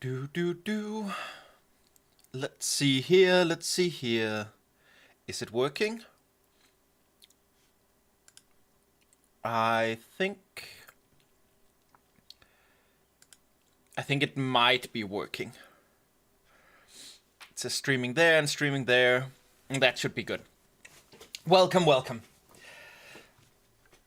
Do. Let's see here, let's see here. Is it working? I think it might be working. It says streaming there and streaming there. And that should be good. Welcome, welcome.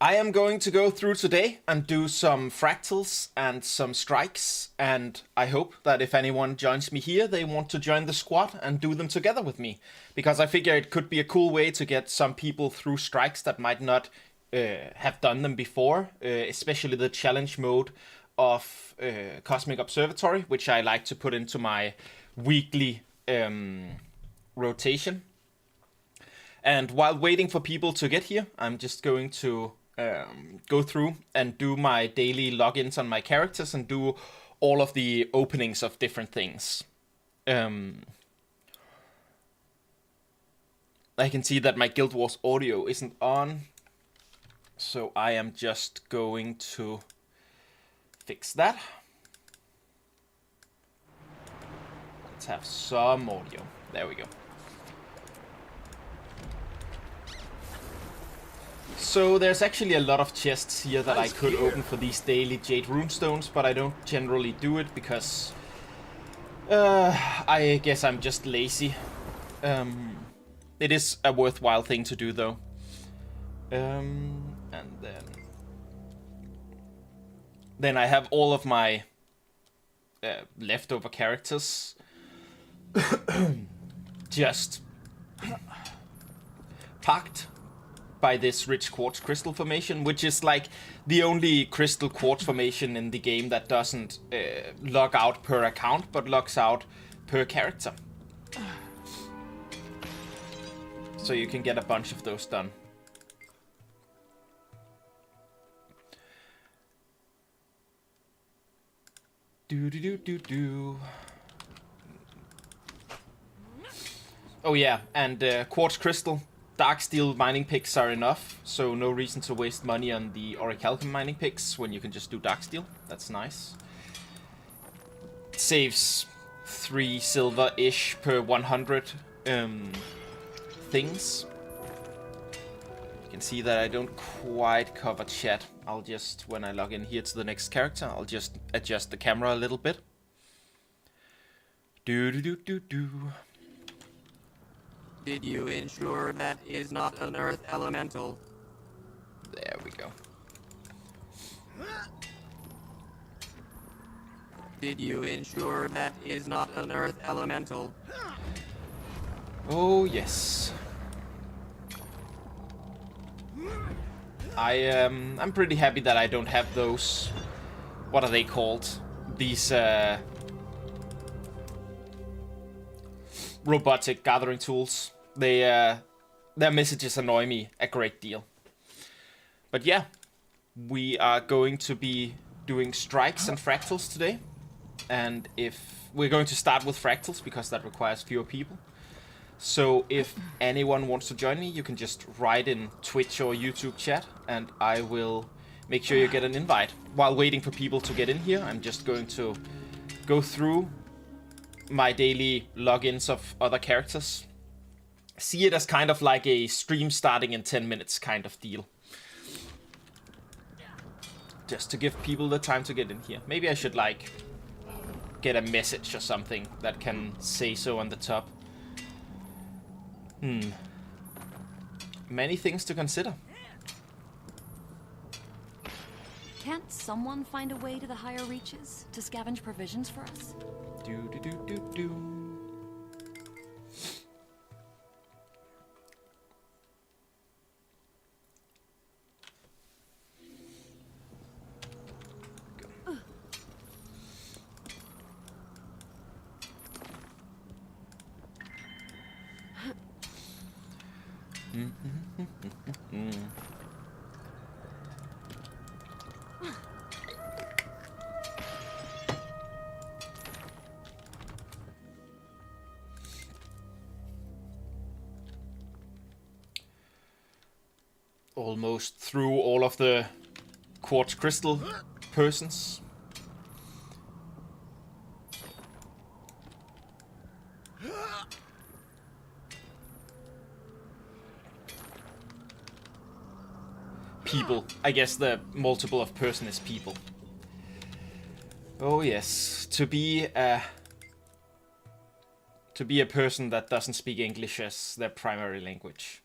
I am going to go through today and do some fractals and some strikes, and I hope that if anyone joins me here, they want to join the squad and do them together with me, because I figure it could be a cool way to get some people through strikes that might not have done them before, especially the challenge mode of Cosmic Observatory, which I like to put into my weekly rotation. And while waiting for people to get here, I'm just going to go through and do my daily logins on my characters and do all of the openings of different things. I can see that my Guild Wars audio isn't on, so I am just going to fix that. Let's have some audio. There we go. So there's actually a lot of chests here that I could open for these daily Jade Runestones, but I don't generally do it because I guess I'm just lazy. It is a worthwhile thing to do though. And then I have all of my leftover characters just packed by this rich quartz crystal formation, which is like the only crystal quartz formation in the game that doesn't log out per account, but logs out per character. So you can get a bunch of those done. Do. Oh yeah, and quartz crystal. Dark steel mining picks are enough, so no reason to waste money on the orichalcum mining picks when you can just do dark steel. That's nice. It saves 3 silver-ish per 100 things. You can see that I don't quite cover chat. I'll just, when I log in here to the next character, I'll just adjust the camera a little bit. Do. Did you ensure that is not an earth elemental? There we go. Did you ensure that is not an earth elemental? Oh yes. I'm pretty happy that I don't have those. What are they called? These robotic gathering tools. Their messages annoy me a great deal. But yeah, we are going to be doing strikes and fractals today. And if we're going to start with fractals because that requires fewer people. So if anyone wants to join me, you can just write in Twitch or YouTube chat and I will make sure you get an invite. While waiting for people to get in here, I'm just going to go through my daily logins of other characters. See it as kind of like a stream starting in 10 minutes kind of deal. Just to give people the time to get in here. Maybe I should like get a message or something that can say so on the top. Many things to consider. Can't someone find a way to the higher reaches to scavenge provisions for us? Do. Almost through all of the quartz crystal persons. people. I guess the multiple of person is people. Oh yes, to be a person that doesn't speak English as their primary language.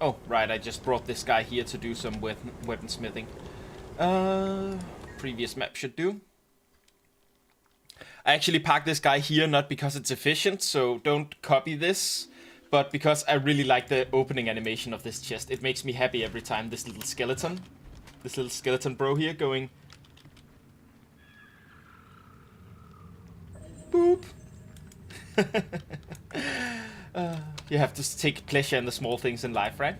Oh, right, I just brought this guy here to do some weaponsmithing. Previous map should do. I actually parked this guy here not because it's efficient, so don't copy this, but because I really like the opening animation of this chest. It makes me happy every time this little skeleton bro here going... Boop! You have to take pleasure in the small things in life, right?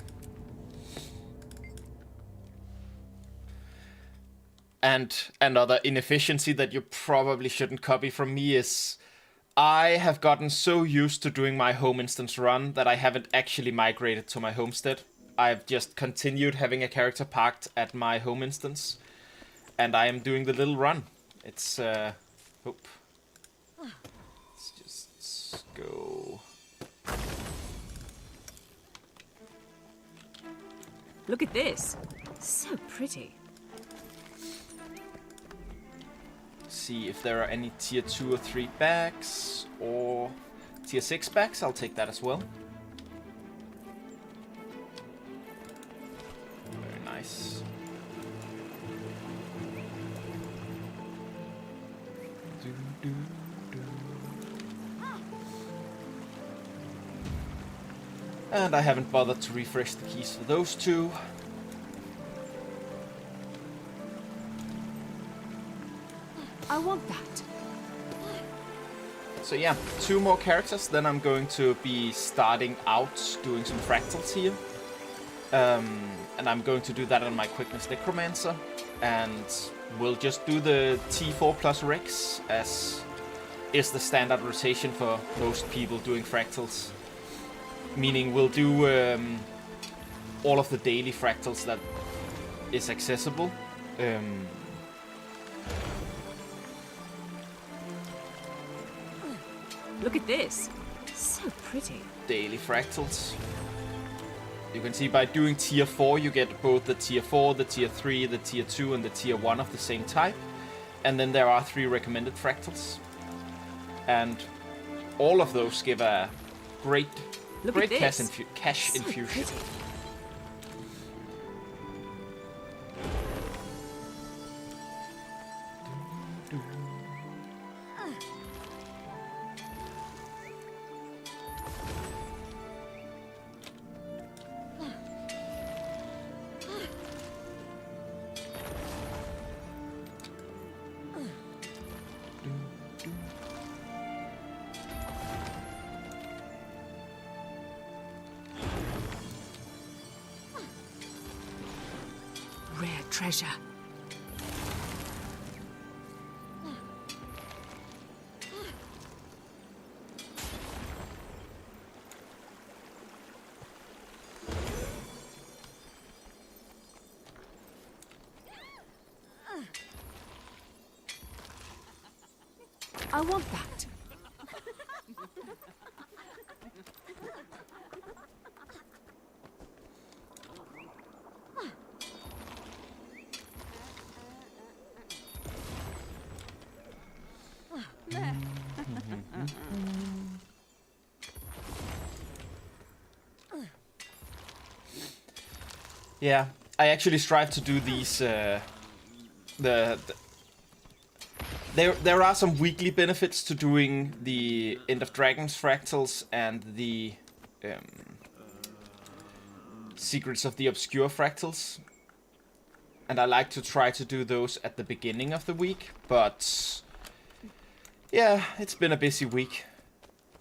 And another inefficiency that you probably shouldn't copy from me is I have gotten so used to doing my home instance run that I haven't actually migrated to my homestead. I've just continued having a character parked at my home instance, and I am doing the little run. It's Let's just go. Look at this. So pretty. See if there are any tier 2 or 3 bags or tier 6 bags. I'll take that as well. Very nice. And I haven't bothered to refresh the keys for those two. I want that. So yeah, 2 more characters, then I'm going to be starting out doing some fractals here. And I'm going to do that on my Quickness Necromancer. And we'll just do the T4 plus Rex, as is the standard rotation for most people doing fractals. Meaning we'll do all of the daily fractals that is accessible. Look at this. So pretty. Daily fractals. You can see by doing tier 4 you get both the tier 4, the tier 3, the tier 2 and the tier 1 of the same type. And then there are 3 recommended fractals. And all of those give a great cash infusion. Pretty. Rare treasure. I want that. Yeah, I actually strive to do these. There are some weekly benefits to doing the End of Dragons fractals and the Secrets of the Obscure fractals, and I like to try to do those at the beginning of the week. But yeah, it's been a busy week,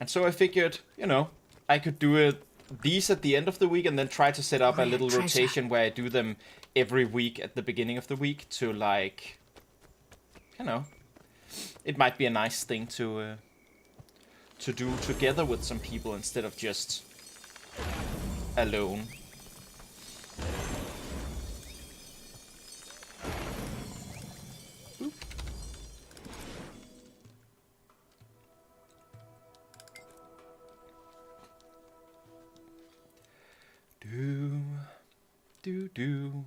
and so I figured, you know, I could do it. These at the end of the week, and then try to set up a little rotation where I do them every week at the beginning of the week to, like, you know, it might be a nice thing to do together with some people instead of just alone. do do.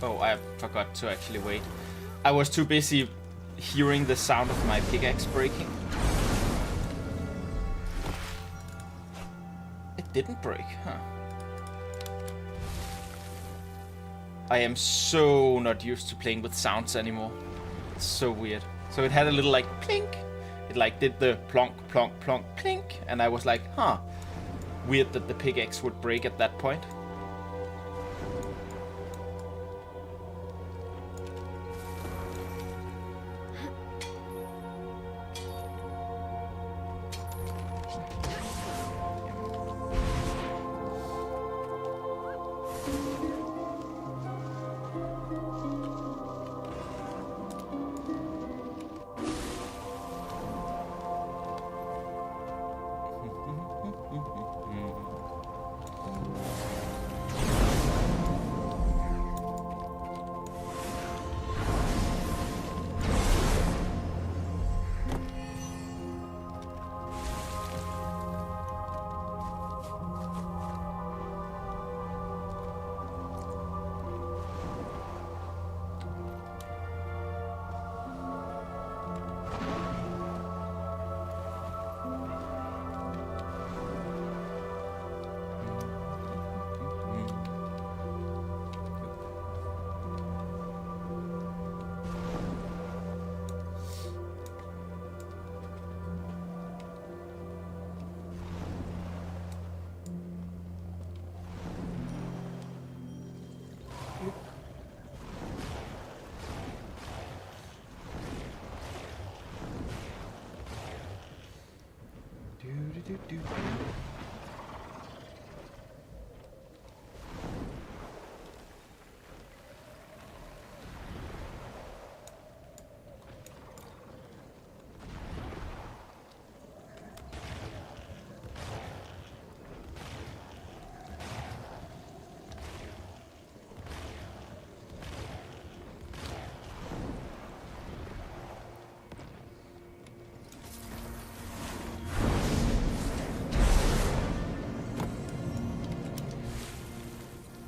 Oh, I forgot to actually wait. I was too busy hearing the sound of my pickaxe breaking. It didn't break, huh? I am so not used to playing with sounds anymore. It's so weird. So it had a little like plink. It like did the plonk, plonk, plonk, plink. And I was like, huh. Weird that the pickaxe would break at that point.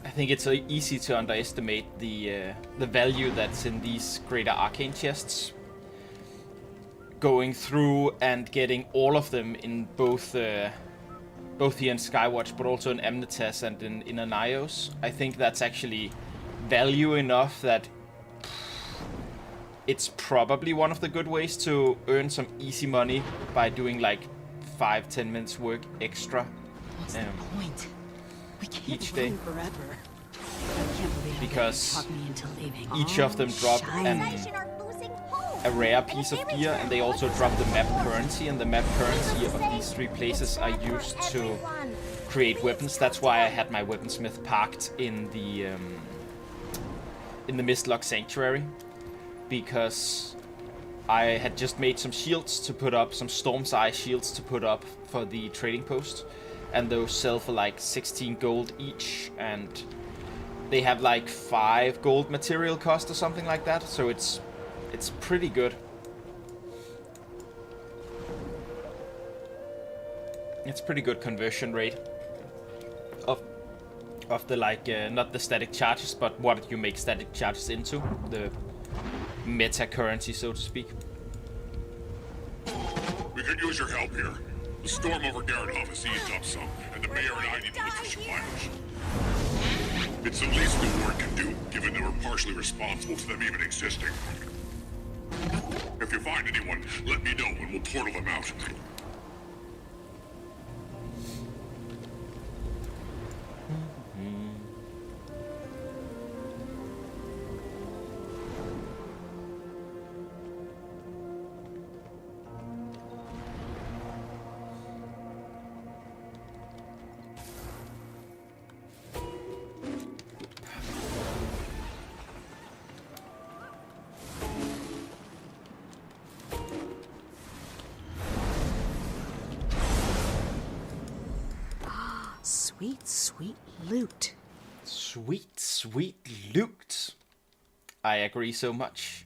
I think it's so easy to underestimate the value that's in these greater arcane chests. Going through and getting all of them in both here in Skywatch, but also in Amnitas and in Anaios. I think that's actually value enough that it's probably one of the good ways to earn some easy money by doing like 5-10 minutes work extra. What's the point? We can't Each day. run forever. I can't believe Because talk me into leaving. each of them drop a rare piece of gear, and they also drop the map currency, and the map currency of these 3 places are used to create weapons. That's why I had my weaponsmith parked in the Mistlock Sanctuary, because I had just made some shields to put up, some Storm's Eye shields to put up for the trading post, and those sell for like 16 gold each, and they have like 5 gold material cost or something like that, so it's pretty good. It's pretty good conversion rate of the like not the static charges, but what you make static charges into, the meta currency, so to speak. We could use your help here. The storm over Gardenhof has eased up some, and the mayor and I need to look for suppliers. It's the least the ward can do, given that we're partially responsible for them even existing. If you find anyone, let me know and we'll portal them out. Sweet, sweet loot. Sweet, sweet loot. I agree so much.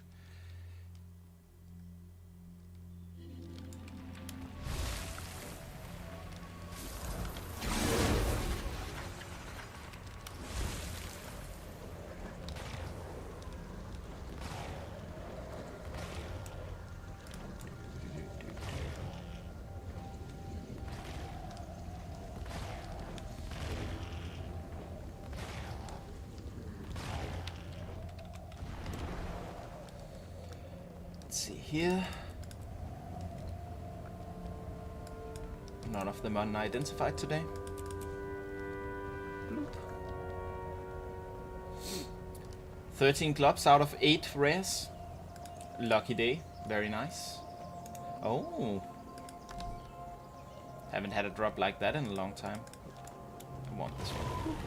Let's see here. None of them unidentified today. Bloop. 13 clubs out of 8 rares. Lucky day. Very nice. Oh. Haven't had a drop like that in a long time. I want this one.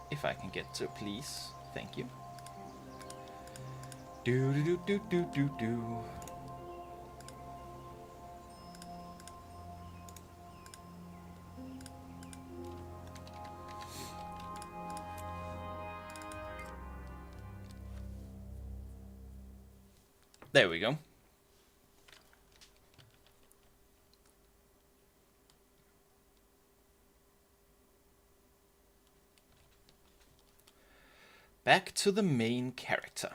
If I can get to, please. Thank you. Do do do do do do. There we go. Back to the main character.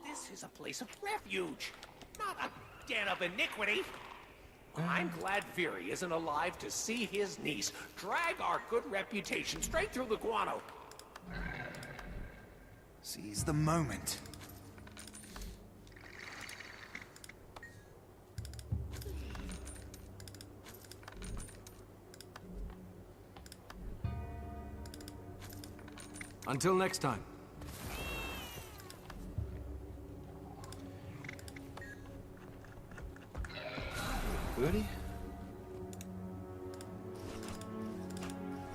This is a place of refuge, not a den of iniquity. I'm glad Fury isn't alive to see his niece drag our good reputation straight through the guano. Seize the moment. Until next time. Really?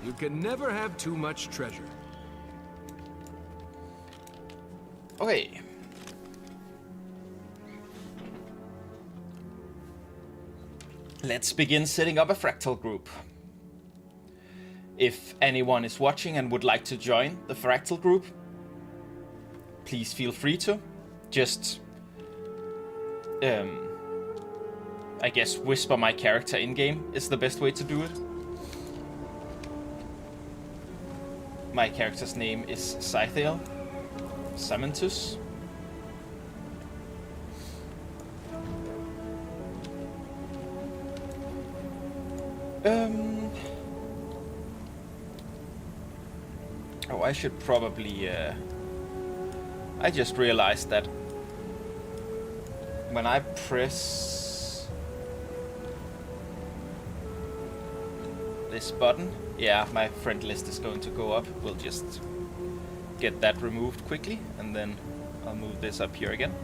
You can never have too much treasure. Okay. Let's begin setting up a fractal group. If anyone is watching and would like to join the fractal group, please feel free to. Just, I guess whisper my character in-game is the best way to do it. My character's name is Scythiel Samantus. Oh, I should probably, I just realized that when I press this button, yeah, my friend list is going to go up. We'll just get that removed quickly, and then I'll move this up here again.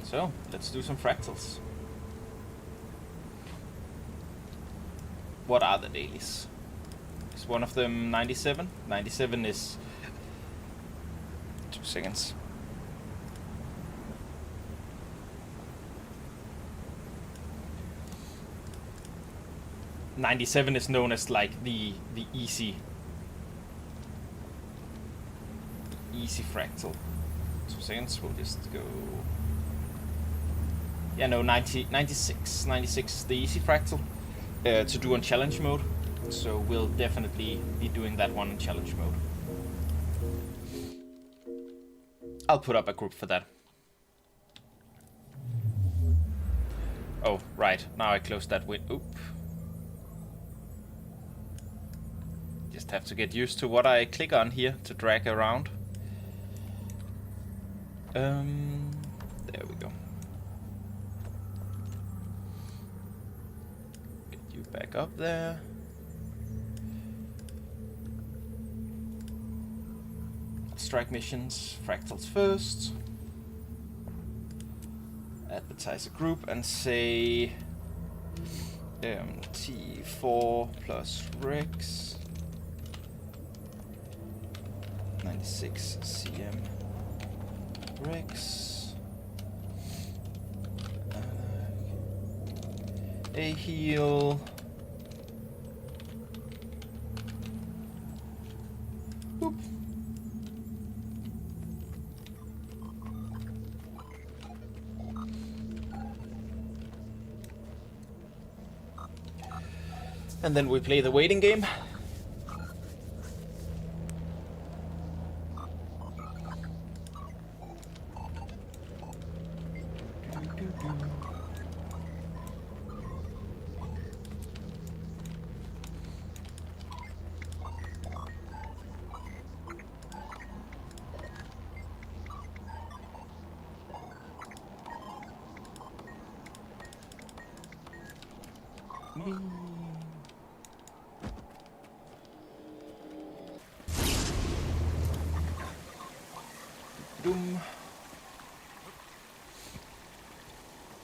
So, let's do some fractals. What are the dailies? Is one of them 97? 97 is... 2 seconds. '97 is known as like the easy fractal. 2 seconds. We'll just go. Yeah, no, 96 is the easy fractal to do on challenge mode. So we'll definitely be doing that one in challenge mode. I'll put up a group for that. Oh, right. Now I closed that window. Oop. Just have to get used to what I click on here to drag around. There we go. Get you back up there. Strike missions, fractals first. advertise a group and say T4 plus Rex 96 CM Rex a heal Whoop. And then we play the waiting game.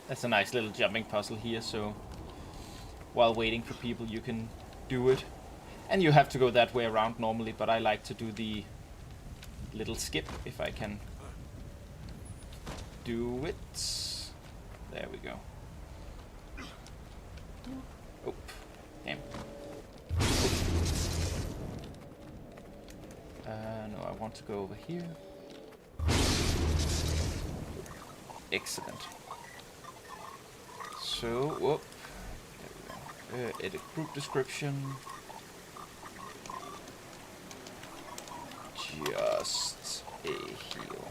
That's a nice little jumping puzzle here, so while waiting for people you can do it. And you have to go that way around normally, but I like to do the little skip if I can do it. There we go. Oh, damn. No, I want to go over here. Excellent. So, whoop. There we go. Edit group description. Just a heal.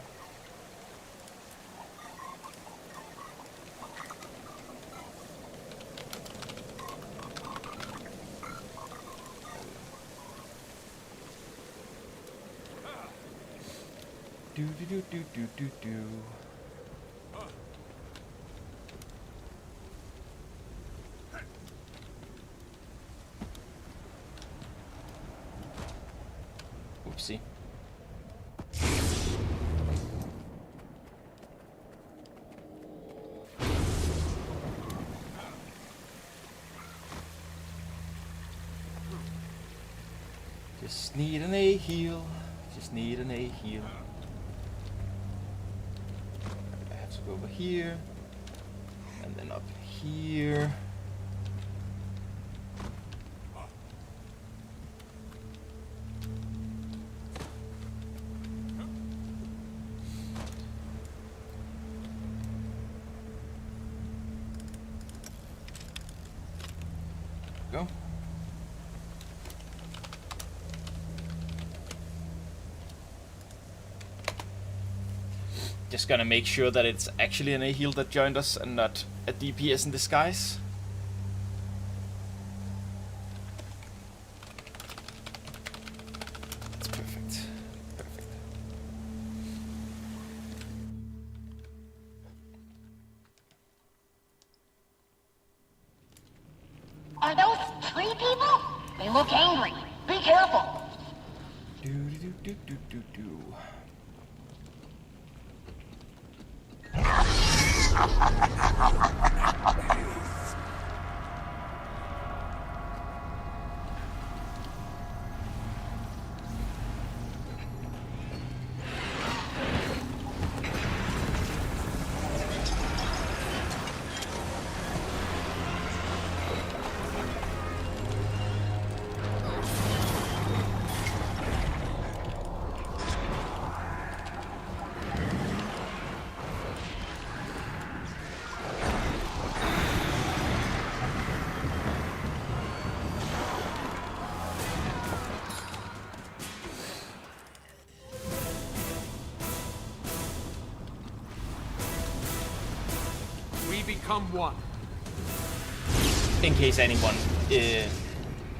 Do do do do do do do. Oopsie. Just need an A heal. Just need an A heal. I have to go over here. And then up here. Go. Just gonna make sure that it's actually an A-heal that joined us and not a DPS in disguise. It's perfect. Perfect. Are those tree people? They look angry. Be careful. Do do do do do do. Become one. In case anyone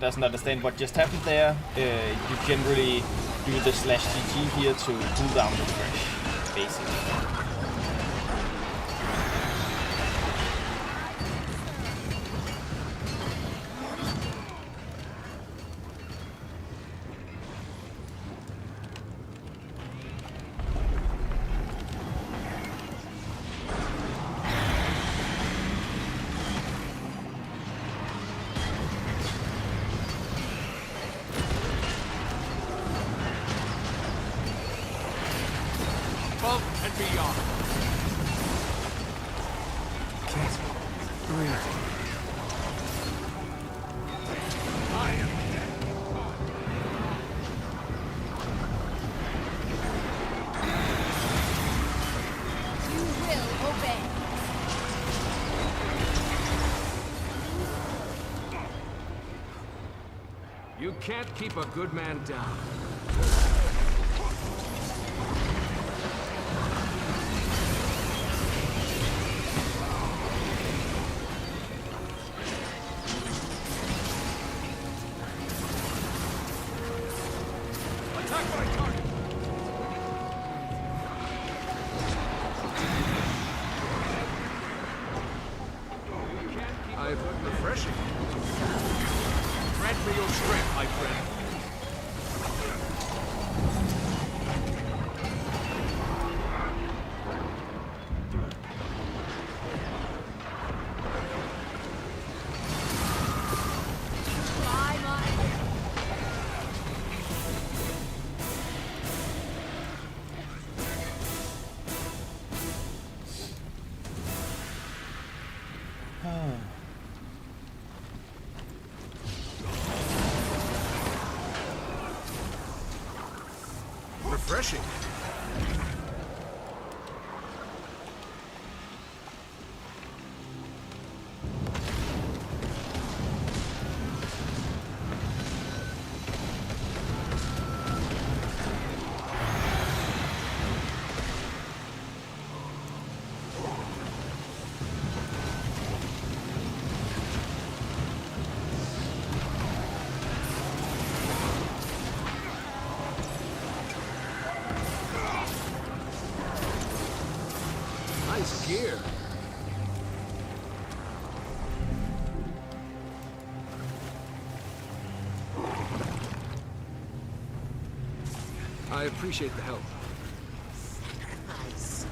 doesn't understand what just happened there, you generally do the /GG here to cool down the fresh, basically. can't breathe. I am dead. You will obey. You can't keep a good man down. Attack my target! I'm refreshing. Grant me your strength, my friend. Refreshing. Nice gear. I appreciate the help. Sacrifice.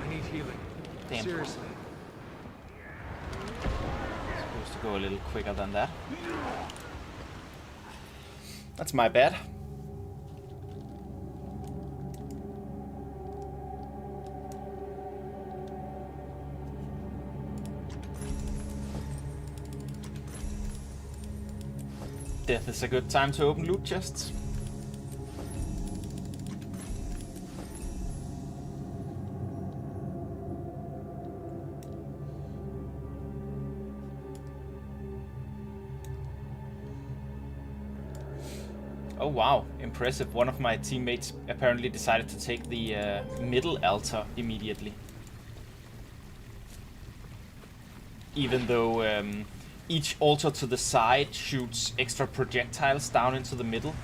I need healing. Damn. Seriously. Supposed to go a little quicker than that. That's my bad. Death is a good time to open loot chests. Oh wow, impressive. One of my teammates apparently decided to take the middle altar immediately. Even though each altar to the side shoots extra projectiles down into the middle.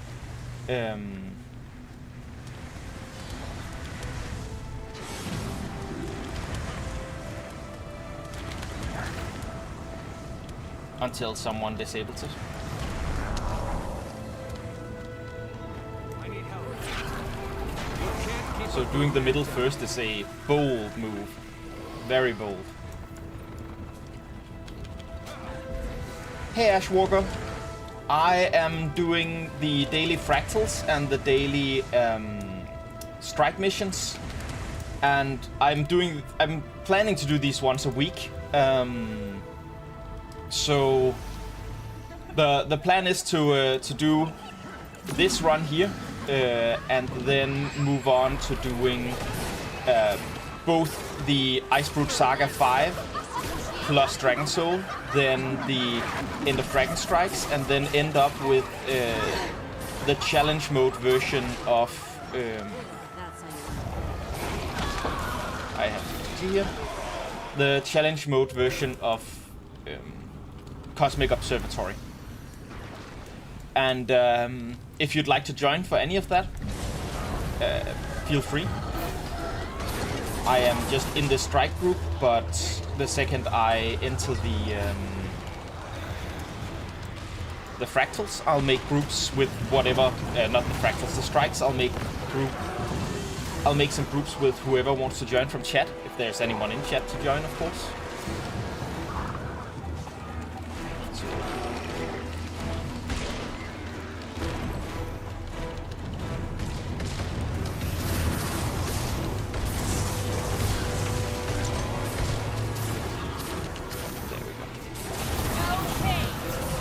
Until someone disables it. So doing the middle first is a bold move. Very bold. Hey Ashwalker. I am doing the daily fractals and the daily strike missions. And I'm planning to do these once a week. So the plan is to do this run here. And then move on to doing both the Icebrood Saga 5 plus Dragon Soul, then the End of Dragon Strikes, and then end up with the challenge mode version of I have to here. The challenge mode version of Cosmic Observatory. And if you'd like to join for any of that, feel free. I am just in the strike group, but the second I enter the fractals, I'll make groups with whatever, not the fractals, the strikes, I'll make I'll make some groups with whoever wants to join from chat, if there's anyone in chat to join, of course.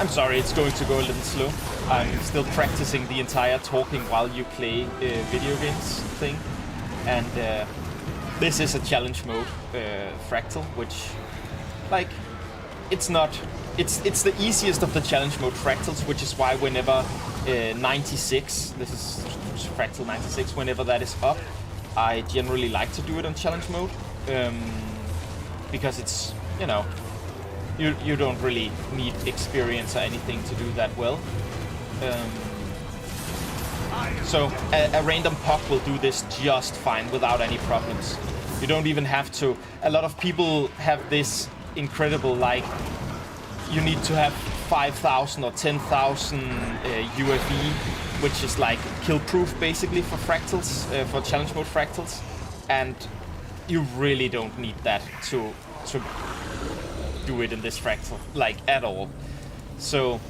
I'm sorry, it's going to go a little slow. I'm still practicing the entire talking while you play video games thing. And this is a challenge mode fractal, which, like, it's not... It's the easiest of the challenge mode fractals, which is why whenever 96, this is fractal 96, whenever that is up, I generally like to do it on challenge mode. Because it's, you know, you don't really need experience or anything to do that well. So a random puck will do this just fine without any problems. You don't even have to... A lot of people have this incredible, like, you need to have 5,000 or 10,000 UFE, which is like kill-proof basically for fractals, for challenge mode fractals. And you really don't need that to do it in this fractal, like, at all. So...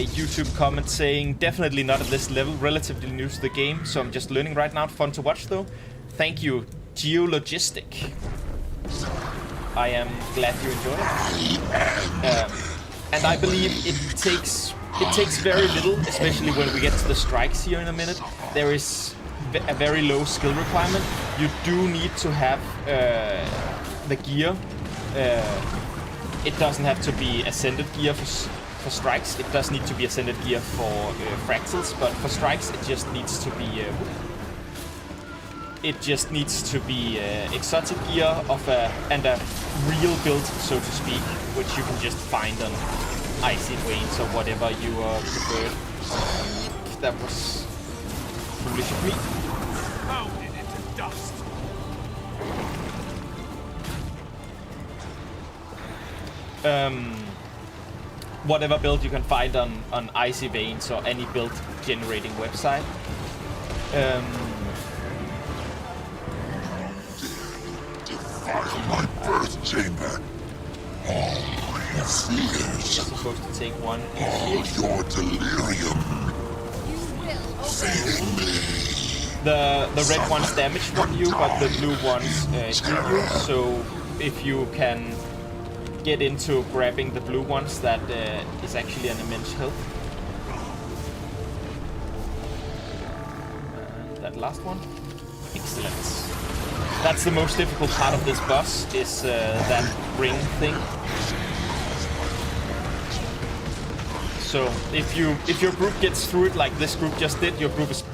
YouTube comment saying, definitely not at this level, relatively new to the game, so I'm just learning right now. Fun to watch though. Thank you, Geologistic. I am glad you enjoy it. And I believe it takes very little, especially when we get to the strikes here in a minute. There is a very low skill requirement. You do need to have the gear. It doesn't have to be ascended gear for strikes. It does need to be ascended gear for fractals, but for strikes it just needs to be exotic gear of and a real build, so to speak, which you can just find on Icy Veins or whatever you prefer. That was foolish of me. Pounded into dust. Whatever build you can find on Icy Veins or any build generating website. Defile my birth chamber. All your fears. Supposed to take one. All your delirium. Failing me. The red ones damage you, but the blue ones heal you. So if you can get into grabbing the blue ones, that is actually an immense help. And that last one. Excellent. That's the most difficult part of this boss, is that ring thing. So if your group gets through it like this group just did, your group is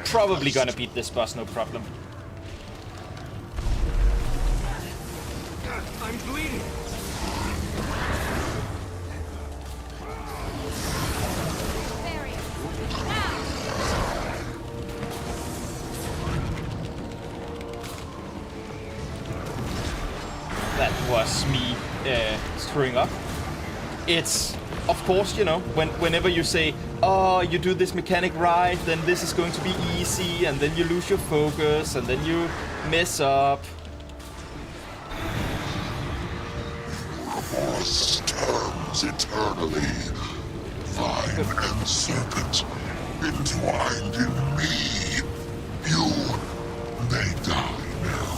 probably gonna beat this boss, no problem. I'm bleeding. That was me screwing up. It's, of course, you know, whenever you say, oh, you do this mechanic right, then this is going to be easy, and then you lose your focus, and then you mess up. Force turns eternally. Vine and serpent entwined in me. You may die now.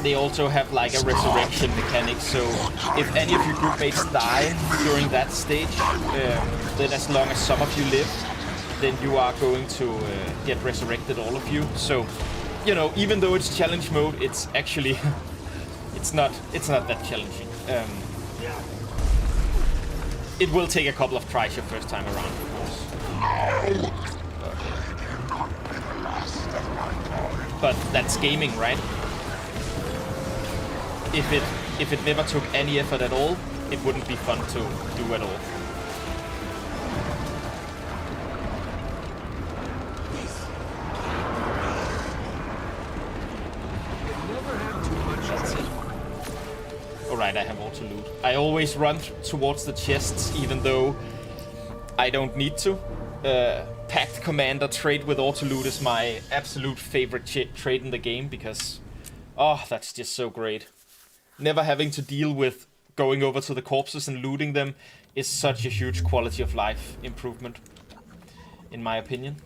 They also have like a resurrection mechanic, so if any of your group mates die during that stage, then as long as some of you live, then you are going to get resurrected, all of you. So, you know, even though it's challenge mode, it's actually it's not that challenging. It will take a couple of tries your first time around, of course. But that's gaming, right? If it never took any effort at all, it wouldn't be fun to do at all. find I have auto loot. I always run towards the chests, even though I don't need to. Pact Commander trade with auto loot is my absolute favorite trade in the game because, oh, that's just so great. Never having to deal with going over to the corpses and looting them is such a huge quality of life improvement, in my opinion.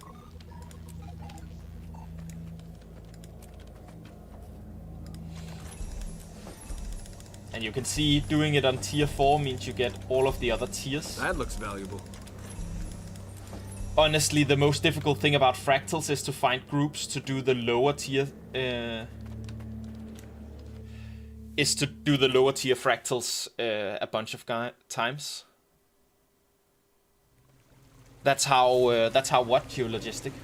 And you can see doing it on tier 4 means you get all of the other tiers. That looks valuable. Honestly, the most difficult thing about fractals is to find groups to do the lower tier fractals a bunch of times. That's how what geologistic.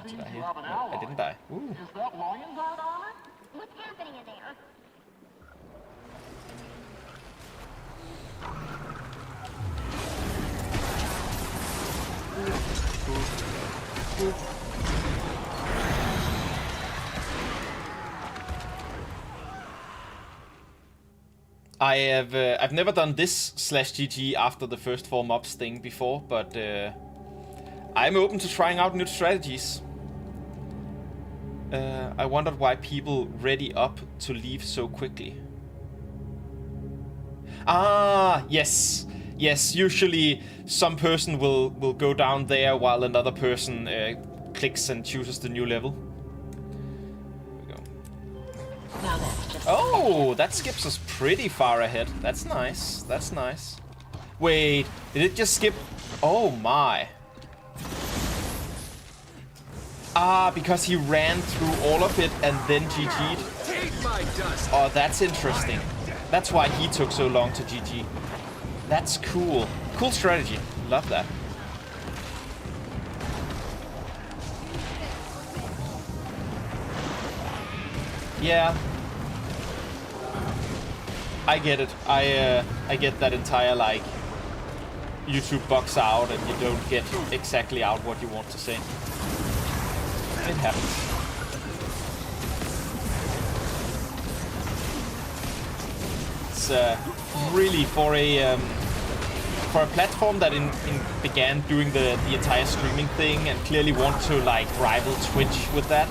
Did I hit? No, I didn't die. Ooh. Is that lion guard armor? What's happening in there? I've never done this /GG after the first 4 mobs thing before, but I'm open to trying out new strategies. I wondered why people ready up to leave so quickly. Ah, yes. Yes, usually some person will go down there while another person clicks and chooses the new level. There we go. Oh, that skips us pretty far ahead. That's nice. That's nice. Wait, did it just skip? Oh my. Ah, because he ran through all of it and then GG'd. Oh, that's interesting. That's why he took so long to GG. That's cool. Cool strategy. Love that. Yeah. I get it. I get that entire, like, YouTube bugs out and you don't get exactly out what you want to say. It happens. It's really for a platform that began doing the entire streaming thing and clearly want to like rival Twitch with that.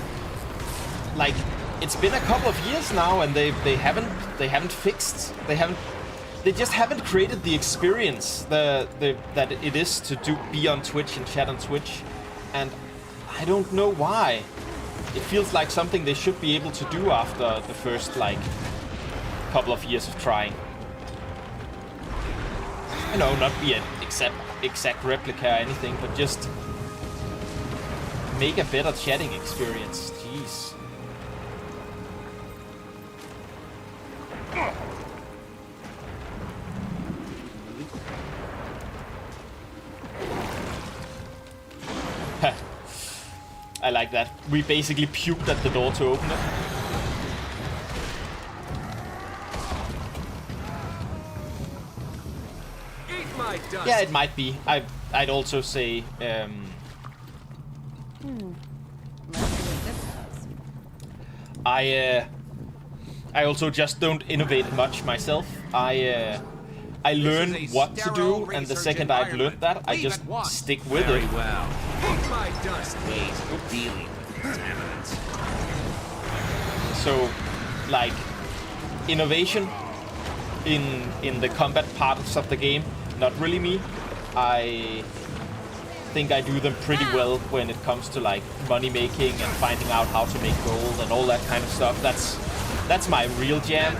Like, it's been a couple of years now and they haven't fixed. They just haven't created the experience that it is to be on Twitch and chat on Twitch, and I don't know why. It feels like something they should be able to do after the first, like, couple of years of trying. You know, not be an exact replica or anything, but just make a better chatting experience. Jeez. I like that. We basically puked at the door to open it. Yeah, it might be. I'd also say I also just don't innovate much myself. I learn what to do, and the second I've learned that, I just stick with it. Well. My dust ways of dealing with contaminants. So, like, innovation in the combat parts of the game, not really me. I think I do them pretty well when it comes to like money making and finding out how to make gold and all that kind of stuff. That's my real jam.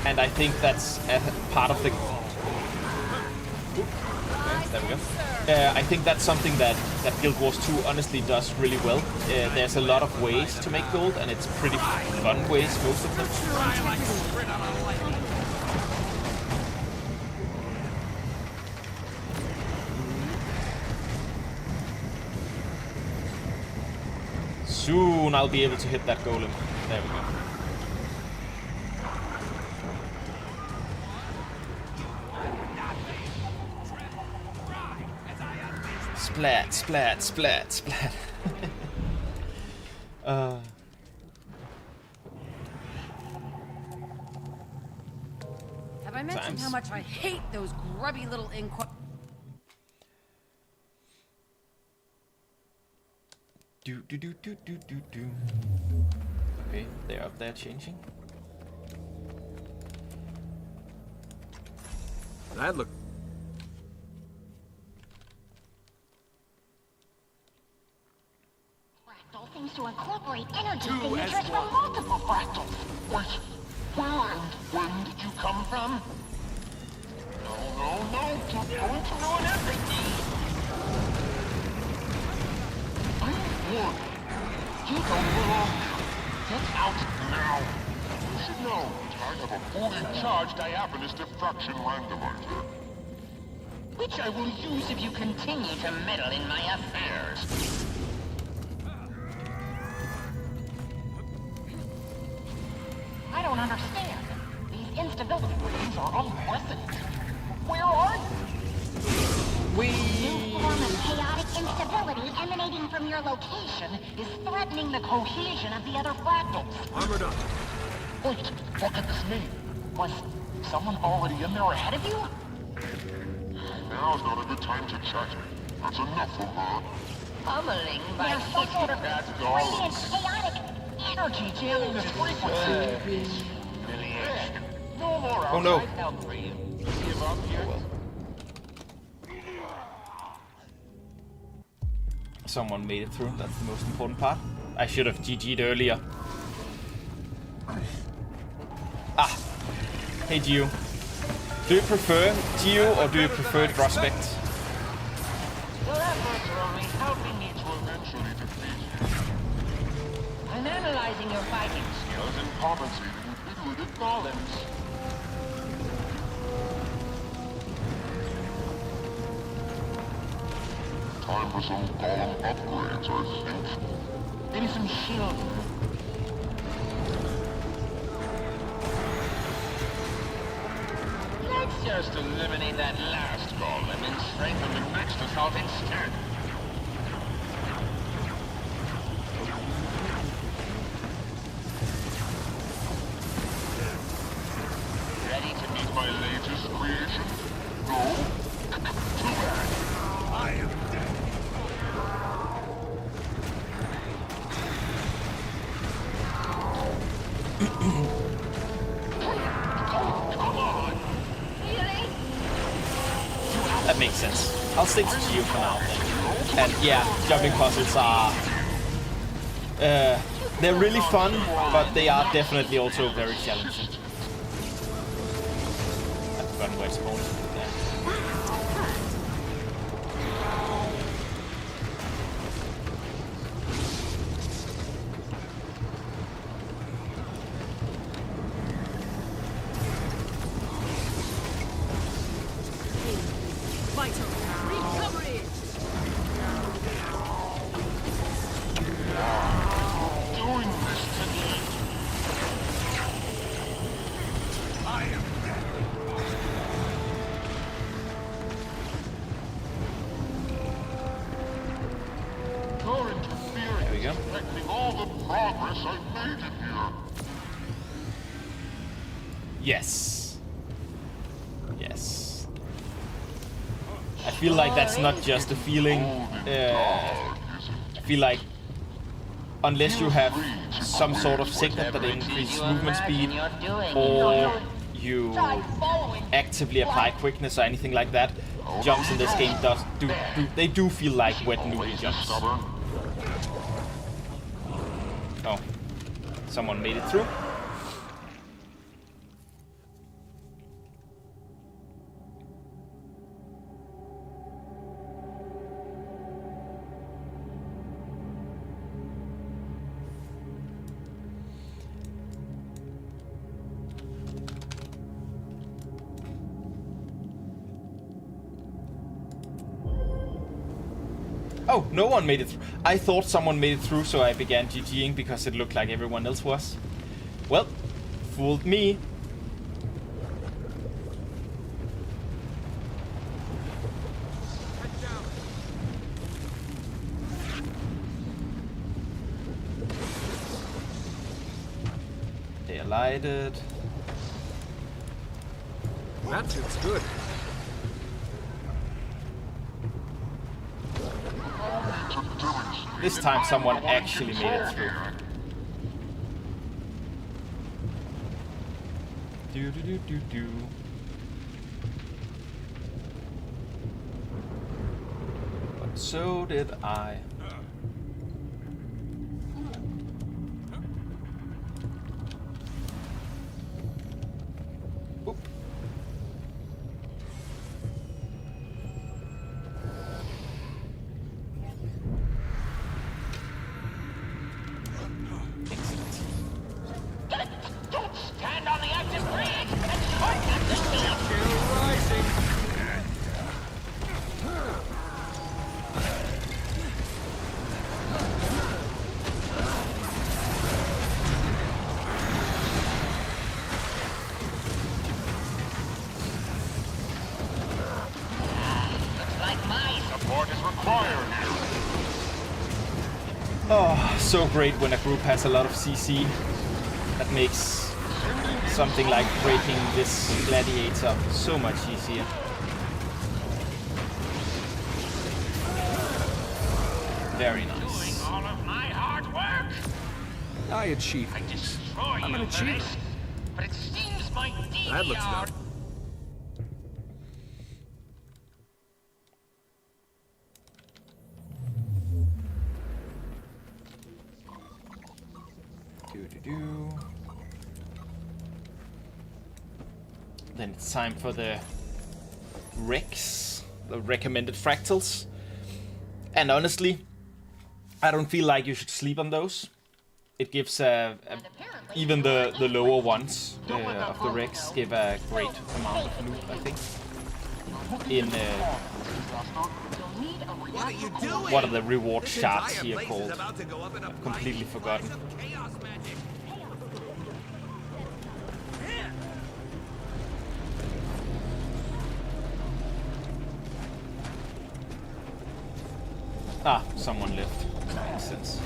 And I think that's part of the... There we go. I think that's something that Guild Wars 2 honestly does really well. There's a lot of ways to make gold, and it's pretty fun ways, most of them. Soon I'll be able to hit that golem. There we go. Splat, splat, splat, splat. Have I mentioned how much I hate those grubby little Do. Okay, they're up there changing. That look. Fractal seems to incorporate energy signatures from multiple fractals. Wait, where did you come from? No, you're going to ruin everything. I'm warned. You don't belong here. Get out now. You should know that I have a fully charged diaphanous diffraction randomizer. Which I will use if you continue to meddle in my affairs. I don't understand. These instability readings are unprecedented. Where are you? New form of chaotic instability emanating from your location is threatening the cohesion of the other fractals. Armored up. Wait, what could this mean? Was someone already in there ahead of you? Now's not a good time to chat. That's enough from her. Pummeling by there's some sort of radiant chaotic energy jamming this frequency. No more Oh no. help for you. Give up here. Someone made it through. That's the most important part. I should have GG'd earlier. Ah. Hey, Geo. Do you prefer Geo or do you prefer Prospect? Your efforts are only helping me to eventually defeat you. I'm analyzing your fighting skills and Compensating with diluted golems. Time for some golem upgrades, I think. maybe some shield. Let's just eliminate that last golem and strengthen the next assault instead. Ready to meet my latest creation? No? Too bad. I am dead. Come on! That makes sense. I'll stick to Geo for now. And yeah, jumping puzzles are... they're really fun, but they are definitely also very challenging. I've forgotten where it's going. vital recovery. Doing this to me. I am Your interference we go. is affecting all the progress I've made in here. Yes. Yes. I feel like that's not just a feeling. I feel like unless you have some sort of signet that increases movement speed, or you actively apply quickness or anything like that, jumps in this game do feel like wet noodle jumps. Oh, someone made it through. Oh, no one made it through. I thought someone made it through, so I began GGing because it looked like everyone else was. Well, fooled me. collided. That feels good. This time someone actually made it through. Do do do do do. But so did I. Oop. Don't stand on the active bridge and shortcut the field. Still rising. Looks like my support is required here. Oh, so great when a group has a lot of CC. That makes something like breaking this gladiator so much easier. Very nice. Doing all of my hard work. I achieved. I destroy I'm you an for achiever. this, but it seems my That looks DVR not. Do. Then it's time for the recs, the recommended fractals. And honestly, I don't feel like you should sleep on those. It gives even the lower ones of the recs give a great amount of loot, I think. In What are you doing? what are the reward This shards entire here place called? is about to go up in a I've completely blinding forgotten. blaze of chaos magic. Ah, someone left. Makes sense.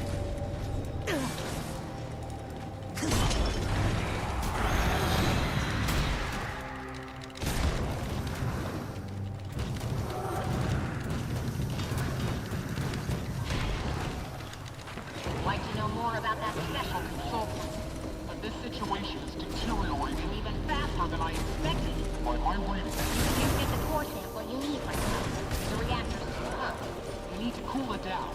like to know more about that special consultant. But this situation is deteriorating even faster than I expected. By my reading, You can't get the core sample you need right now. The reactor's too hot. you need to cool it down.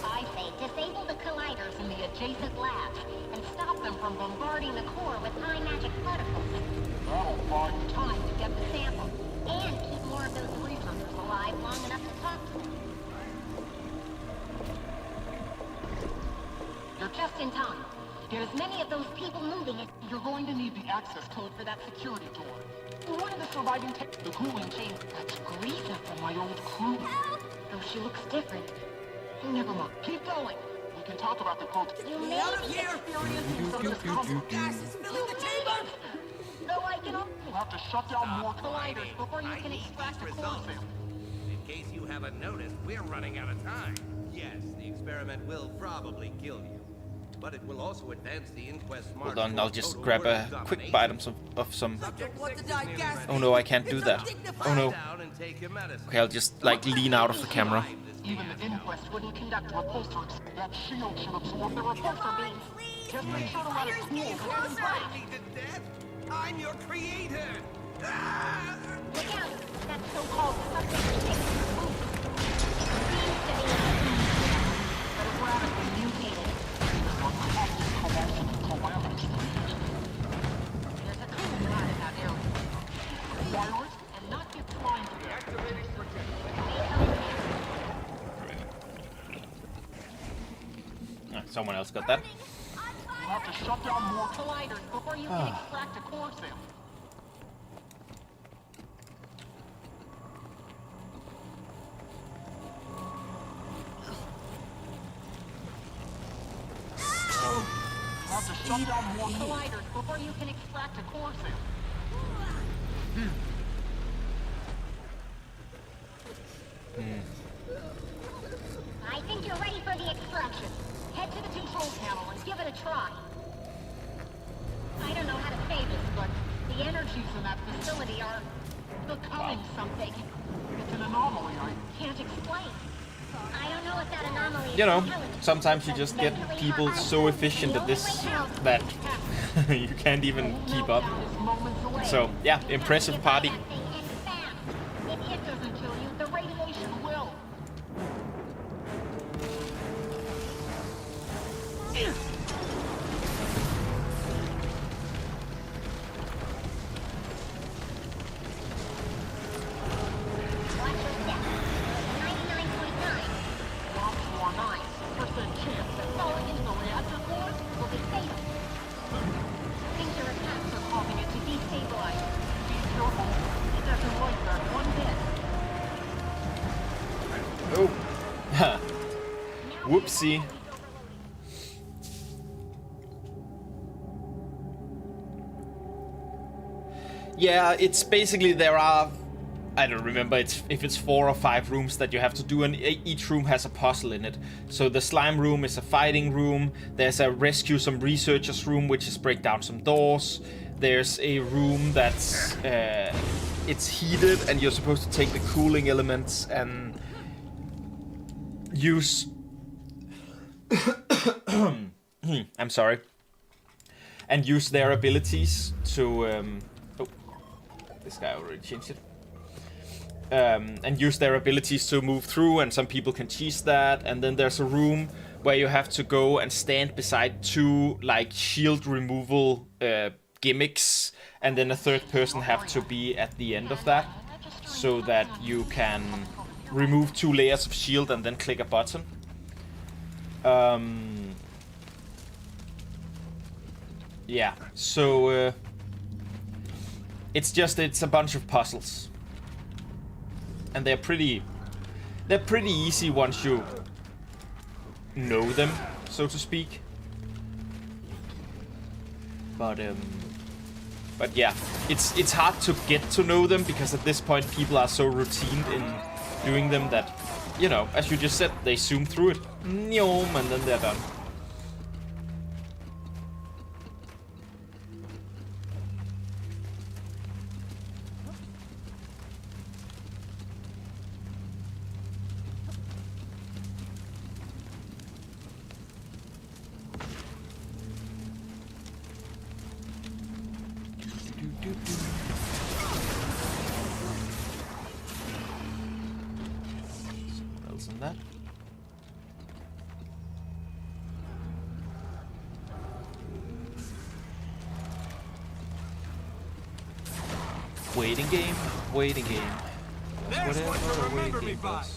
I say disable the colliders in the adjacent labs and stop them from bombarding the core with high magic particles. That'll buy Time to get the sample and keep more of those researchers alive long enough to talk to them. You're just in time. Get as many of those people moving as you're going to need the access code for that security door. One of the surviving the cooling chamber. That's Greaser from my old crew. Though she looks different. Never mind. Keep going. We can talk about the code. You may be Experiencing some discomfort. Gas is filling the chamber! though I can only You'll have to shut down more colliders before you I can need extract these the core results. sample. In case you haven't noticed, we're running out of time. Yes, the experiment will probably kill you. But it will also advance the inquest march Hold on, I'll toward just total grab a world quick domination. bite of some. What did I gas? Oh no, I can't do that. Oh no. Down and take your medicine. Okay, I'll just like lean out of the camera. Even the inquest wouldn't conduct repulsors. That shield should absorb the repulsor beams. Just make sure to let it cool before you blast. Me to death? I'm your creator! Look out! That so-called subject seems to be But it radically mutated. There's a cool guy in that area. Acquire it and not get blind to it. Activating Someone else got that. You'll have to shut down more colliders before you can extract a core sample. You'll have to shut down more colliders before you can extract a core sample. I think you're ready for the extraction. Head to the control panel and give it a try. I don't facility are becoming something. It's an anomaly I can't explain. I don't know if that anomaly is You know, intelligent, sometimes you but just get mentally people hard so to efficient at this feel that you can't even keep up. So, yeah, impressive party. If it doesn't kill you, the radiation will. Oh. Whoopsie. Yeah, it's basically there are, I don't remember if it's 4 or 5 rooms that you have to do, and each room has a puzzle in it. So the slime room is a fighting room. There's a rescue some researchers room, which is break down some doors. There's a room that's it's heated, and you're supposed to take the cooling elements and use. I'm sorry. And use their abilities to. Oh, this guy already changed it. And use their abilities to move through, and some people can cheese that. And then there's a room where you have to go and stand beside 2 like shield removal gimmicks, and then a third person have to be at the end of that, so that you can remove 2 layers of shield and then click a button. Yeah, so it's a bunch of puzzles. And they're pretty easy once you know them, so to speak. But yeah, it's hard to get to know them, because at this point people are so routined in doing them that, you know, as you just said, they zoom through it, and then they're done. Something else in that. Waiting game, waiting game. Whatever a waiting game does.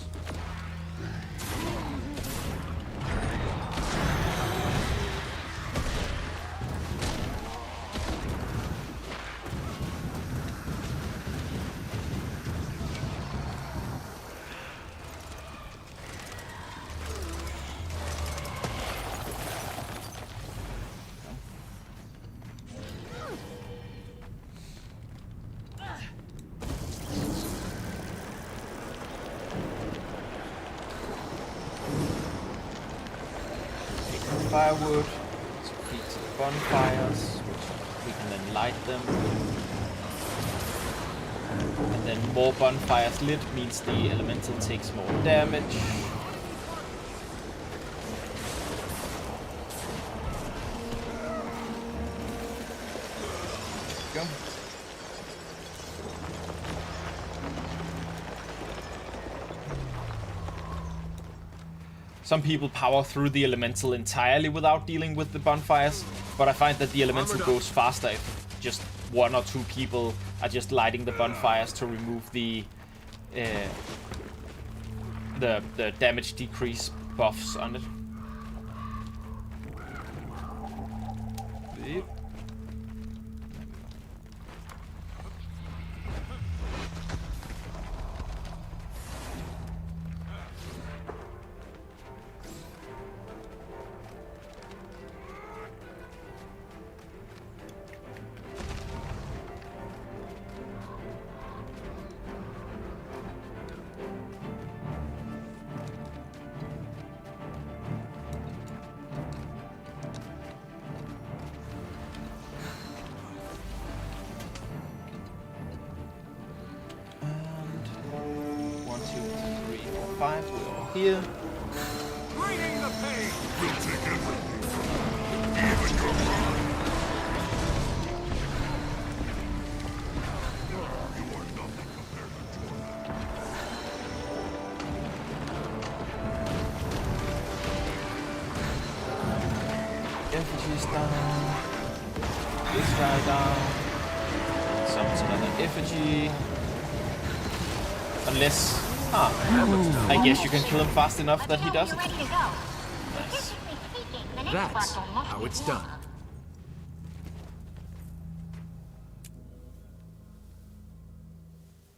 Firewood, so feed to the bonfires, which we can then light them. And then more bonfires lit means the elemental takes more damage. There we go. Some people power through the elemental entirely without dealing with the bonfires, but I find that the elemental goes faster if just 1 or 2 people are just lighting the bonfires to remove the damage decrease buffs on it. Yep. 5. We're all here. Bringing the pain. We'll take everything from you, even your mom. You are nothing compared to Jordan. Effigy's down. This guy down. Summons another effigy. Unless... I guess you can kill him fast enough that he doesn't. Nice. That's how it's done.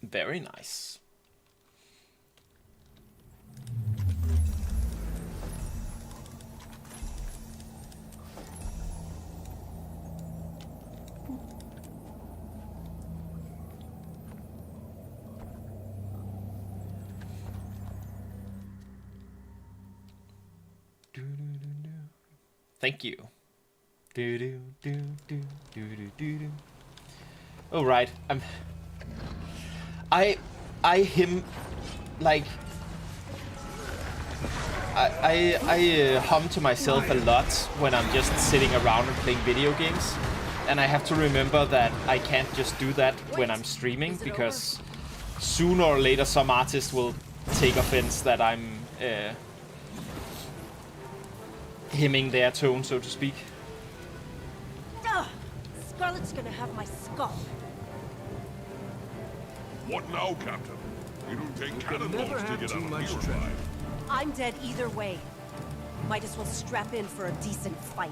Very nice. Thank you. Oh right, I hum to myself a lot when I'm just sitting around and playing video games, and I have to remember that I can't just do that when I'm streaming, because sooner or later some artist will take offense that I'm hymning their tone, so to speak. Scarlet's gonna have my skull. What now, Captain? You don't take cannonballs never to have get too out of much here treasure. alive. I'm dead either way. Might as well strap in for a decent fight.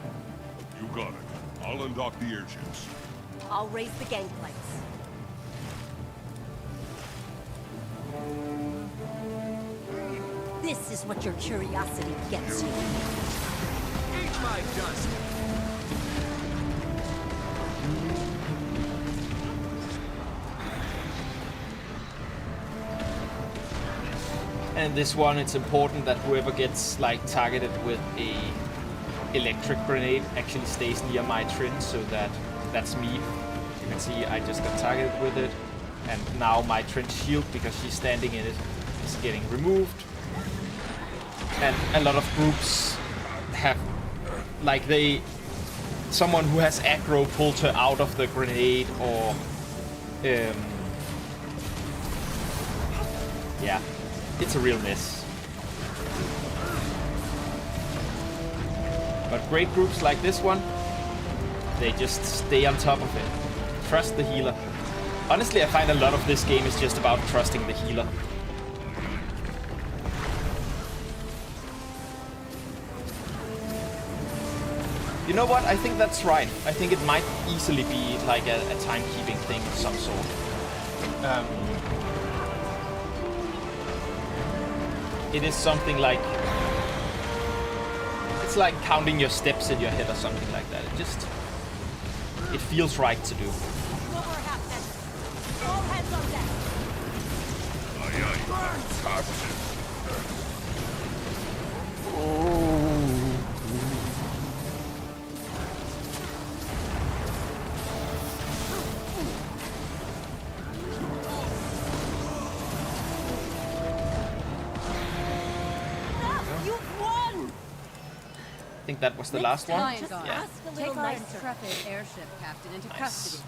You got it. I'll undock the airships. I'll raise the gangplanks. This is what your curiosity gets you. Eat my dust. And this one, it's important that whoever gets like targeted with a electric grenade actually stays near my Trin, so that's me. You can see I just got targeted with it, and now my Trin's shield, because she's standing in it, is getting removed. And a lot of groups have, like, someone who has aggro pulled her out of the grenade, or yeah, it's a real mess. But great groups like this one, they just stay on top of it. Trust the healer. Honestly, I find a lot of this game is just about trusting the healer. You know what? I think that's right. I think it might easily be like a timekeeping thing of some sort. It is something like... It's like counting your steps in your head or something like that. It feels right to do. Lower half engine. All hands on deck. Aye, aye, Captain. I think that was the last one. Yeah. Take our intrepid airship captain into custody.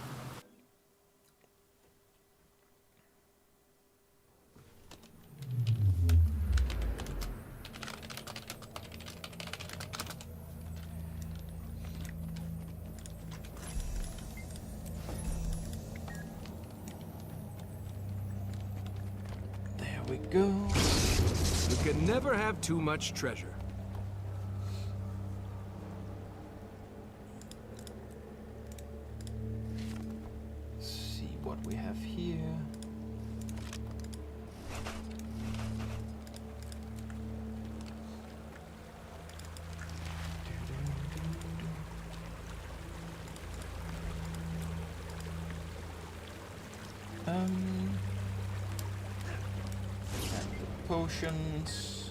There we go. You can never have too much treasure. What we have here. And the potions.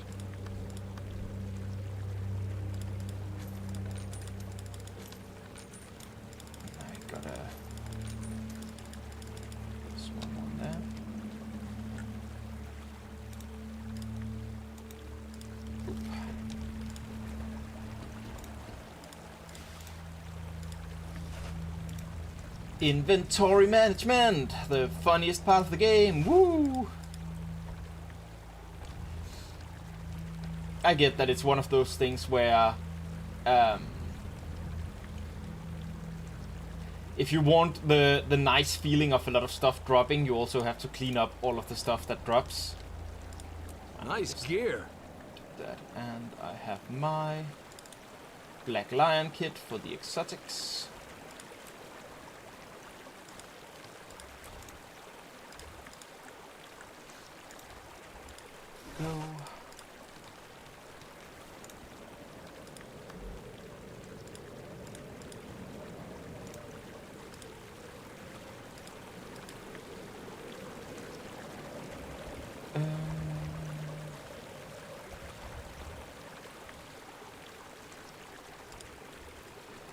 I gotta... Inventory management, the funniest part of the game. Woo! I get that it's one of those things where if you want the nice feeling of a lot of stuff dropping, you also have to clean up all of the stuff that drops. Nice gear. That, and I have my Black Lion kit for the exotics. Go.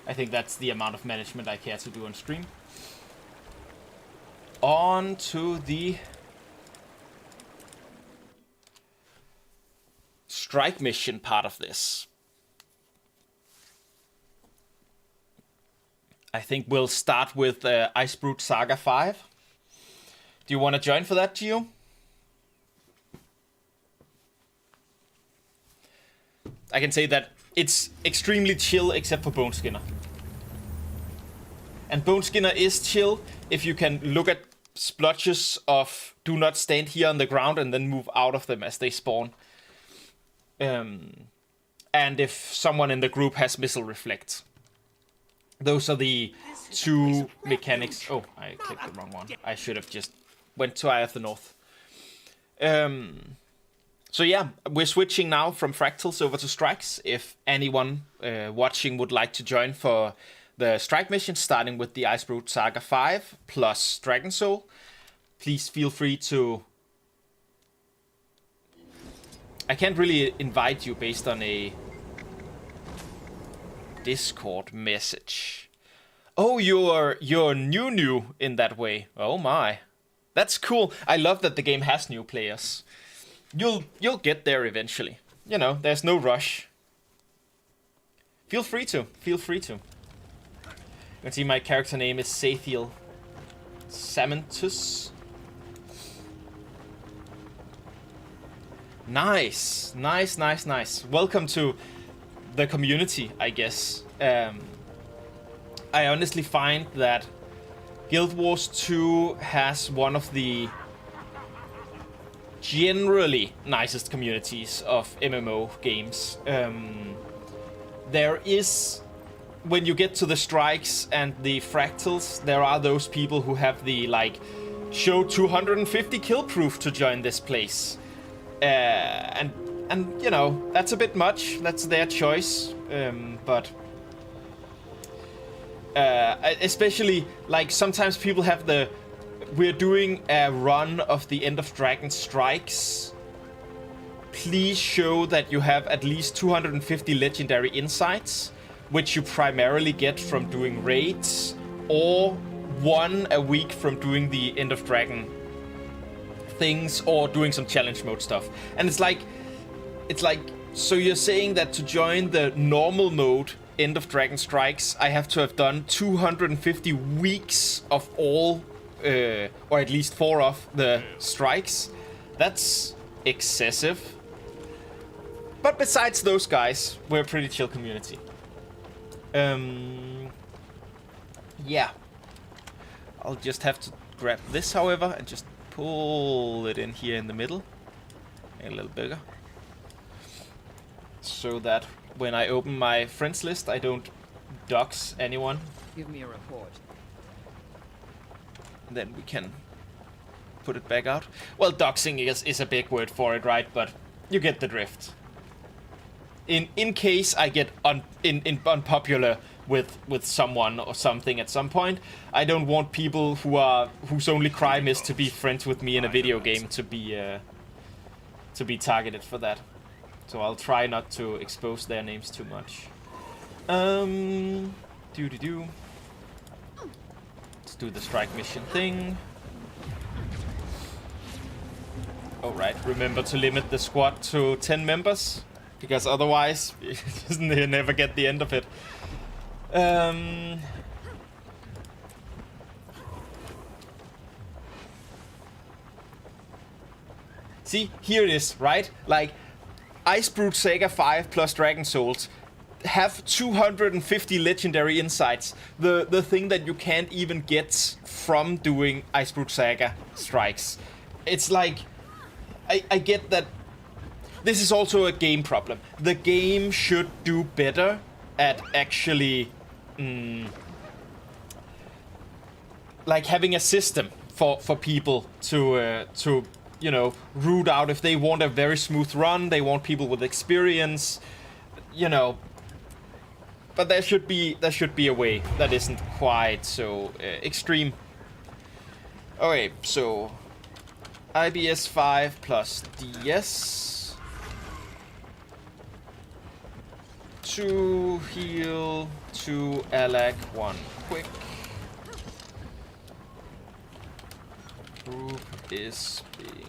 I think that's the amount of management I care to do on stream. On to the strike mission part of this. I think we'll start with Icebrute Saga 5. Do you want to join for that, Gio? I can say that it's extremely chill except for Bone Skinner. And Bone Skinner is chill if you can look at splotches of do not stand here on the ground and then move out of them as they spawn. And if someone in the group has missile reflect. Those are the two mechanics. Oh, I clicked the wrong one. I should have just went to Eye of the North. So yeah, we're switching now from fractals over to strikes. If anyone watching would like to join for the strike mission, starting with the Icebrute Saga 5 plus Dragon Soul, please feel free to... I can't really invite you based on a Discord message. Oh, you're new in that way. Oh my. That's cool. I love that the game has new players. You'll get there eventually. You know, there's no rush. Feel free to. You can see my character name is Sathiel Samantus. Nice. Welcome to the community, I guess. I honestly find that Guild Wars 2 has one of the generally nicest communities of MMO games. There is, when you get to the strikes and the fractals, there are those people who have the show 250 kill proof to join this place. And you know, that's a bit much. That's their choice. But especially sometimes people have we're doing a run of the End of Dragon strikes. Please show that you have at least 250 legendary insights, which you primarily get from doing raids, or 1 a week from doing the End of Dragon things, or doing some challenge mode stuff. And it's like, so you're saying that to join the normal mode End of Dragon strikes, I have to have done 250 weeks of all, or at least 4 of the strikes. That's excessive. But besides those guys, we're a pretty chill community. Yeah. I'll just have to grab this, however, and just pull it in here in the middle. A little bigger. So that when I open my friends list, I don't dox anyone. Give me a report. Then we can put it back out. Well, doxing is a big word for it, right? But you get the drift. In case I get unpopular with someone or something at some point, I don't want people whose only crime is to be friends with me in a video game to be targeted for that. So I'll try not to expose their names too much. Let's do the strike mission thing. Alright, remember to limit the squad to 10 members, because otherwise you never get the end of it. See, here it is, right? Like, Icebrute Saga 5 plus Dragon Souls have 250 legendary insights. The thing that you can't even get from doing Icebrute Saga strikes. It's like, I get that this is also a game problem. The game should do better at actually like having a system for people to you know, root out if they want a very smooth run, they want people with experience, you know. But there should be a way that isn't quite so extreme. Okay, so IBS 5 plus DS. 2 heal, 2 Alak, 1 quick. Group is being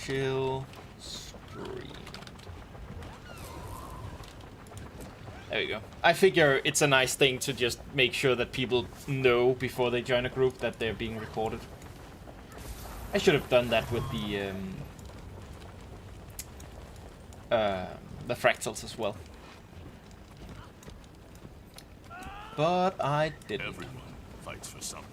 chill streamed. There we go. I figure it's a nice thing to just make sure that people know before they join a group that they're being recorded. I should have done that with the fractals as well. But I didn't. Everyone fights for something.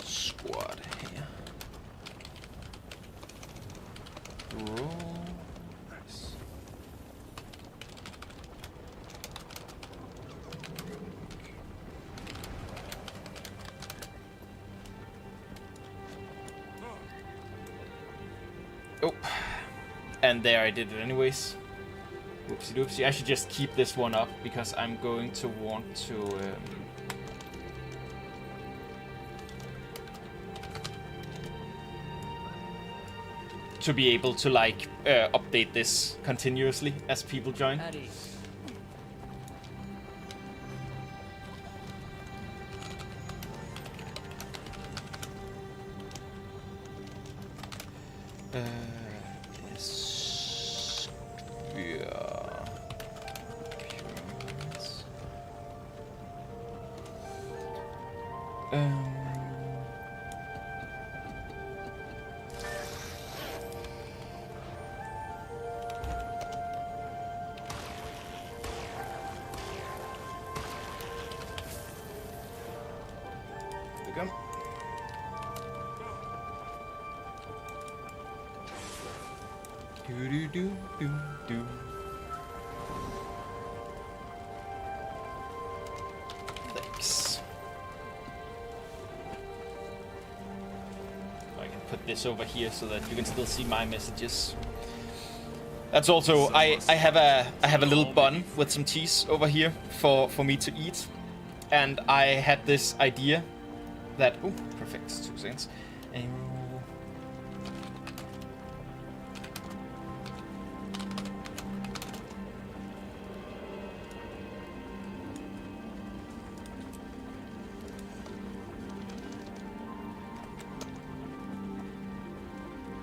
Squad here. Roll. Nice. Oh, and there I did it anyways. Whoopsie doopsie. I should just keep this one up because I'm going to want to be able to like update this continuously as people join. Thanks. I can put this over here so that you can still see my messages. That's also I have a little bun with some cheese over here for me to eat, and I had this idea that perfect 2 seconds.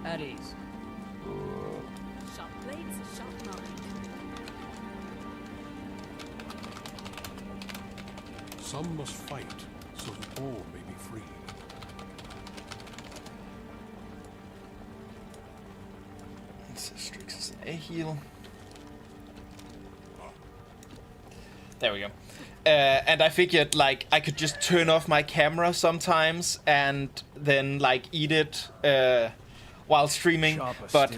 At ease. Sharp blades, sharp mind. Some must fight so that all may be free. Strix is an A heal. There we go. And I figured like I could just turn off my camera sometimes and then like eat it while streaming, but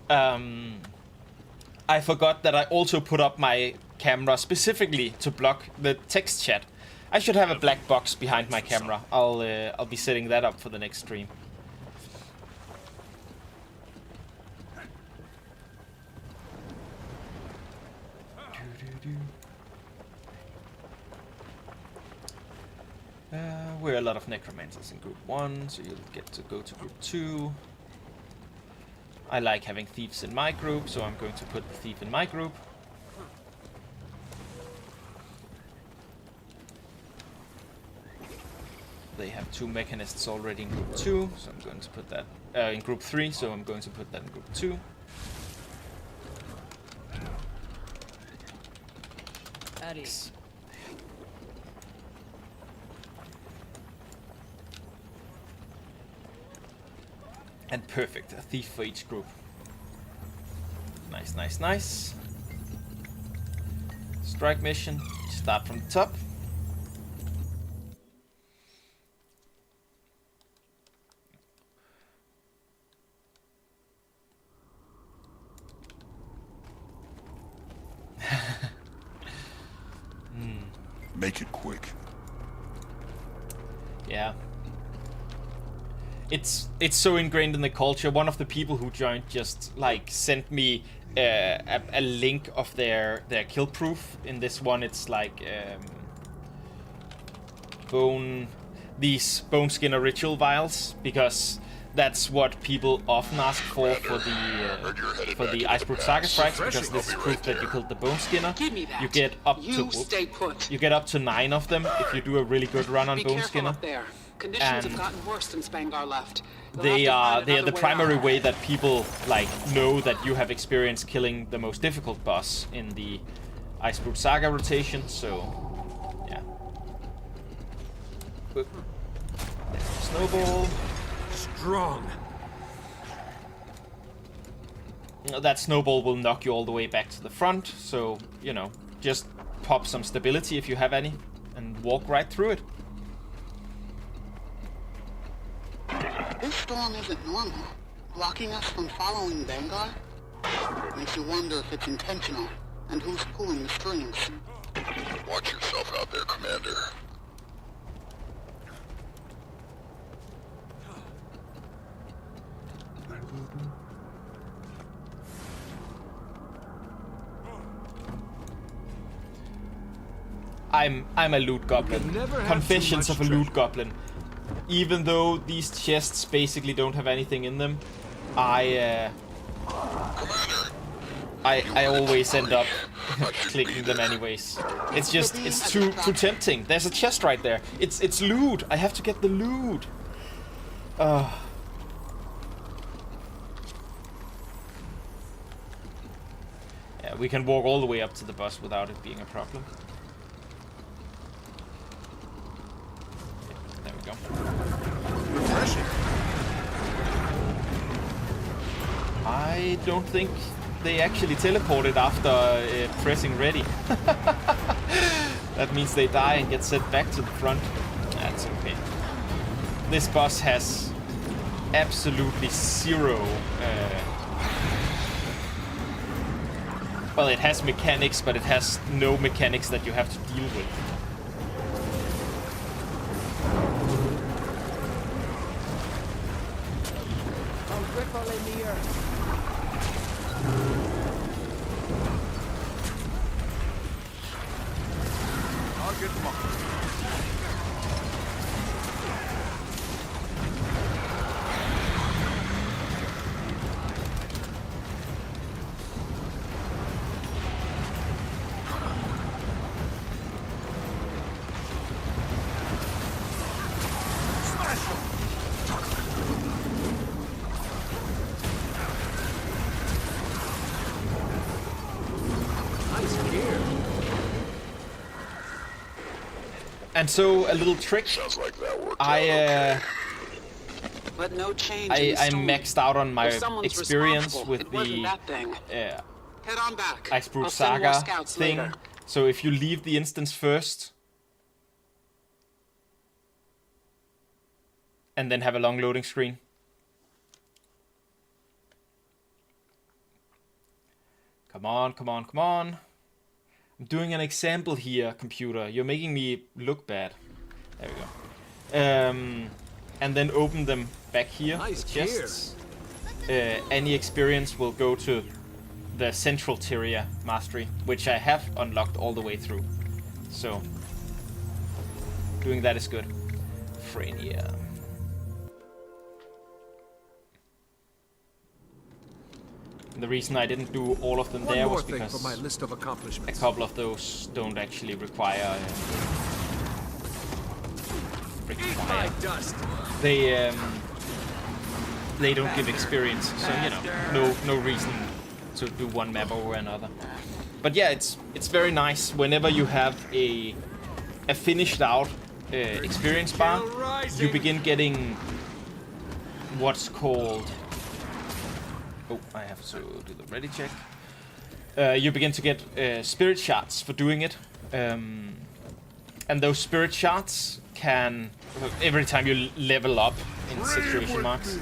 I forgot that I also put up my camera specifically to block the text chat. I should have a black box behind my camera. I'll be setting that up for the next stream. We're a lot of necromancers in group 1, so you'll get to go to group 2. I like having thieves in my group, so I'm going to put the thief in my group. They have 2 mechanists already in group 2, so I'm going to put that in group 3, so I'm going to put that in group 2. Addis. And perfect, a thief for each group. Nice, nice, nice. Strike mission, start from the top. Make it quick. Yeah. It's so ingrained in the culture. One of the people who joined just like sent me a link of their kill proof. In this one, it's like these bone skinner ritual vials, because that's what people often ask for the Icebrute Saga strikes, because this is proof that you killed the bone skinner. You get up you get up to 9 of them if you do a really good run on bone skinner. Conditions have gotten worse since Bangar left. They are the primary way that people like know that you have experienced killing the most difficult boss in the Icebrute Saga rotation. So yeah. There's the snowball. Strong. That snowball will knock you all the way back to the front. So you know, just pop some stability if you have any, and walk right through it. This storm isn't normal. Blocking us from following Vanguard? Makes you wonder if it's intentional, and who's pulling the strings. Watch yourself out there, Commander. I'm a loot goblin. Confessions of a loot goblin. Even though these chests basically don't have anything in them, I always end up clicking them anyways. It's just, it's too tempting. There's a chest right there. It's loot. I have to get the loot. Yeah, we can walk all the way up to the bus without it being a problem. There we go. I don't think they actually teleported after pressing ready. That means they die and get sent back to the front. That's okay. This boss has absolutely zero... well, it has mechanics, but it has no mechanics that you have to deal with. And so a little trick. Sounds like that worked out but no change I maxed out on my experience with the Icebrute Saga thing. Later. So if you leave the instance first and then have a long loading screen. Come on, come on, come on. I'm doing an example here, computer. You're making me look bad. There we go. And then open them back here. Nice the chests. Any experience will go to the Central Tyria Mastery, which I have unlocked all the way through. So, doing that is good. Frania. The reason I didn't do all of them there was because for my list of accomplishments. A couple of those don't actually require require. They don't give experience, so you know, no reason to do one map over another. But yeah, it's very nice whenever you have a finished out experience bar. You begin getting what's called. Oh, I have to do the ready check. You begin to get spirit shards for doing it, and those spirit shards can, every time you level up in situation marks.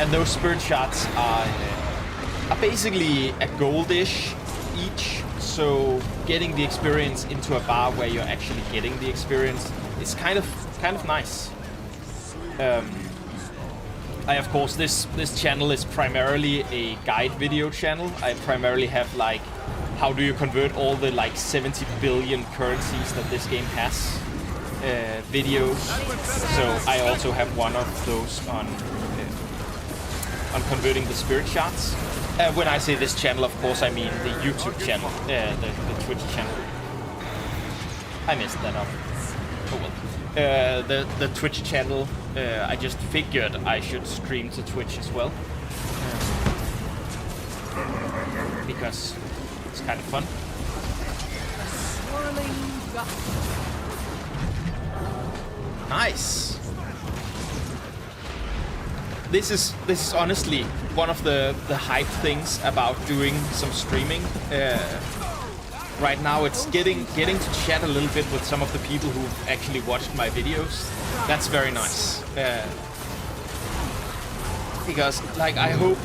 And those spirit shards are basically a goldish each, so getting the experience into a bar where you're actually getting the experience is kind of nice. I, of course, this channel is primarily a guide video channel. I primarily have like, how do you convert all the like 70 billion currencies that this game has videos. So I also have one of those on converting the spirit shards. When I say this channel, of course, I mean the YouTube channel, the Twitch channel. I messed that up. Oh well. The Twitch channel, I just figured I should stream to Twitch as well. Because it's kind of fun. Nice. This is honestly one of the hype things about doing some streaming. Right now it's getting to chat a little bit with some of the people who've actually watched my videos. That's very nice. Because like I hope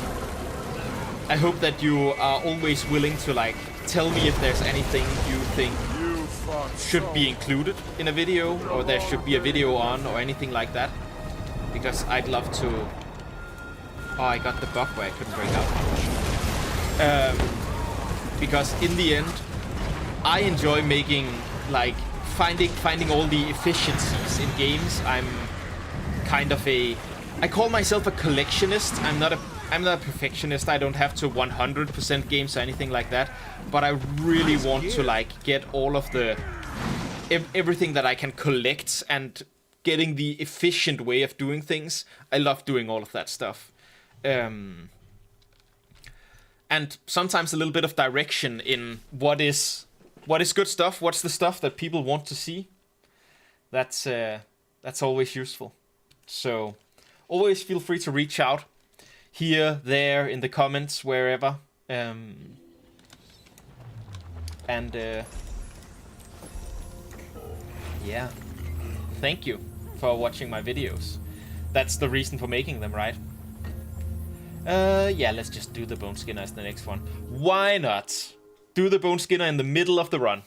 that you are always willing to like tell me if there's anything you think should be included in a video, or there should be a video on, or anything like that. Because I'd love to. Oh, I got the bug where I couldn't break out. Because in the end, I enjoy making, like, finding all the efficiencies in games. I'm kind of I call myself a collectionist. I'm not a perfectionist. I don't have to 100% games or anything like that. But I really want to, like, get all of the everything that I can collect, and getting the efficient way of doing things. I love doing all of that stuff. And sometimes a little bit of direction in what is good stuff, what's the stuff that people want to see. That's always useful. So always feel free to reach out here, there, in the comments, wherever. Yeah, thank you for watching my videos. That's the reason for making them, right? Yeah, let's just do the Bone Skinner as the next one. Why not? Do the Bone Skinner in the middle of the run.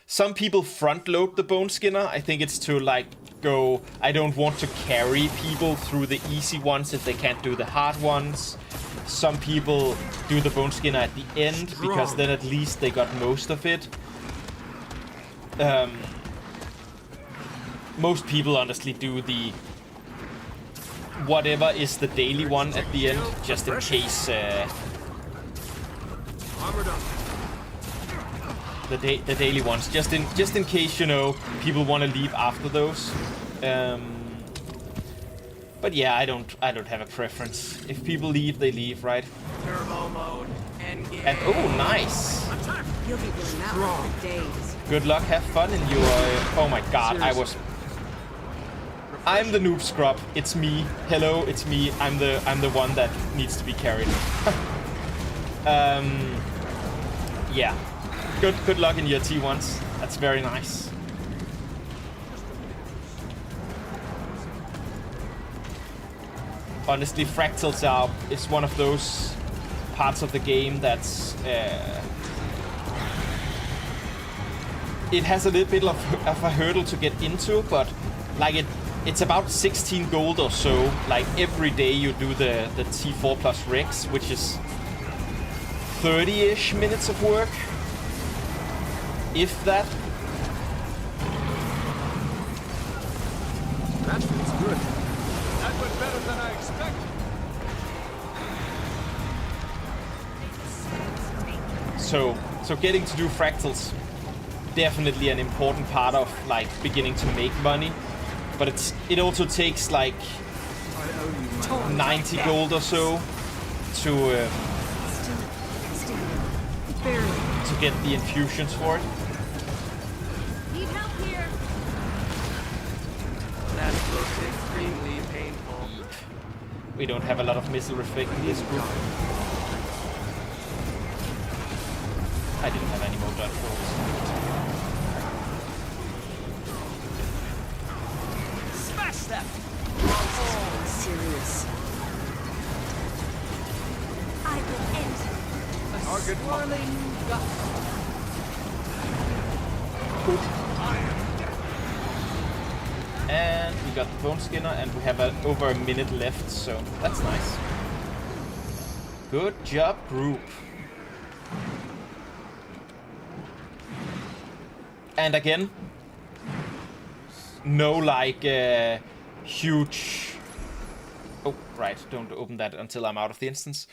Some people front load the Bone Skinner. I think it's to like go, I don't want to carry people through the easy ones if they can't do the hard ones. Some people do the Bone Skinner at the end, because then at least they got most of it. Most people honestly do the whatever is the daily one at the end, just in case the daily ones, just in case, you know, people want to leave after those. But yeah, I don't have a preference. If people leave, they leave, right? Turbo mode. And oh, nice. You'll be doing that for days. Good luck, have fun in your. Oh my God, I'm the noob scrub. It's me. Hello, it's me. I'm the one that needs to be carried. Yeah. Good luck in your T1s. That's very nice. Honestly, fractals is one of those parts of the game that's it has a little bit of a hurdle to get into, but like it's about 16 gold or so. Like every day you do the T4 plus Rex, which is 30-ish minutes of work, if that. That feels good. That went better than I expected. So getting to do fractals, definitely an important part of like beginning to make money, but it also takes like 90 gold or so to get the infusions for it. Need help here. That looks extremely painful. We don't have a lot of missile reflect in this group. I didn't have any more dot rolls. Smash them! Serious. I will end Target swirling And we got the bone skinner, and we have over a minute left, so that's nice. Good job, group. And again, no like huge. Oh, right! Don't open that until I'm out of the instance.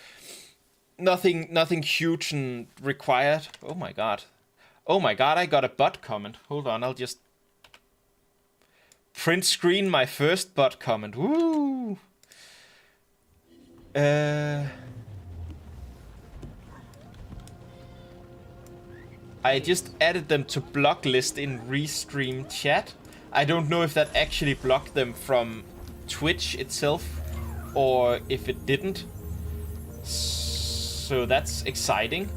Nothing huge and required. Oh my god! Oh my god! I got a bot comment. Hold on, I'll just print screen my first bot comment. Woo! I just added them to block list in Restream chat. I don't know if that actually blocked them from Twitch itself or if it didn't. So that's exciting.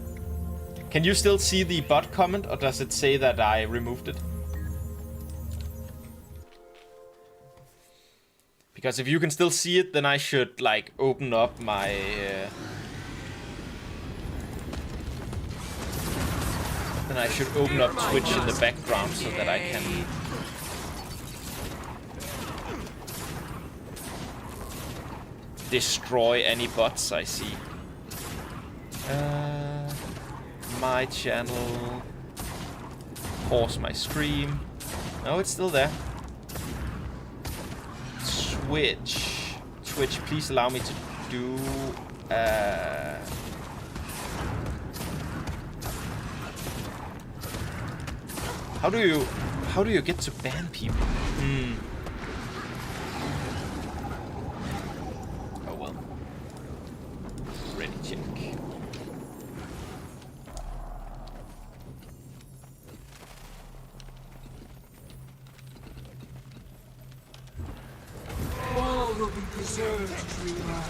Can you still see the bot comment, or does it say that I removed it? Because if you can still see it, then I should like open up my then I should open up Twitch in the background so that I can destroy any bots I see. My channel. Pause my stream. No, it's still there. Twitch, please allow me to do. How do you get to ban people? Oh well. Ready check. All will be preserved, dreamer.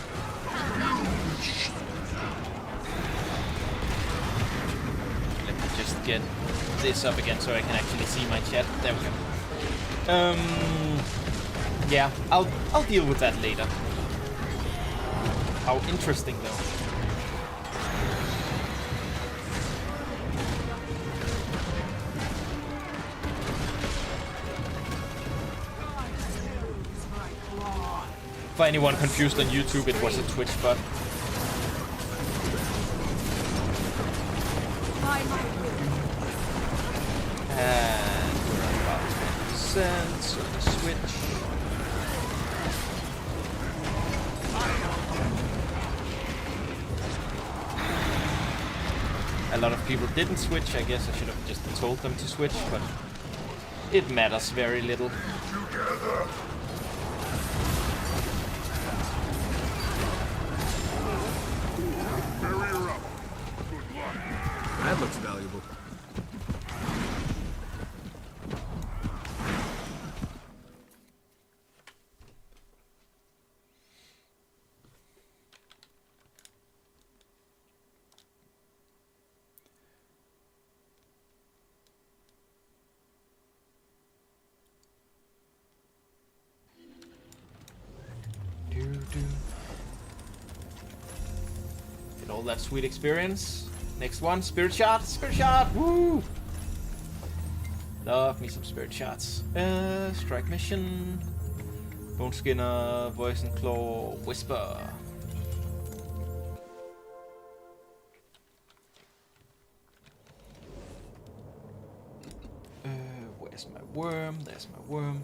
Let me just get this up again so I can actually see my chat. There we go. Yeah, I'll deal with that later. How interesting though. For anyone confused on YouTube, it was a Twitch bot. And we're about 20%, so the switch. A lot of people didn't switch. I guess I should have just told them to switch, but it matters very little. Together. Barrier up. Good luck. That looks valuable. Get all that sweet experience. Next one, spirit shot, woo! Love me some spirit shots. Strike mission, bone skinner, voice and claw, whisper. Where's my worm? There's my worm.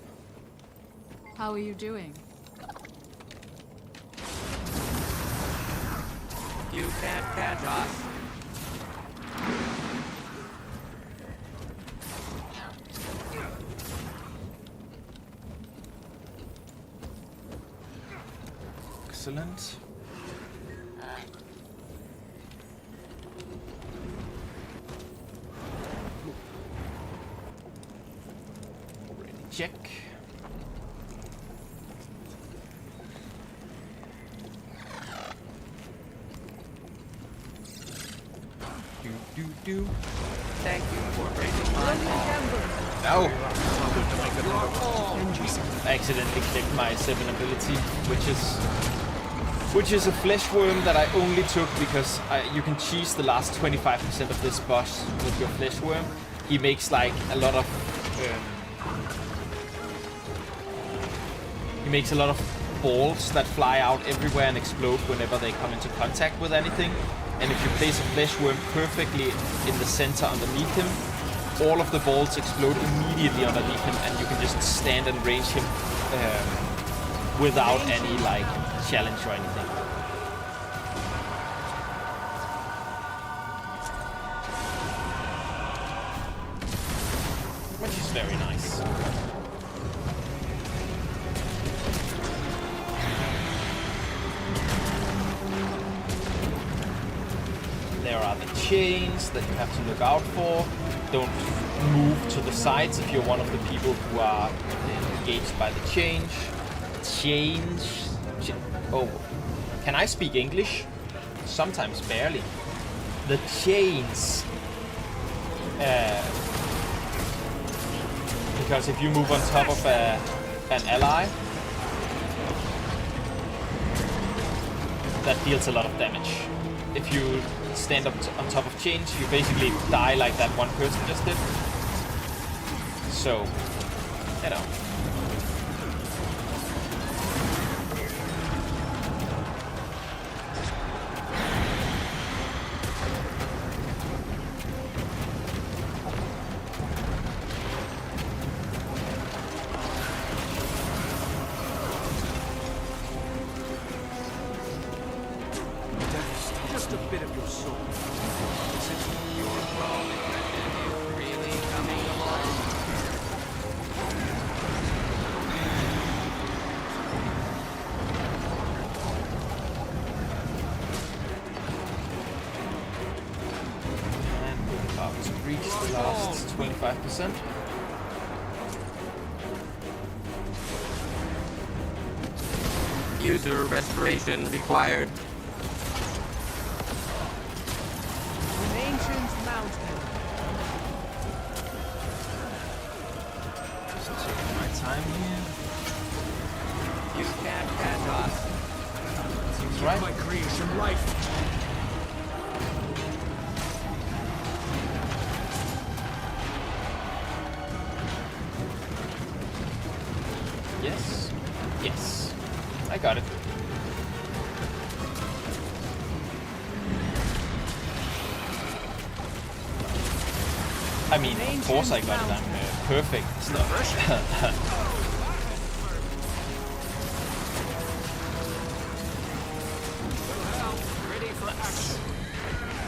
How are you doing? You can't catch us. Excellent. Already check. Do. Thank you for breaking my No! I accidentally clicked my 7 ability, which is a flesh worm that I only took because you can cheese the last 25% of this boss with your flesh worm. He makes like a lot of balls that fly out everywhere and explode whenever they come into contact with anything. And if you place a flesh worm perfectly in the center underneath him, all of the balls explode immediately underneath him, and you can just stand and range him without any like challenge or anything. Which is very nice. There are the chains that you have to look out for. Don't move to the sides if you're one of the people who are engaged by the chains. Oh, can I speak English? Sometimes barely. The chains. Because if you move on top of an ally, that deals a lot of damage. If you stand up on top of chains, you basically die like that one person just did. So, you know. Just a bit of your soul. To reach the last 25%. User restoration required. Ancient mountain. Just taking my time here. You can't catch us. Seems right. My creation life. Yes. Yes. I got it. I mean, of course I got it. I'm perfect stuff.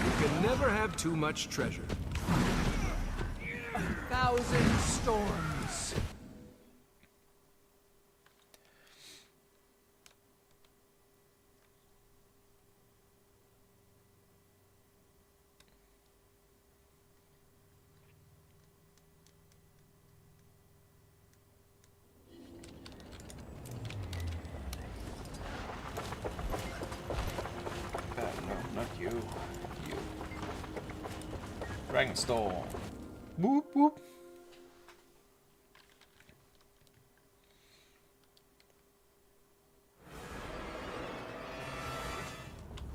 You can never have too much treasure. 1,000 storms. No, not you. You. Dragon Storm. Whoop whoop.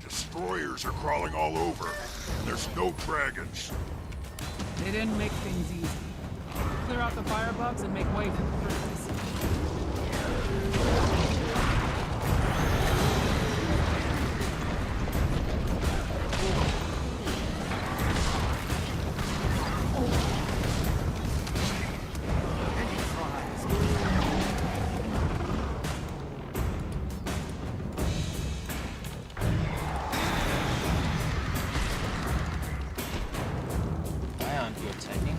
Destroyers are crawling all over, and there's no dragons. They didn't make things easy. Clear out the firebox and make way for the purpose. Why aren't you attacking?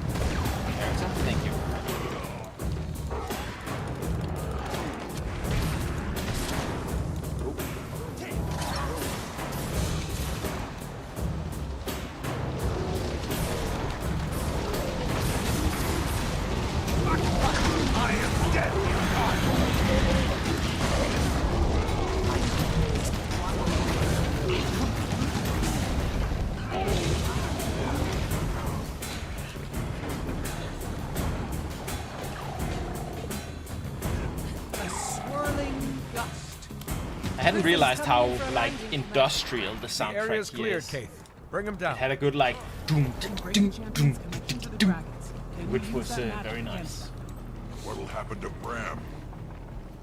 Character? Thank you. hadn't realized how like industrial the The soundtrack area's here cleared, is. Keith. Bring him down. It had a good like doom, doom, doom, doom, which was very nice. What'll happen to Bram?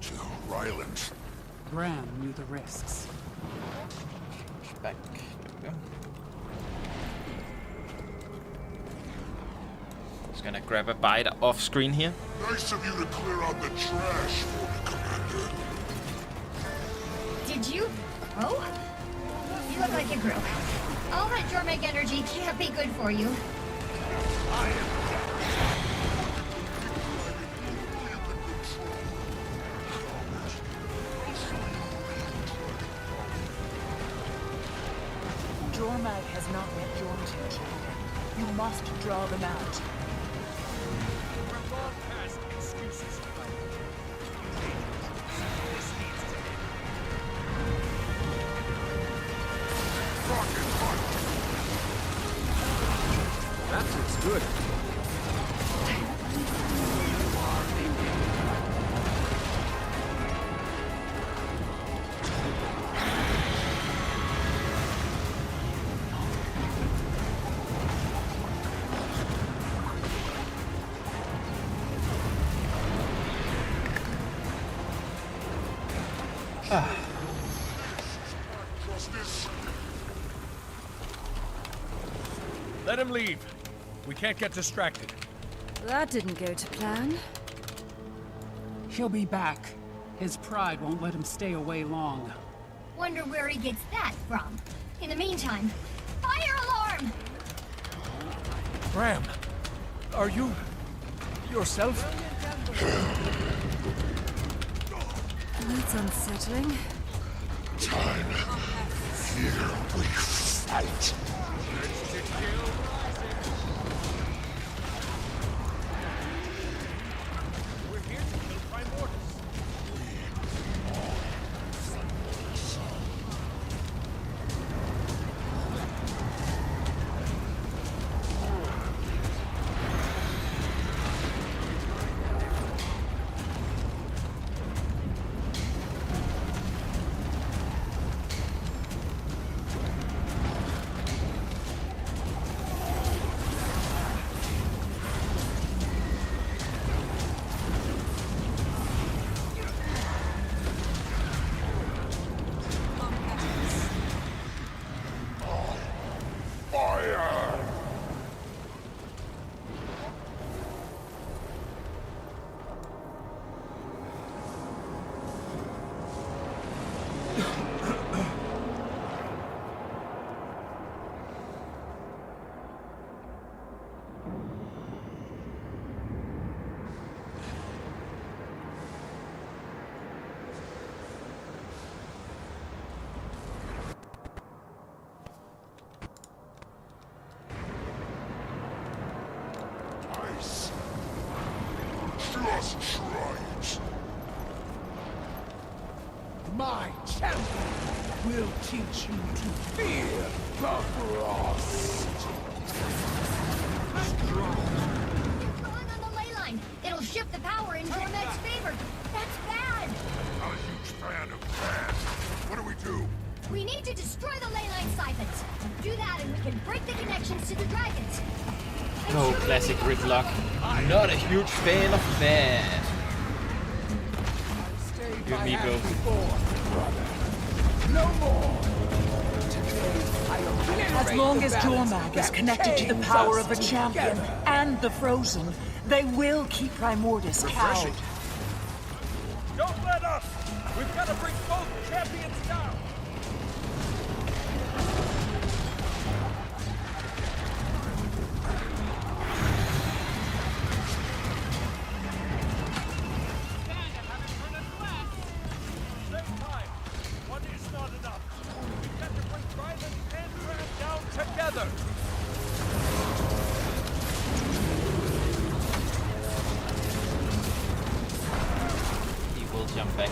To Ryland? Bram knew the risks. Back. There we go. Just gonna grab a bite off screen here. Nice of you to clear out the trash for me, Commander. Did you? Oh? You look like you grew. All that Jormek energy can't be good for you. Jormag has not met your potential. You must draw them out. We're long past excuses. This needs to end. That looks good. Let him leave. We can't get distracted. That didn't go to plan. He'll be back. His pride won't let him stay away long. Wonder where he gets that from. In the meantime, fire alarm! Bram, are you yourself? That's unsettling. Time. Here we fight. We're here to kill Primordius. Just try it. My champion will teach you to fear the frost. On the ley line. It'll shift the power in Jormek's favor. That's bad. Not a huge fan of that. What do we do? We need to destroy the ley line siphons. Do that and we can break the connections to the dragons. No, classic Gridlock. Not a huge fan of that. You and me both. No more. As long as Jormag is connected to the power of the champion and the Frozen, they will keep Primordius cowed. Don't let up. We've got to bring both champions down. Together. He will jump back.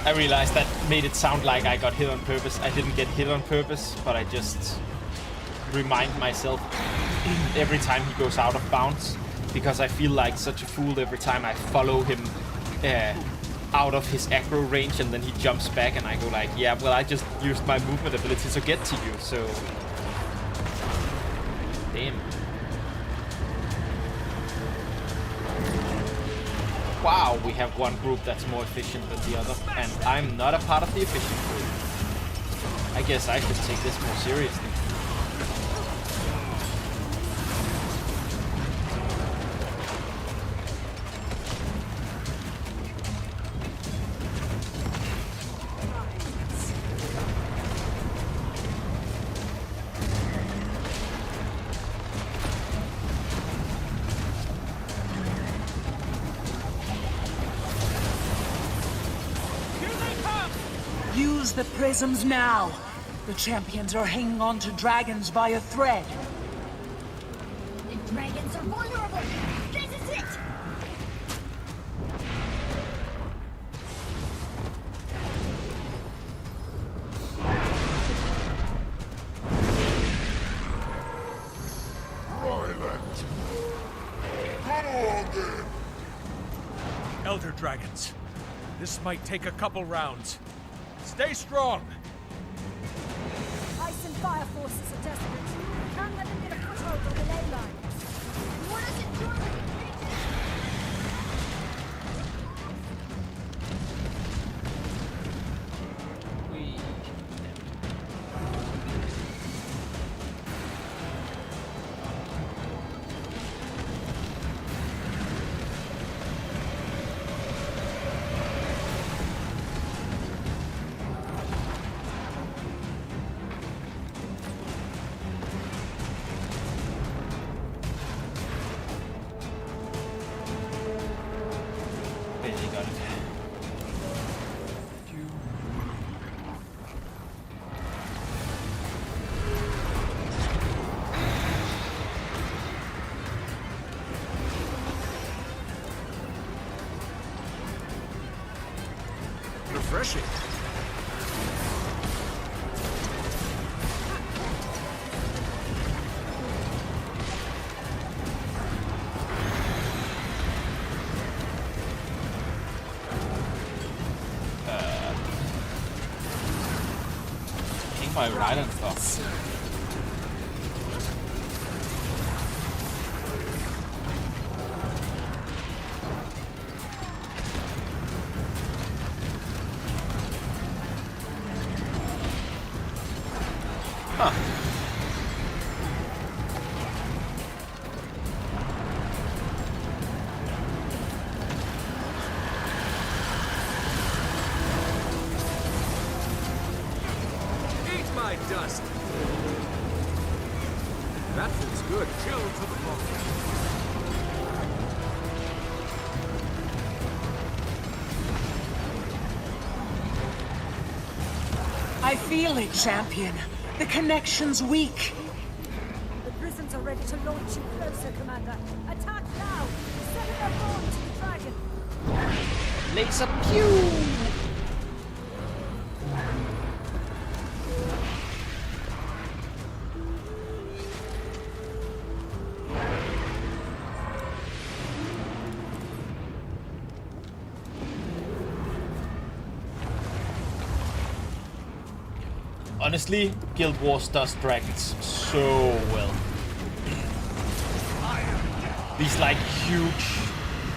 I realized that made it sound like I got hit on purpose. I didn't get hit on purpose, but I just remind myself every time he goes out of bounds, because I feel like such a fool every time I follow him out of his aggro range, and then he jumps back, and I go like, yeah, well, I just used my movement ability to get to you, so... Damn. Wow, we have one group that's more efficient than the other, and I'm not a part of the efficient group. I guess I should take this more seriously. Use the prisms now. The champions are hanging on to dragons by a thread. The dragons are vulnerable. This is it. Elder dragons. This might take a couple rounds. Stay strong! Ice and fire forces are desperate. Can't let them get a foothold on the ley line. What does it do when it reaches? Refreshing. Hang my right and stuff. Eat my dust! That feels good. Chill to the bone. I feel it, champion. The connection's weak. The prisons are ready to launch you closer, Commander. Attack now! Set their horn to the dragon! Laser pew! Honestly, Guild Wars does dragons so well. These like huge,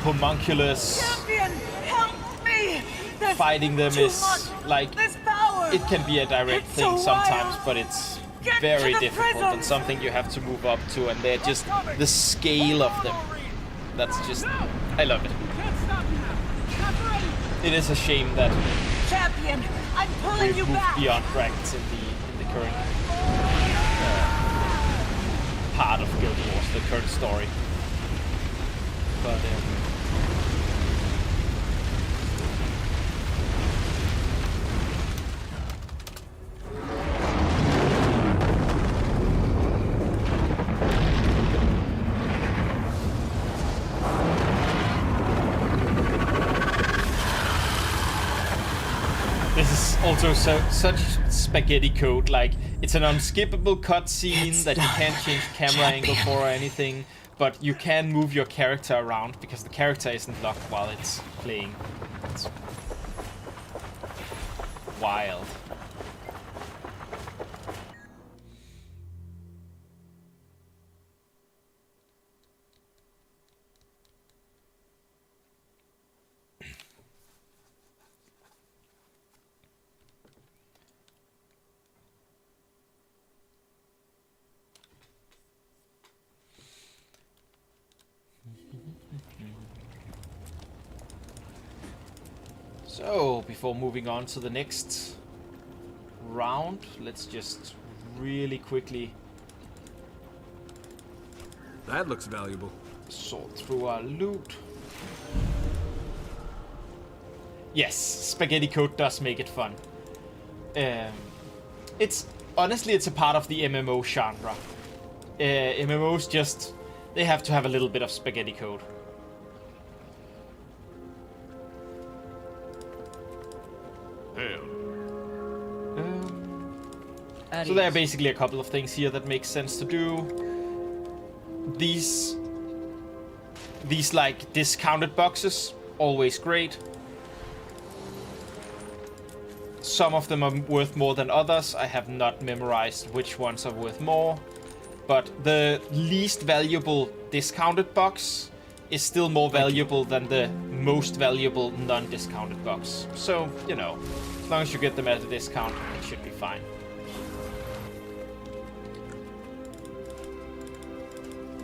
homunculus, Champion, help me! There's fighting them too is much. like, There's power. it can be a direct It's thing so sometimes, wild. but it's Get very to the difficult and prisms. something you have to move up to, and they're just, the scale of them, that's just, I love it. It is a shame that Champion, I'm pulling we've you moved back. beyond dragons in the current part of Guild Wars, the current story. But this is also such spaghetti code. Like, it's an unskippable cutscene that you can't change camera angle for or anything. but you can move your character around because the character isn't locked while it's playing. It's wild. So, before moving on to the next round, let's just really quickly... That looks valuable. Sort through our loot. Yes, spaghetti code does make it fun. It's honestly, it's a part of the MMO genre. MMOs just, they have to have a little bit of spaghetti code. So there are basically a couple of things here that make sense to do. These like discounted boxes, always great. Some of them are worth more than others. I have not memorized which ones are worth more. But the least valuable discounted box is still more valuable than the most valuable non-discounted box. So, you know, as long as you get them at a discount, it should be fine.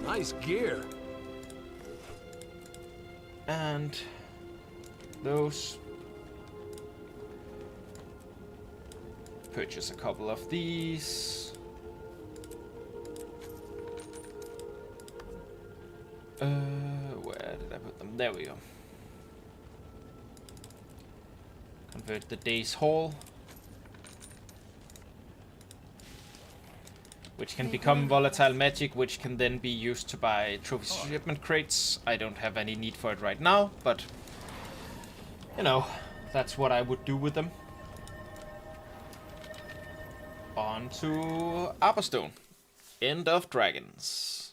Nice gear. And those. Purchase a couple of these. Where did I put them? There we go. Convert the day's haul, which can become volatile magic, which can then be used to buy trophy shipment crates. I don't have any need for it right now, but you know, that's what I would do with them. On to Aberstone. End of Dragons.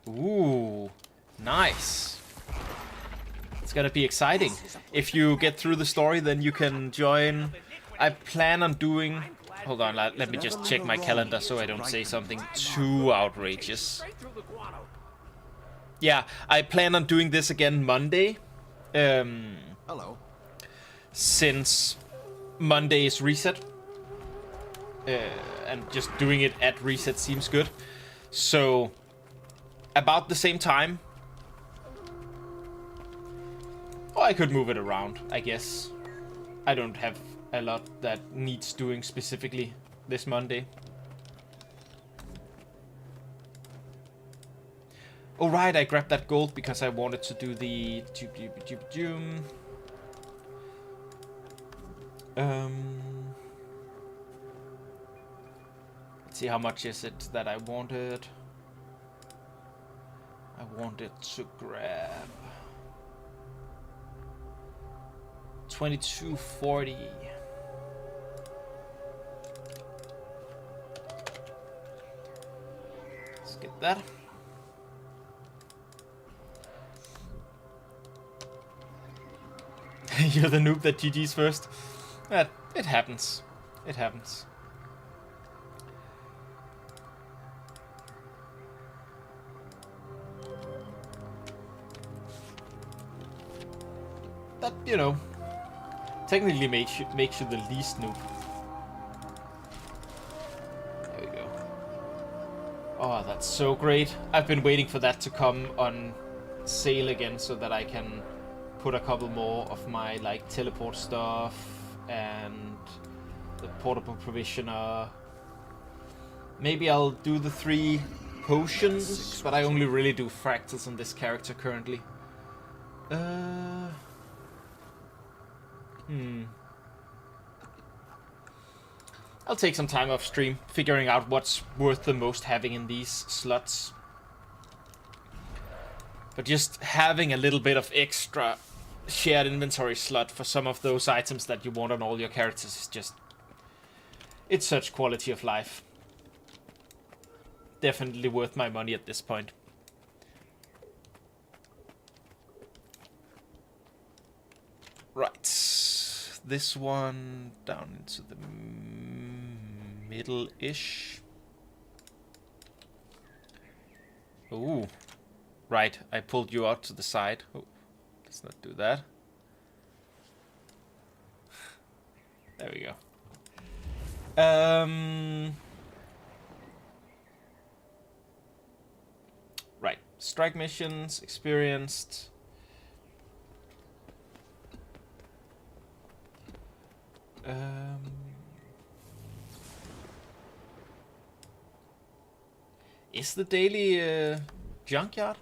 Ooh, nice. It's gonna be exciting. If you get through the story, then you can join. I plan on doing... Hold on, let me just check my calendar so I don't say something too outrageous. Yeah, I plan on doing this again Monday. Hello. Since Monday is reset. And just doing it at reset seems good. So, about the same time. Or I could move it around, I guess. I don't have a lot that needs doing specifically this Monday. Oh right, I grabbed that gold because I wanted to do the... Let's see, how much is it that I wanted? I wanted to grab... 2240. Let's get that. You're the noob that GG's first. It happens. It happens. That, you know, technically makes you the least noob. There we go. Oh, that's so great. I've been waiting for that to come on sale again so that I can put a couple more of my like teleport stuff and the portable provisioner. Maybe I'll do the 3 potions, but I only really do fractals on this character currently. I'll take some time off stream figuring out what's worth the most having in these slots. But just having a little bit of extra shared inventory slot for some of those items that you want on all your characters is just... It's such quality of life. Definitely worth my money at this point. Right. This one down into the middle-ish. Ooh. Right, I pulled you out to the side. Oh, let's not do that. There we go. Right, strike missions, experienced. Is the daily junkyard?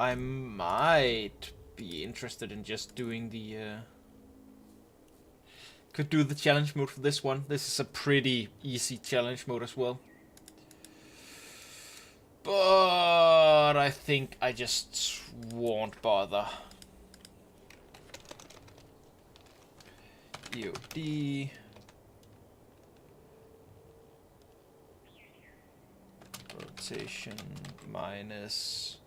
I might be interested in just doing the... Could do the challenge mode for this one. This is a pretty easy challenge mode as well. But I think I just won't bother. EOD. Rotation minus...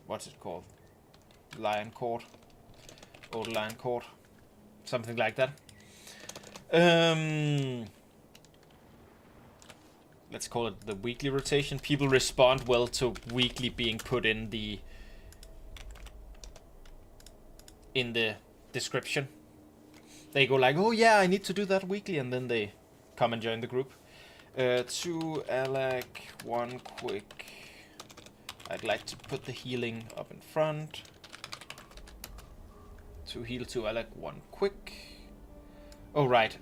what's it called? Lion Court. Old Lion Court. Something like that. Let's call it the weekly rotation. People respond well to weekly being put in the description. They go like, oh yeah, I need to do that weekly, and then they come and join the group. 2 Alec, 1 quick. I'd like to put the healing up in front. 2 heal, 2 Alec, 1 quick. Oh right.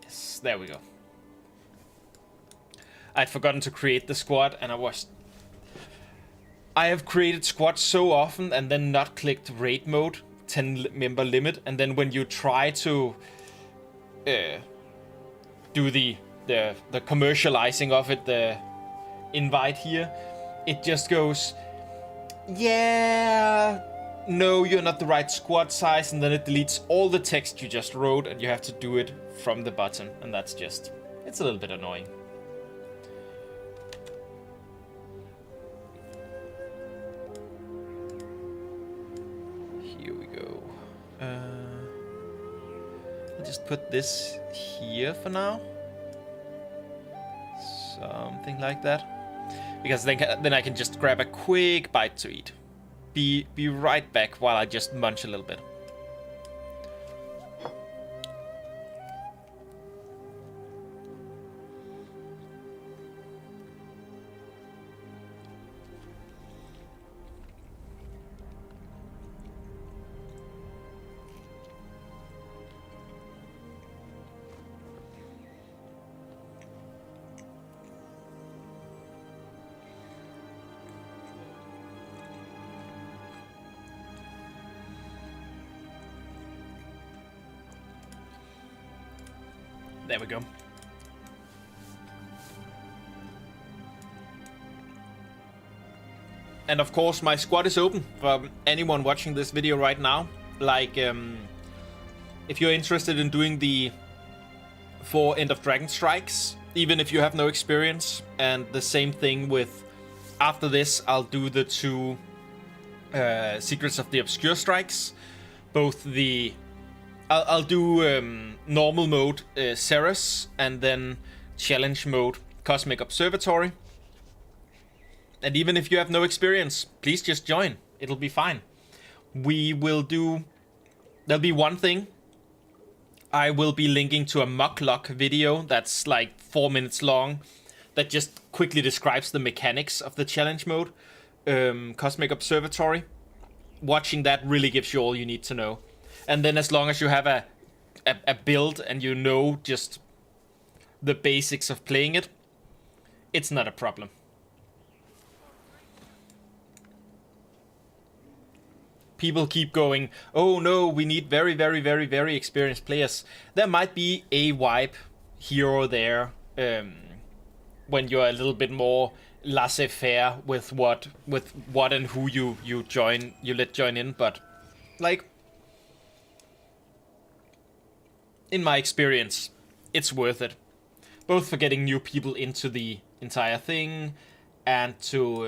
Yes, there we go. I'd forgotten to create the squad, and I have created squads so often and then not clicked raid mode, 10 member limit, and then when you try to do the commercializing of it, the invite here, it just goes, yeah, no, you're not the right squad size, and then it deletes all the text you just wrote, and you have to do it from the button, and that's just, it's a little bit annoying. Here we go. I'll just put this here for now. Something like that. Because then I can just grab a quick bite to eat. Be right back while I just munch a little bit. There we go. And of course, my squad is open for anyone watching this video right now. Like, if you're interested in doing the 4 End of Dragon strikes, even if you have no experience, and the same thing with, after this, I'll do the 2 Secrets of the Obscure strikes. Both the... I'll do normal mode Ceres, and then challenge mode Cosmic Observatory. And even if you have no experience, please just join. It'll be fine. We will do... There'll be one thing. I will be linking to a mock-lock video that's like 4 minutes long, that just quickly describes the mechanics of the challenge mode, Cosmic Observatory. Watching that really gives you all you need to know. And then as long as you have a build and you know just the basics of playing it, it's not a problem. people keep going, oh no, we need very, very, very, very experienced players. There might be a wipe here or there when you're a little bit more laissez-faire with what and who you let join in, but like in my experience, it's worth it. Both for getting new people into the entire thing and to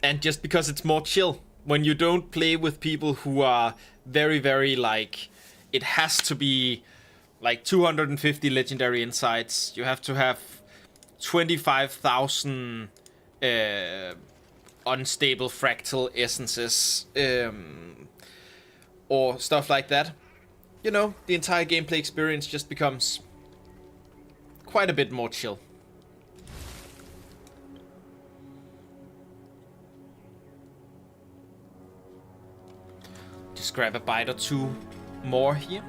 and just because it's more chill when you don't play with people who are very, very like, it has to be like 250 legendary insights. You have to have 25,000 unstable fractal essences, or stuff like that. You know, the entire gameplay experience just becomes quite a bit more chill. Just grab a bite or two more here.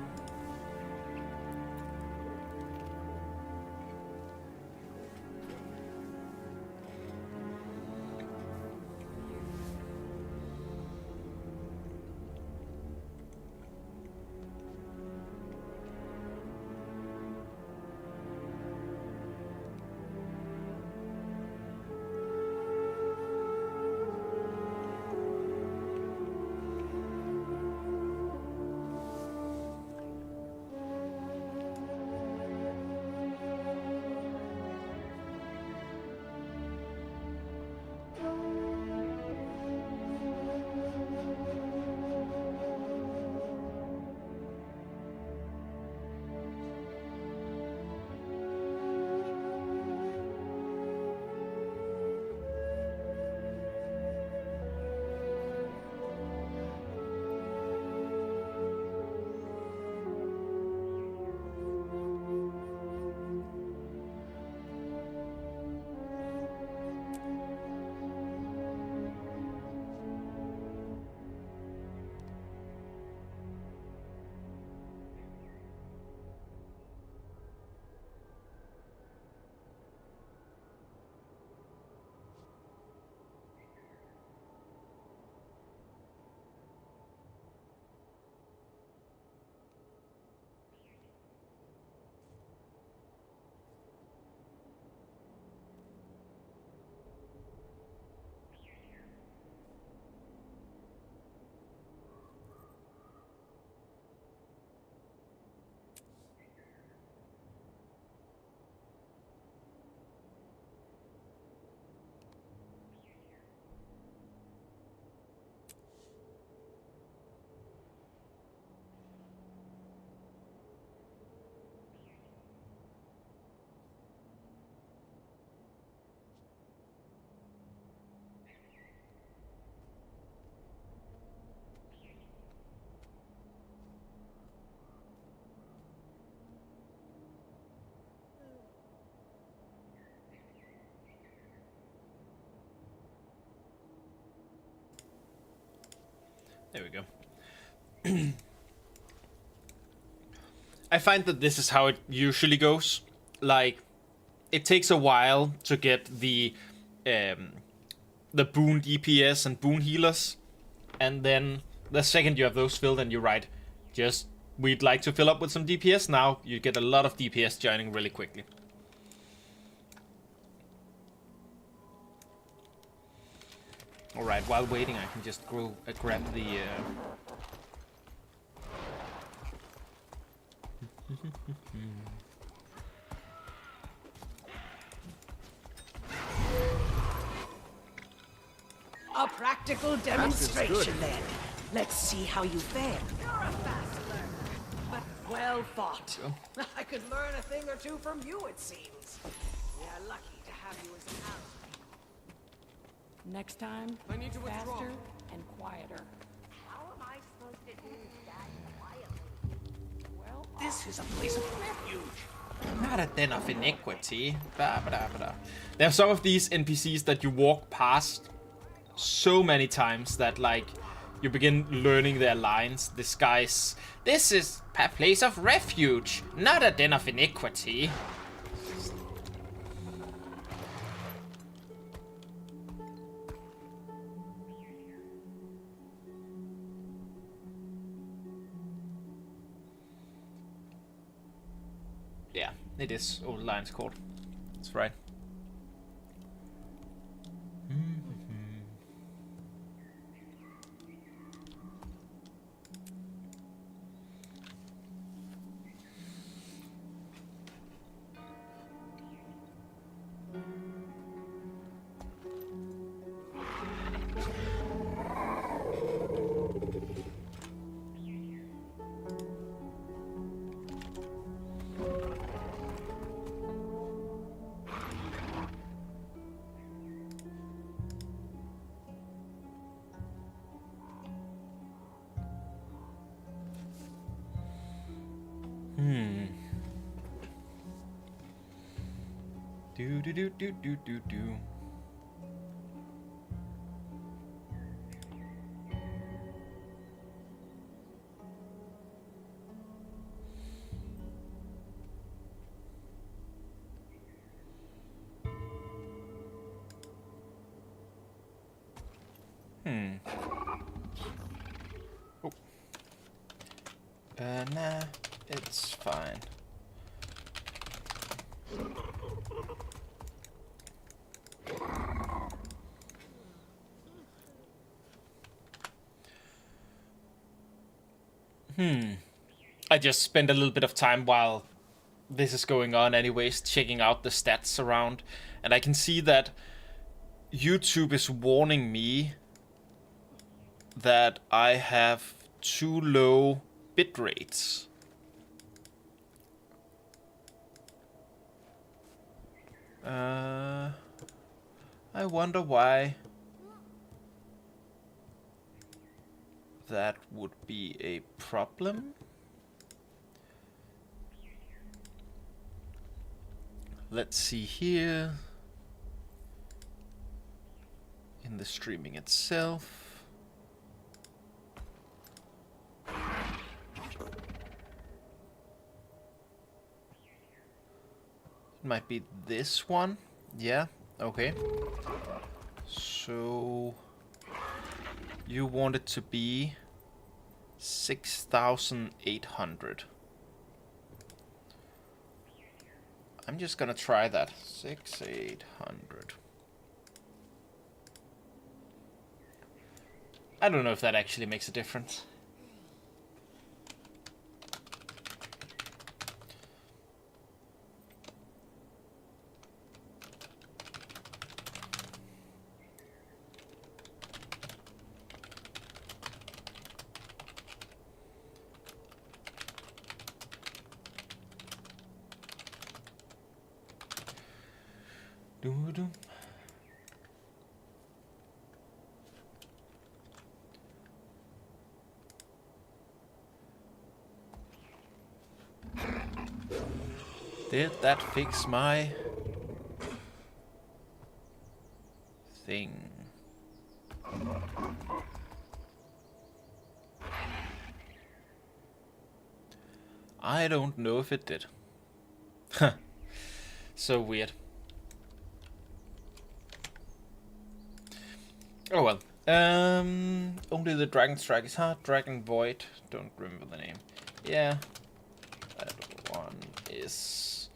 There we go. I find that this is how it usually goes. Like, it takes a while to get the boon DPS and boon healers, and then the second you have those filled and you write, just, we'd like to fill up with some DPS now, you get a lot of DPS joining really quickly. Alright, while waiting I can just go grab the... A practical demonstration then. Let's see how you fare. You're a fast learner, but well thought. I could learn a thing or two from you, it seems. We're lucky to have you as an ally. Next time, I need to withdraw. faster and quieter. How am I supposed to do that quietly? Well, This is a place of refuge. Not a den of iniquity. Blah, blah, blah. There are some of these NPCs that you walk past so many times that, like, you begin learning their lines. This guy's, this is a place of refuge, not a den of iniquity. It is Old Lion's Court. That's right. Do. Oh. Nah, it's fine. I just spent a little bit of time while this is going on anyways, checking out the stats around, and I can see that YouTube is warning me that I have too low bit rates. I wonder why that would be a problem. Let's see here. In the streaming itself. It might be this one. Yeah, okay. So you want it to be 6,800. I'm just gonna try that. 6,800. I don't know if that actually makes a difference. Doo-doo. Did that fix my thing? I don't know if it did. Huh. So weird. Oh well. Only the Dragon Strike is hard. Dragon Void. Don't remember the name. Yeah. That one is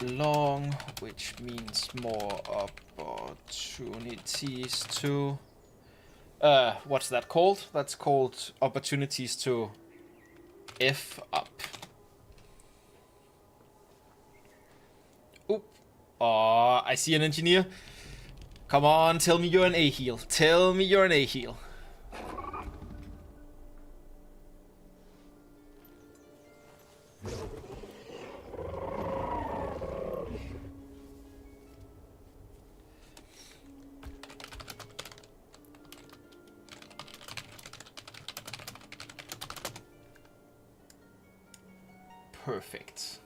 long, which means more opportunities to... what's that called? That's called opportunities to F up. Oop. Oh, I see an engineer. Come on, tell me you're an A-heel. Tell me you're an A-heel. Perfect.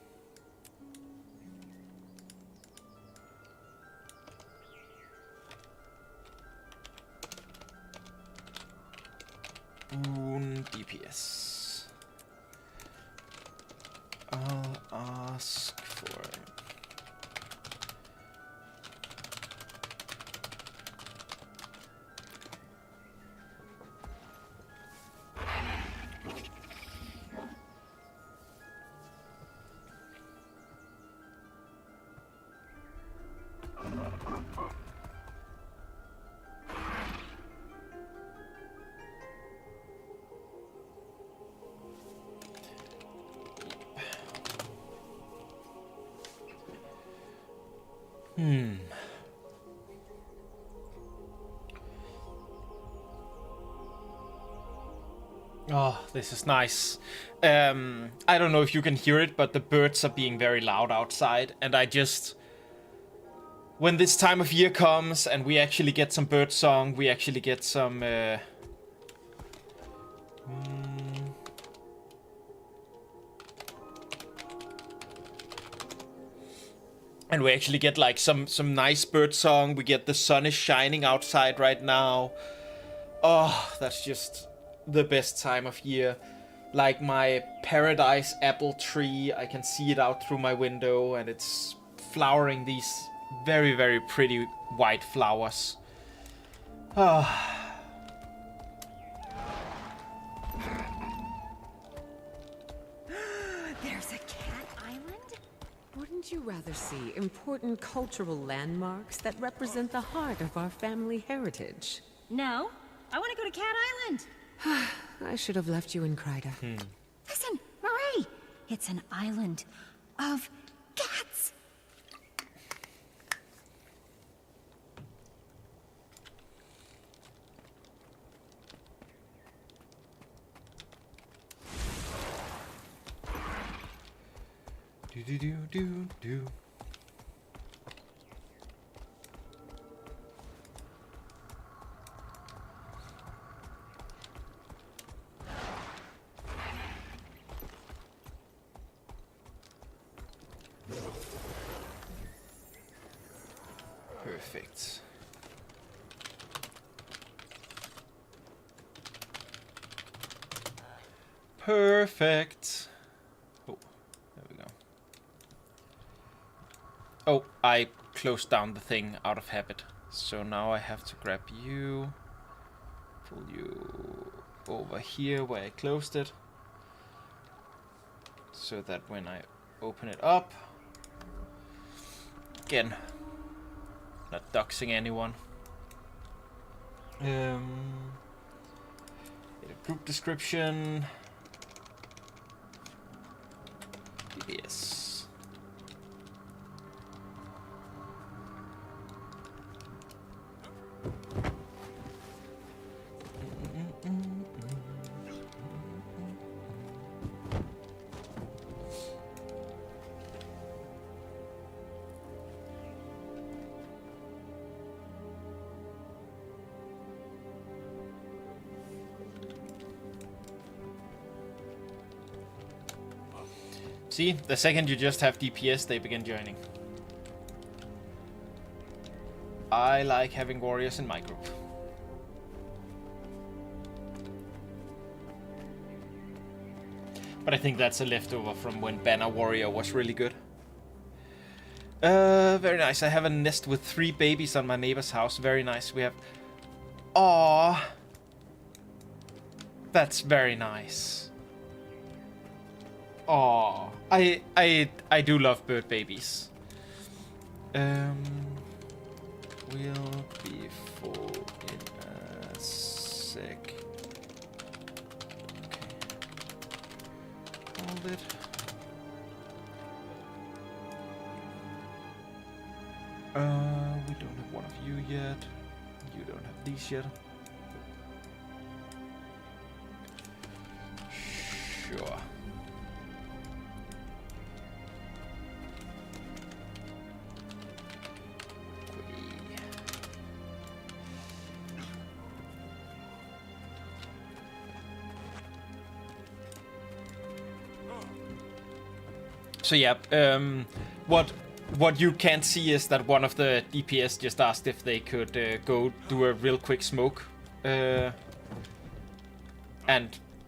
DPS. I'll ask for it. Oh, this is nice. I don't know if you can hear it, but the birds are being very loud outside, and I just... When this time of year comes and we actually get some bird song, we actually get some... And we actually get like some nice bird song. We get the sun is shining outside right now. Oh, that's just the best time of year. Like my paradise apple tree, I can see it out through my window and it's flowering these very, very pretty white flowers. Ah. There's a cat island? Wouldn't you rather see important cultural landmarks that represent the heart of our family heritage? No, I want to go to Cat Island. I should have left you in Kryder. Listen, Marie, it's an island of cats. Do do do do do. Perfect. Perfect. Oh, there we go. Oh, I closed down the thing out of habit. So now I have to grab you, pull you over here where I closed it, so that when I open it up, again, not doxing anyone. Group description. Yes. See, the second you just have DPS, they begin joining. I like having warriors in my group. But I think that's a leftover from when Banner Warrior was really good. Very nice. I have a nest with 3 babies on my neighbor's house. Very nice. We have... Aww. That's very nice. Aww. I do love bird babies. We'll be full in a sec. Okay. Hold it. We don't have one of you yet. You don't have these yet. Sure. So yeah, what you can't see is that one of the DPS just asked if they could go do a real quick smoke, and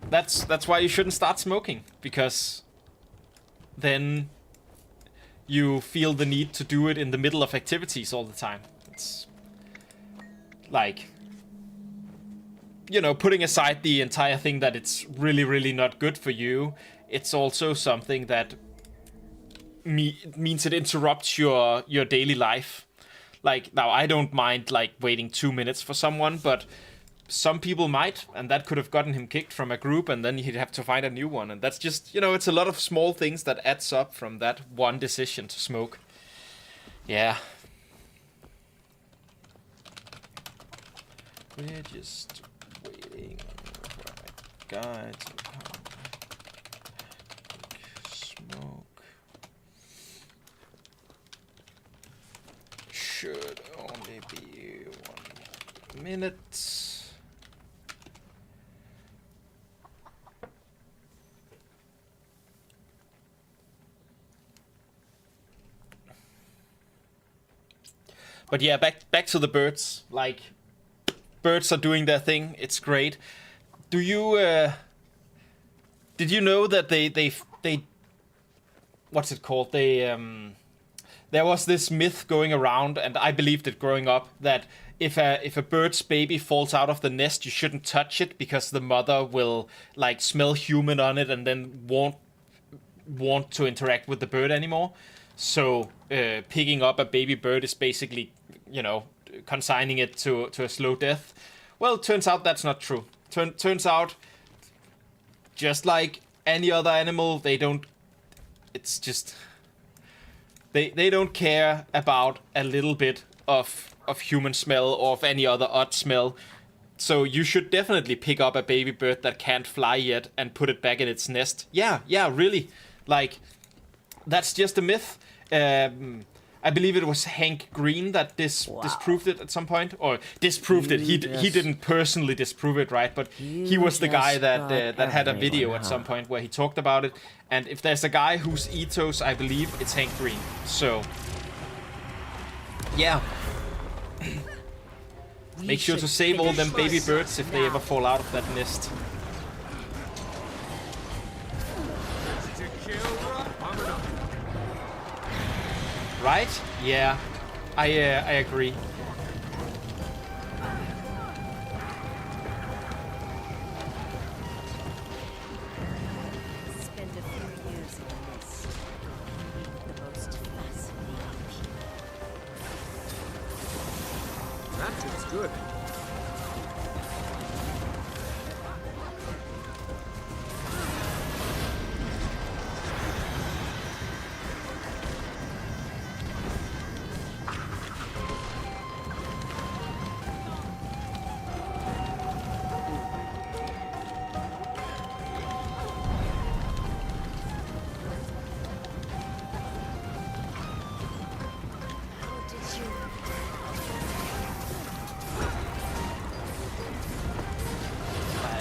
that's why you shouldn't start smoking, because then you feel the need to do it in the middle of activities all the time. It's like, you know, putting aside the entire thing that it's really, really not good for you, it's also something that means it interrupts your daily life. Like, now I don't mind like waiting 2 minutes for someone, but some people might, and that could have gotten him kicked from a group, and then he'd have to find a new one. And that's just, you know, it's a lot of small things that adds up from that one decision to smoke. Yeah. We're just waiting for my guide to smoke. Should only be 1 minute. But yeah, back to the birds. Like, birds are doing their thing. It's great. Do you did you know that they what's it called? There was this myth going around, and I believed it growing up, that if a bird's baby falls out of the nest, you shouldn't touch it because the mother will like smell human on it and then won't want to interact with the bird anymore. So picking up a baby bird is basically, you know, consigning it to a slow death. Well, it turns out that's not true. Turns out, just like any other animal, they don't. It's just they don't care about a little bit of human smell or of any other odd smell. So you should definitely pick up a baby bird that can't fly yet and put it back in its nest. Yeah, really. Like, that's just a myth. I believe it was Hank Green that disproved it at some point, or disproved it. He didn't personally disprove it, right? But he was the guy that had a video at some point where he talked about it. And if there's a guy whose ethos I believe, it's Hank Green. So yeah, make sure to save all them baby birds if they ever fall out of that nest. Right? Yeah, I agree. Spend a few years in the mist. Meet the most fascinating people. That feels good.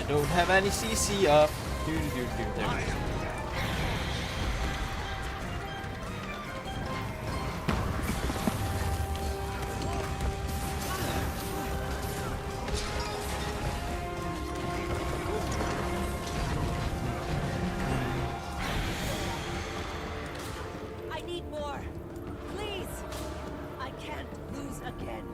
Don't have any CC up. There we go. I need more. Please. I can't lose again.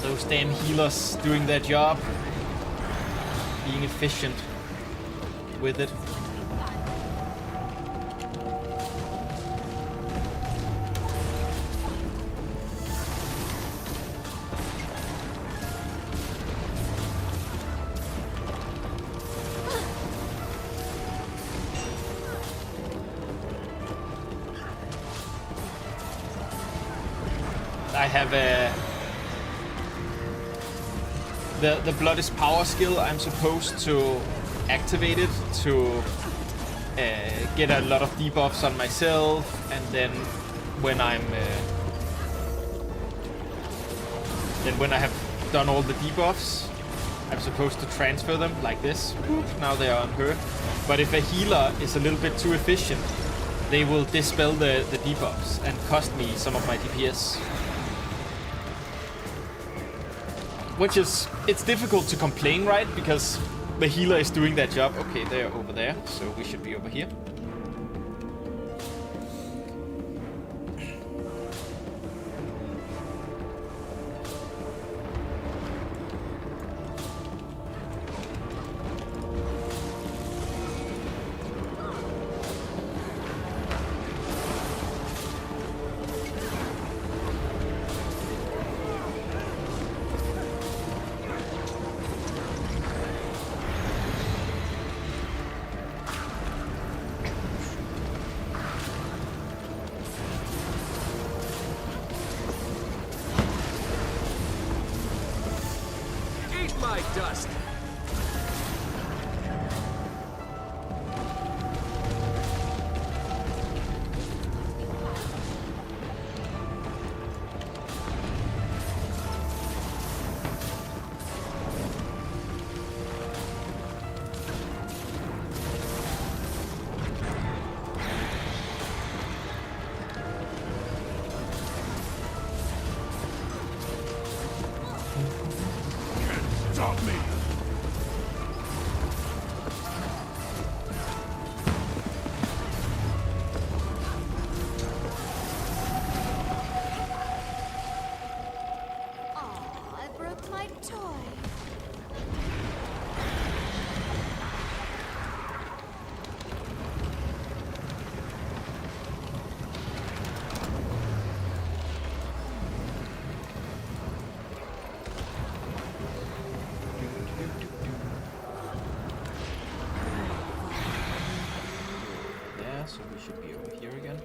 Those damn healers doing their job, being efficient with it. I have the blood is power skill. I'm supposed to activate it to get a lot of debuffs on myself, and then when I have done all the debuffs, I'm supposed to transfer them like this. Whoop, now they are unhurt. But if a healer is a little bit too efficient, they will dispel the debuffs and cost me some of my DPS. Which is, it's difficult to complain, right? Because the healer is doing their job. Okay, they're over there, so we should be over here. Die, dust! Stop me! Aw, I broke my toy. Yeah, so we should be over here again.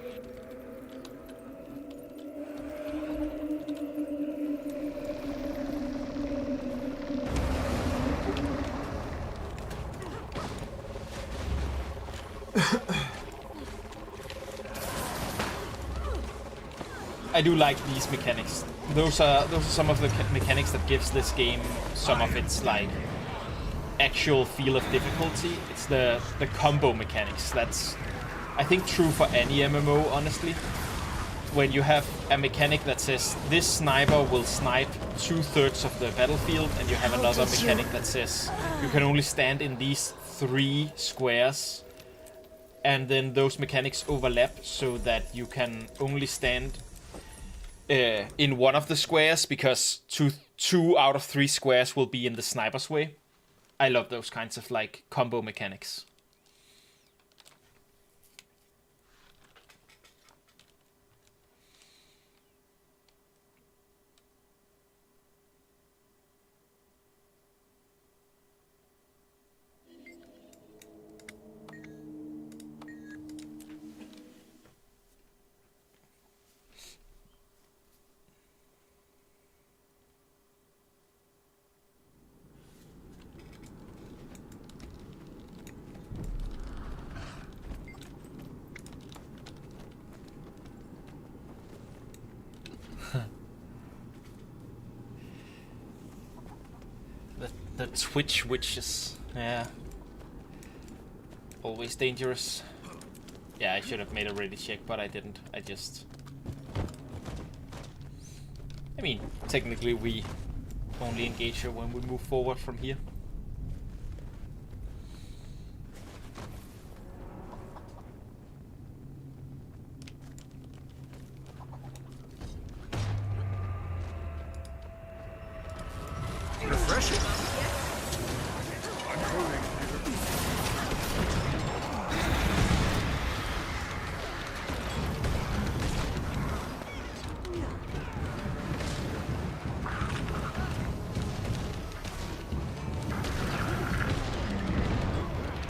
I do like these mechanics. Those are some of the mechanics that gives this game some of its like actual feel of difficulty. It's the combo mechanics. That's, I think, true for any MMO, honestly. When you have a mechanic that says this sniper will snipe 2/3 of the battlefield, and you have another mechanic that says you can only stand in these 3 squares, and then those mechanics overlap so that you can only stand in one of the squares because two out of 3 squares will be in the sniper's way. I love those kinds of like combo mechanics. The Twitch witches, yeah. Always dangerous. Yeah, I should have made a ready check, but I didn't. I mean, technically we only engage her when we move forward from here. Refreshing.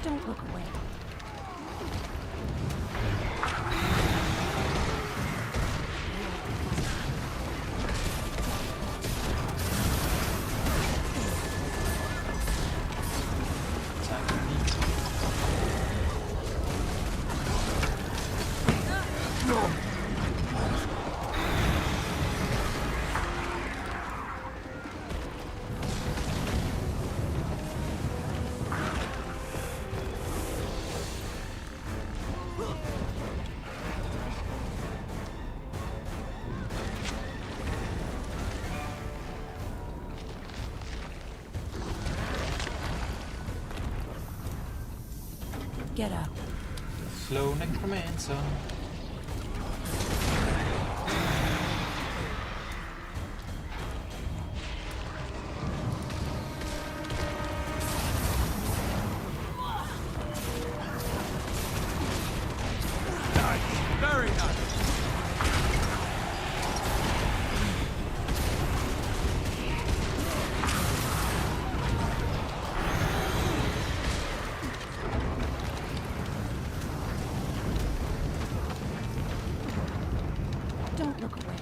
Don't look away. Get up. Slow necromancer. Very nice. Don't look away.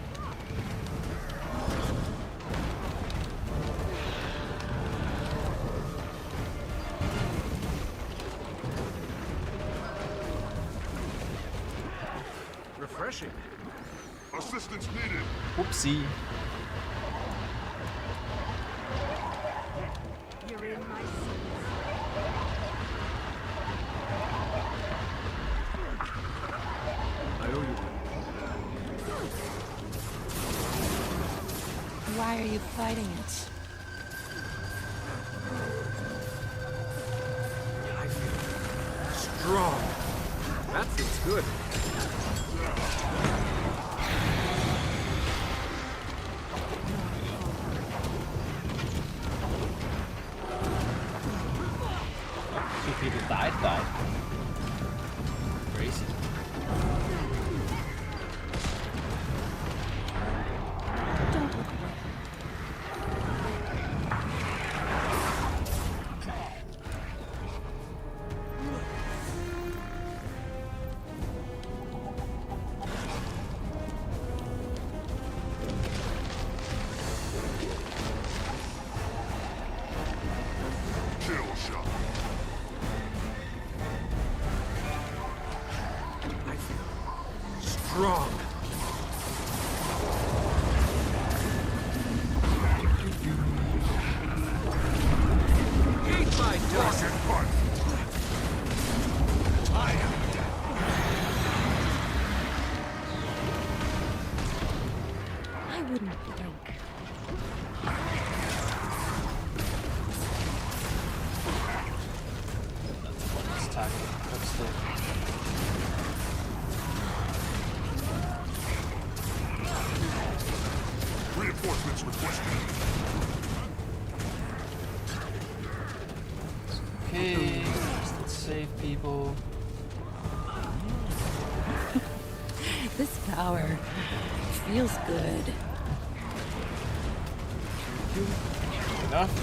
refreshing. Assistance needed. Whoopsie. You're in my I owe you. Why are you fighting it? I feel strong. That feels good. Two people died. Crazy. Don't look away. Chill shot. I feel strong. Eat my dust. Rocket punch. I am dead. I wouldn't blink. Let's tackle. What's the... Reinforcements requested. Okay, let's save people. This power feels good. Enough.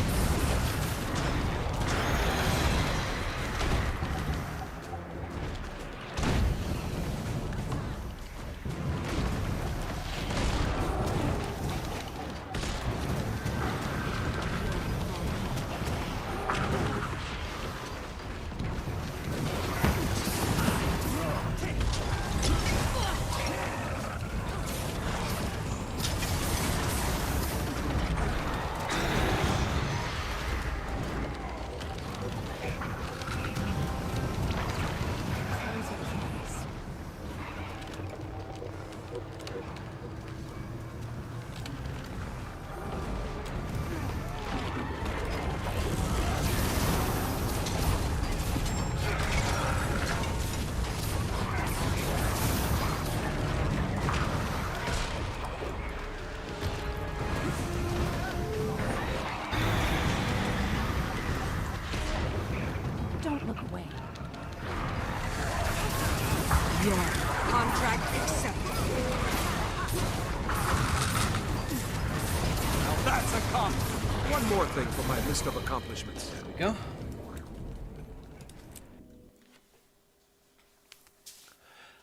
Don't look away. Your contract accepted. Now that's a comp. One more thing for my list of accomplishments. There we go.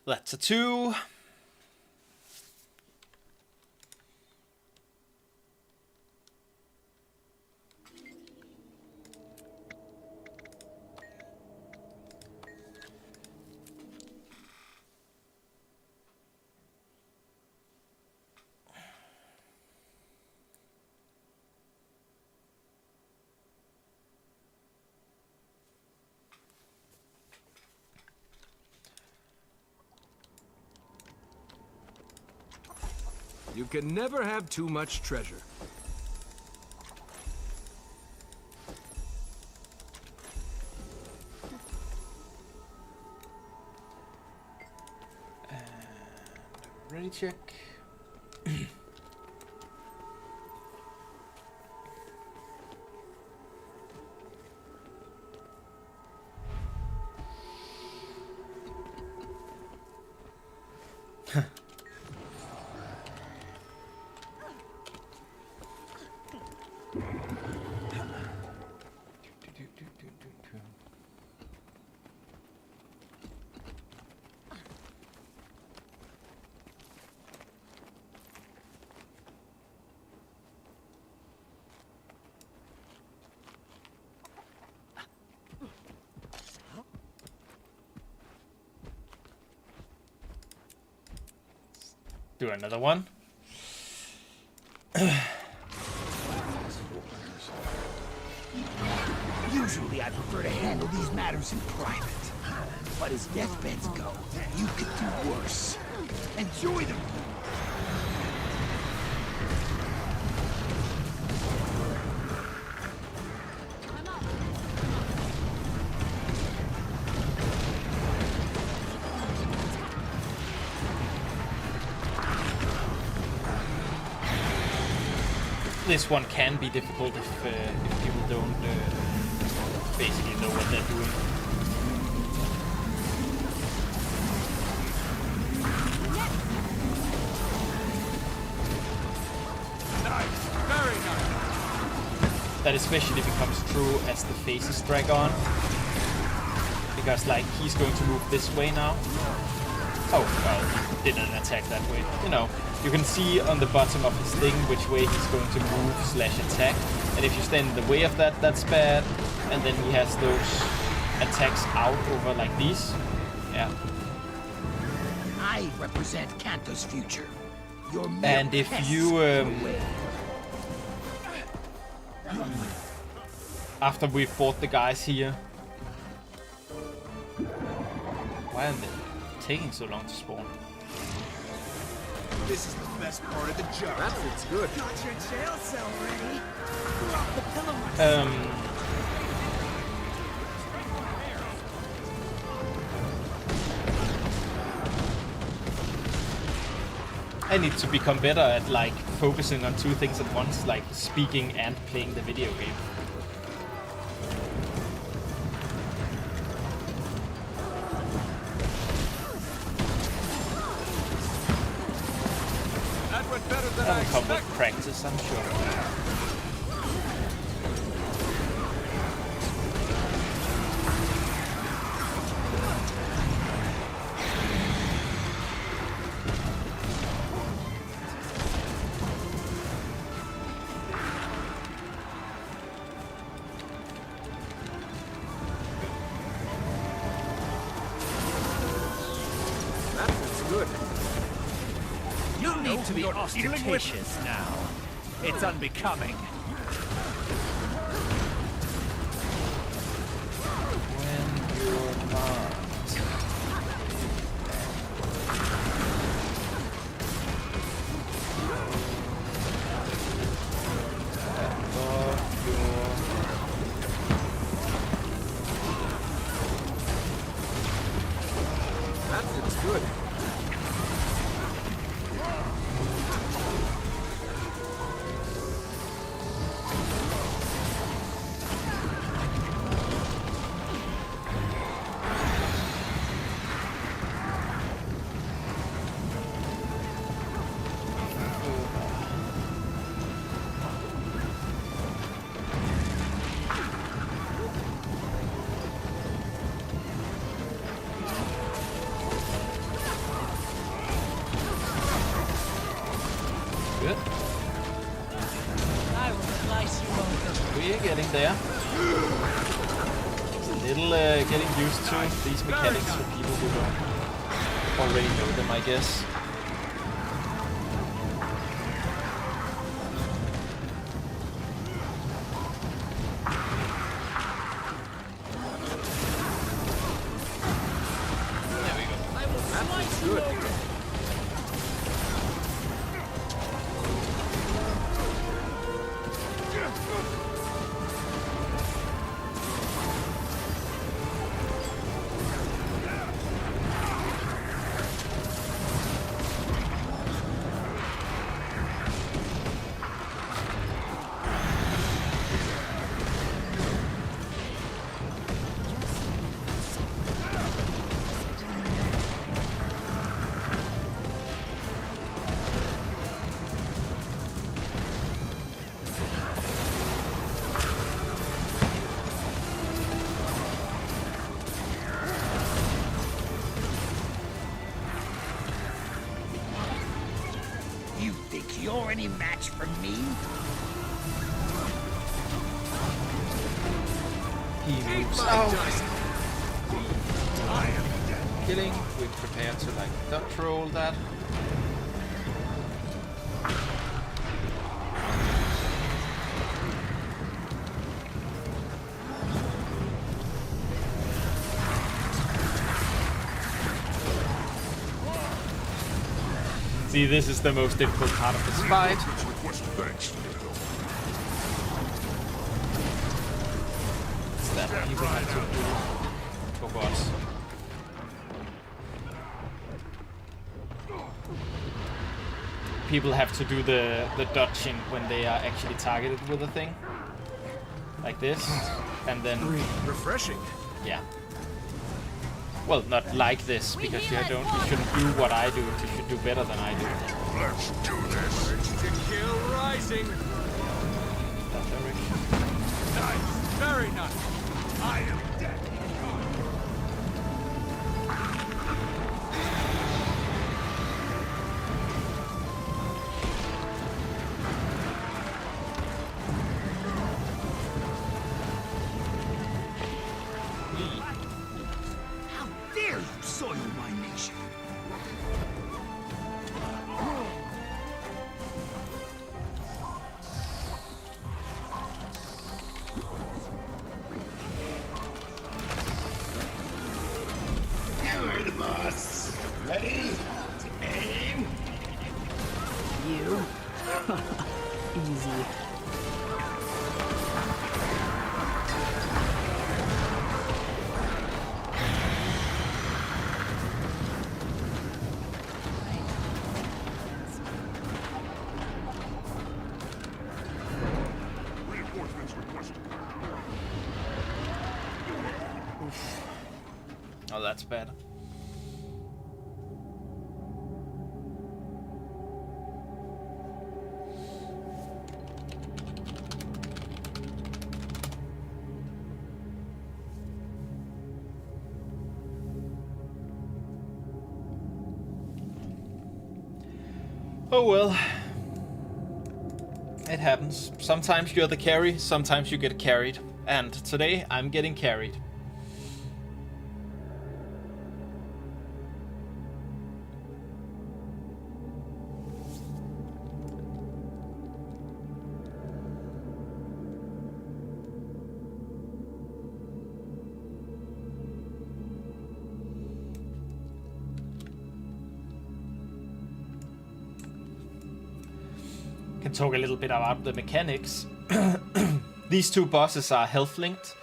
That's a 2. You can never have too much treasure. Ready check. Do another one. Usually I prefer to handle these matters in private. But as deathbeds go, you could do worse. Enjoy them. This one can be difficult if people don't basically know what they're doing. Nice, very nice. That especially becomes true as the faces drag on, because like he's going to move this way now. Oh well, he didn't attack that way. You know. You can see on the bottom of his thing which way he's going to move / attack. And if you stand in the way of that, that's bad. And then he has those attacks out over like these. Yeah. I represent Kanto's future. And if you... after we fought the guys here... Why are they taking so long to spawn? This is the best part of the job. It's good. Got your jail cell ready. Drop the pillow. I need to become better at like focusing on two things at once, like speaking and playing the video game. That'll come with practice, I'm sure. To be ostentatious now. It's unbecoming. When you're not. That's good. Good. I will slice you open. We're getting there. It's a little getting used to these mechanics for people who don't already know them, I guess. There we go. I will slice you open. You think you're any match for me? He moves out. I am killing. We prepare to like dodge roll that. See, this is the most difficult part of this fight. It's that people have to do for boss. People have to do the dodging when they are actually targeted with a thing. Like this. And then... refreshing. Yeah. Well, not like this, because you shouldn't do what I do. You should do better than I do. Let's do this. Urge to kill rising. That direction. Nice. Very nice. I am dead. Soil my nation. You're the boss. Ready? Aim. You? Easy. Oh, that's bad. Oh well. It happens. Sometimes you're the carry, sometimes you get carried. And today I'm getting carried. Can talk a little bit about the mechanics. These two bosses are health linked,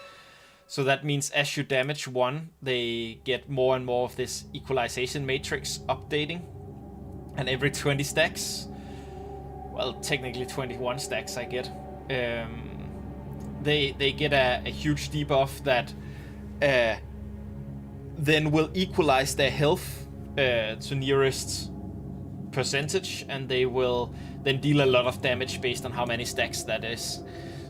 so that means as you damage one, they get more and more of this equalization matrix updating, and every 20 stacks, well, technically 21 stacks I get, they get a huge debuff that then will equalize their health to nearest percentage, and they will then deal a lot of damage based on how many stacks that is.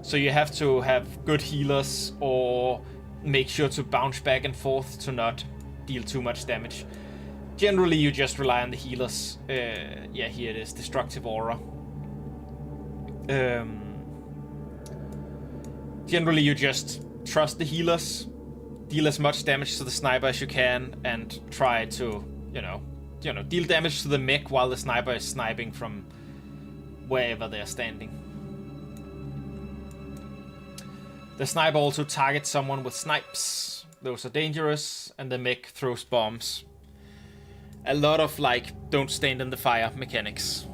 So you have to have good healers or make sure to bounce back and forth to not deal too much damage. Generally you just rely on the healers. Yeah, here it is, Destructive Aura. Generally you just trust the healers, deal as much damage to the sniper as you can, and try to, you know, deal damage to the mech while the sniper is sniping from wherever they're standing. The sniper also targets someone with snipes. Those are dangerous, and the mech throws bombs. A lot of, like, don't stand in the fire mechanics.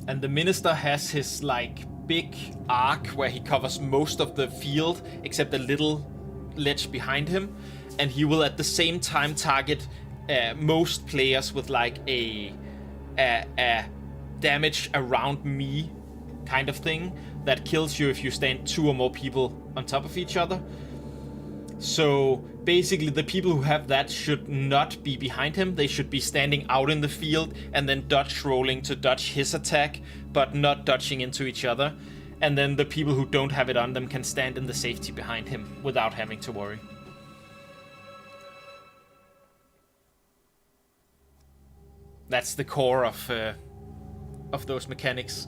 And the minister has his, like, big arc where he covers most of the field except a little ledge behind him, and he will at the same time target most players with, like, a damage around me kind of thing that kills you if you stand 2 or more people on top of each other. So basically the people who have that should not be behind him. They should be standing out in the field and then dodge rolling to dodge his attack, but not dodging into each other. And then the people who don't have it on them can stand in the safety behind him without having to worry. That's the core of those mechanics.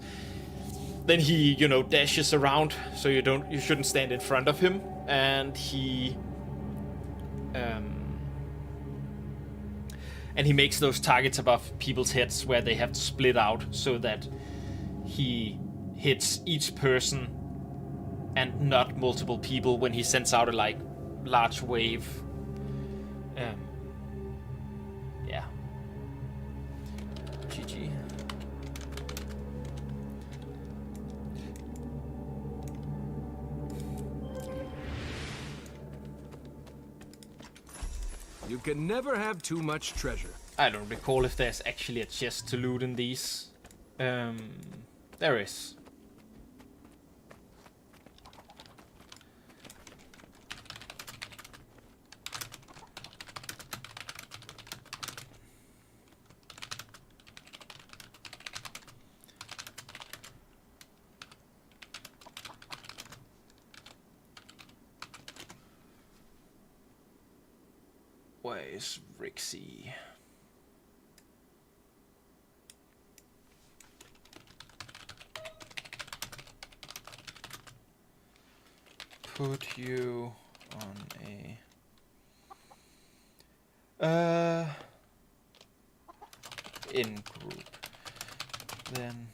then he, you know, dashes around, so you shouldn't stand in front of him, and he makes those targets above people's heads where they have to split out, so that he hits each person and not multiple people when he sends out a like large wave. Yeah. GG. You can never have too much treasure. I don't recall if there's actually a chest to loot in these. There is. Where is Rixie? Put you on a in group, then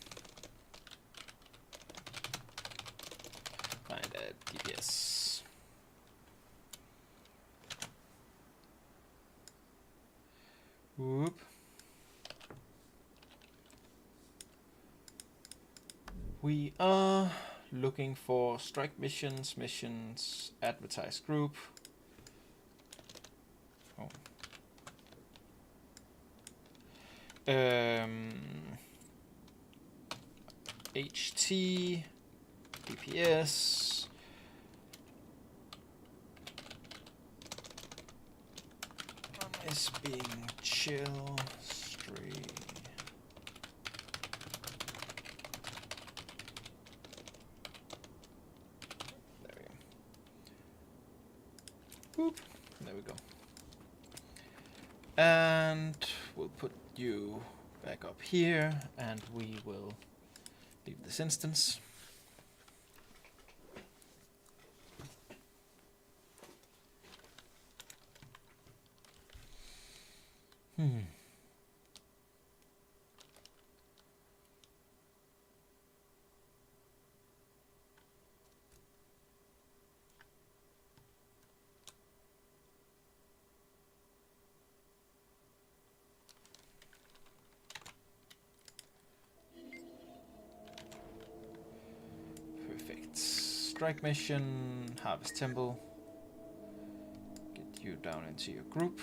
find a DPS. Whoop. We are looking for strike missions, advertise group. Oh. HT, DPS. Is being chill, stream. Boop. There we go. And we'll put you back up here, and we will leave this instance. Perfect. Strike mission, Harvest Temple. Get you down into your group.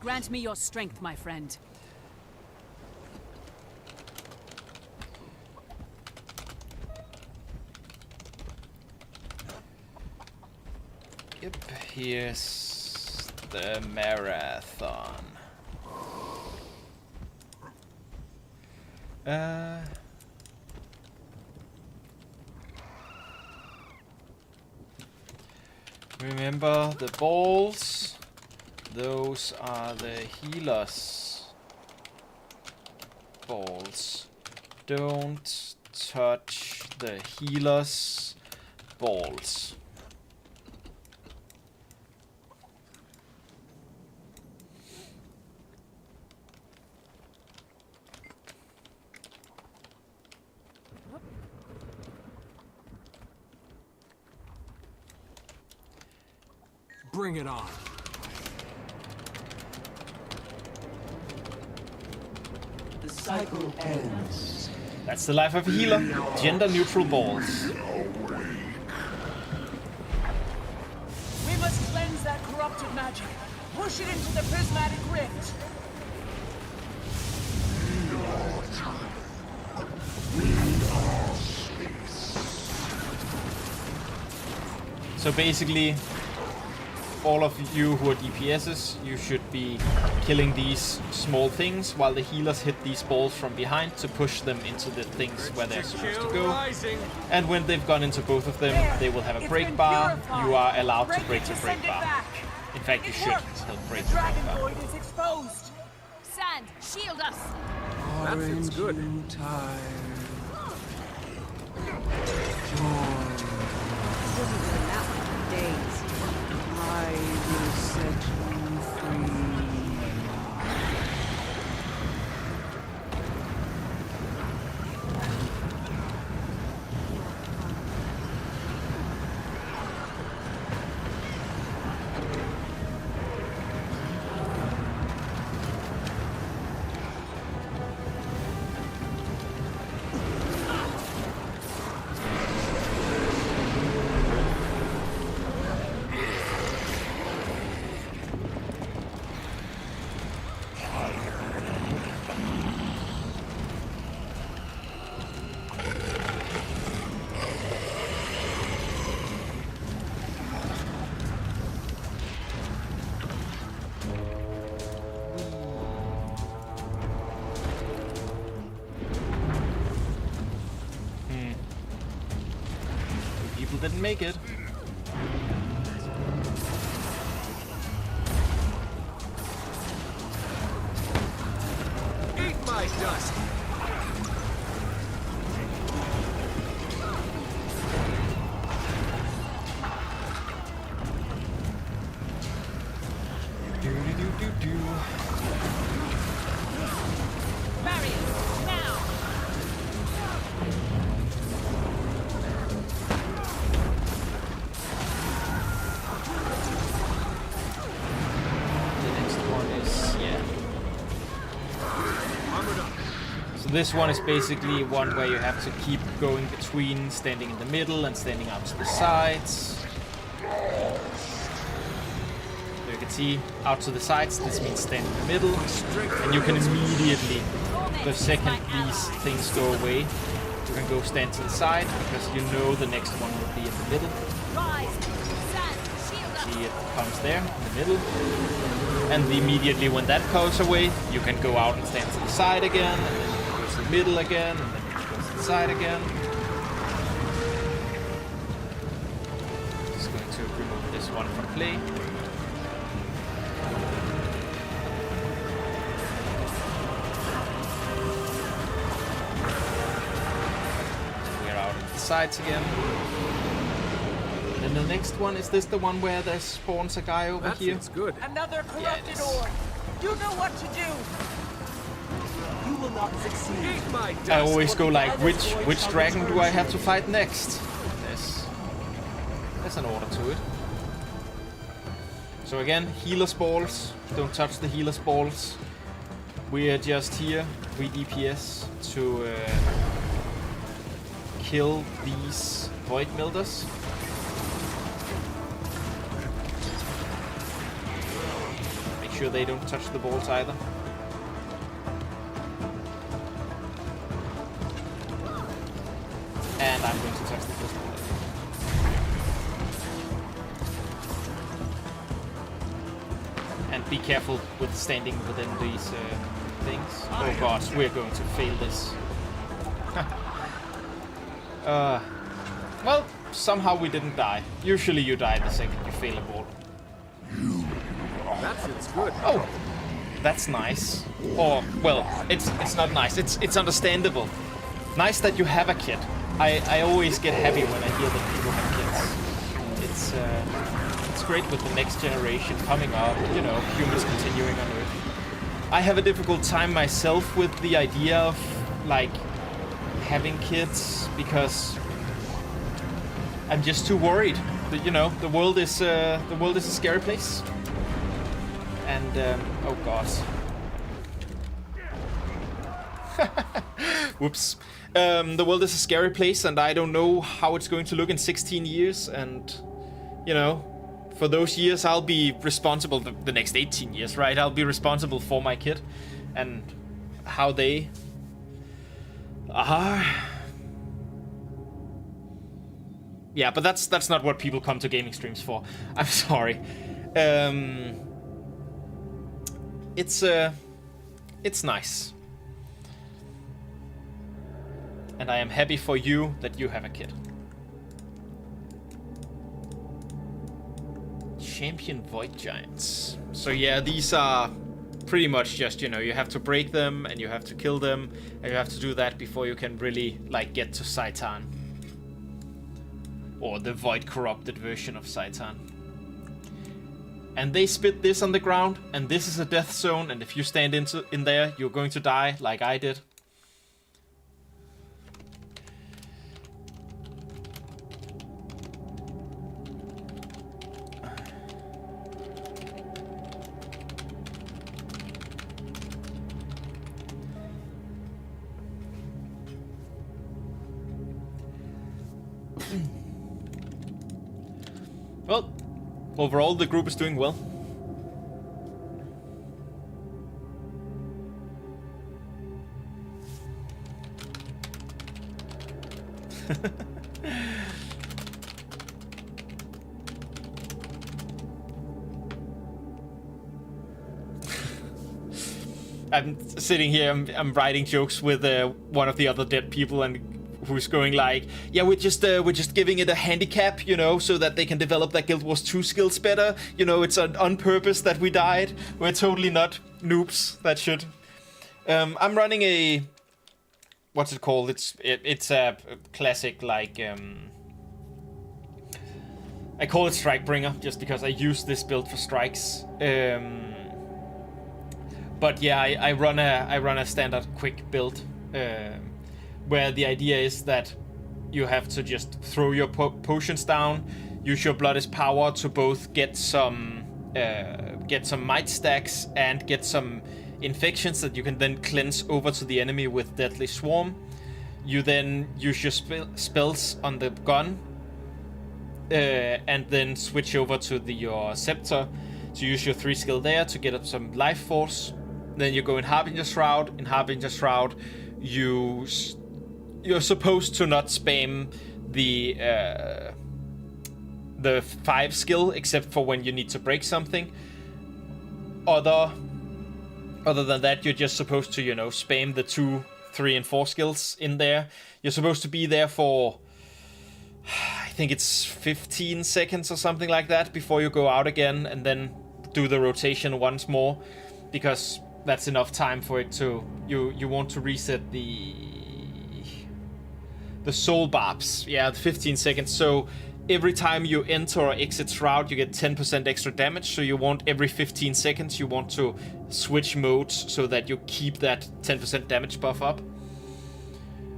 Grant me your strength, my friend. Yep, here's the marathon. Remember the balls? Those are the healers' balls. Don't touch the healers' balls. Bring it on. The cycle ends. That's the life of a healer. Gender neutral balls. We must cleanse that corrupted magic. Push it into the prismatic rift. So basically, all of you who are DPSs, you should be killing these small things while the healers hit these balls from behind to push them into the things where they're supposed to go. And when they've gone into both of them, they will have a break bar. You are allowed to break the break bar. In fact, you should still break the break bar. Void is exposed. Sand, shield us. That feels good. Days. I will set you free. Didn't make it. Eat my dust. This one is basically one where you have to keep going between standing in the middle and standing out to the sides. So you can see out to the sides, this means stand in the middle. And you can immediately, the second these things go away, you can go stand to the side because you know the next one will be in the middle. See, it comes there in the middle. And immediately when that goes away, you can go out and stand to the side again. The middle again, and then it goes to the side again. Just going to remove this one from play. We're out on the sides again. And the next one, is this the one where there spawns a guy over here? That's good. Another corrupted ore. You know what to do. You will not succeed. I always go like, which dragon do I have to fight next? There's an order to it. So again, healer's balls. Don't touch the healer's balls. We are just here, we DPS, to kill these void milders. Make sure they don't touch the balls either. And I'm going to touch the first bullet. And be careful with standing within these things. Oh gosh, we're going to fail this. Well, somehow we didn't die. Usually you die the second you fail a ball. That's good. Oh, that's nice. Or, well, it's not nice. It's understandable. Nice that you have a kid. I always get happy when I hear that people have kids. It's great with the next generation coming up, you know, humans continuing on Earth. I have a difficult time myself with the idea of, like, having kids because I'm just too worried that, you know, the world is a scary place. And oh god. Whoops. The world is a scary place, and I don't know how it's going to look in 16 years. And, you know, for those years, I'll be responsible. The next 18 years, right? I'll be responsible for my kid and how they are. Yeah, but that's not what people come to gaming streams for. I'm sorry. It's nice. And I am happy for you that you have a kid. Champion Void Giants. So yeah, these are pretty much just, you know, you have to break them and you have to kill them, and you have to do that before you can really, like, get to Saitan. Or the Void Corrupted version of Saitan. And they spit this on the ground, and this is a death zone, and if you stand in there, you're going to die, like I did. Well, overall the group is doing well. I'm sitting here, I'm writing jokes with one of the other dead people, and who's going like, yeah, we're just giving it a handicap, you know, so that they can develop their Guild Wars 2 skills better. You know, it's on purpose that we died. We're totally not noobs that should. I'm running a, what's it called? It's a classic, like, I call it Strikebringer just because I use this build for strikes. But yeah, I run a standard quick build, where the idea is that you have to just throw your potions down, use your Blood's power to both get some might stacks and get some infections that you can then cleanse over to the enemy with Deadly Swarm. You then use your spells on the gun, and then switch over to your scepter to use your 3 skill there to get up some life force. Then you go in Harbinger Shroud. In Harbinger Shroud, you're supposed to not spam the 5 skill, except for when you need to break something. Other than that, you're just supposed to, you know, spam the 2, 3, and 4 skills in there. You're supposed to be there for, I think it's 15 seconds or something like that before you go out again, and then do the rotation once more, because that's enough time for it to, you want to reset the soul barbs. Yeah, 15 seconds. So every time you enter or exit Shroud, you get 10% extra damage. So you want every 15 seconds, you want to switch modes so that you keep that 10% damage buff up.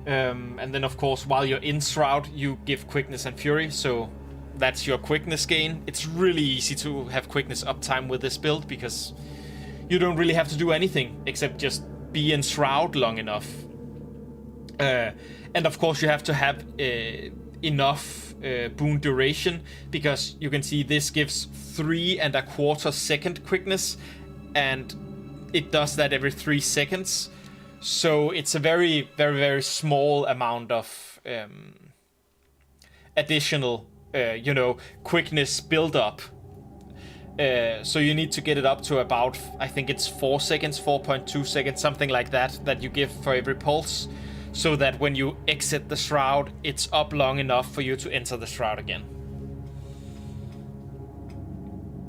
And then, of course, while you're in Shroud, you give Quickness and Fury. So that's your Quickness gain. It's really easy to have Quickness uptime with this build, because you don't really have to do anything except just be in Shroud long enough. And of course you have to have enough boon duration, because you can see this gives 3¼ second quickness, and it does that every 3 seconds. So it's a very, very, very small amount of additional, you know, quickness build up. So you need to get it up to about, I think it's 4 seconds, 4.2 seconds, something like that, that you give for every pulse, so that when you exit the Shroud, it's up long enough for you to enter the Shroud again.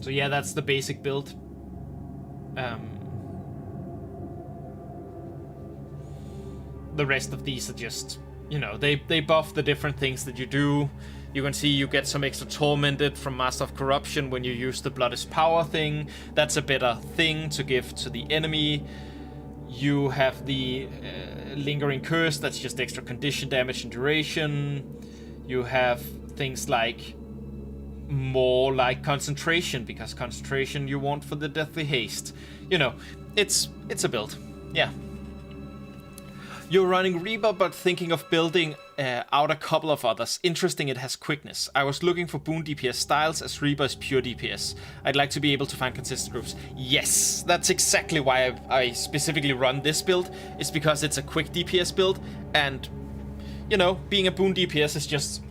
So yeah, that's the basic build. The rest of these are just, you know, they buff the different things that you do. You can see you get some extra Tormented from Master of Corruption when you use the Blood's Power thing. That's a better thing to give to the enemy. You have the Lingering Curse, that's just extra condition damage and duration. You have things like more like Concentration, because Concentration you want for the Deathly Haste. You know, it's a build. Yeah. You're running Reaper, but thinking of building out a couple of others. Interesting, it has quickness. I was looking for boon DPS styles, as Reaper is pure DPS. I'd like to be able to find consistent groups. Yes, that's exactly why I specifically run this build. It's because it's a quick DPS build, and, you know, being a boon DPS is just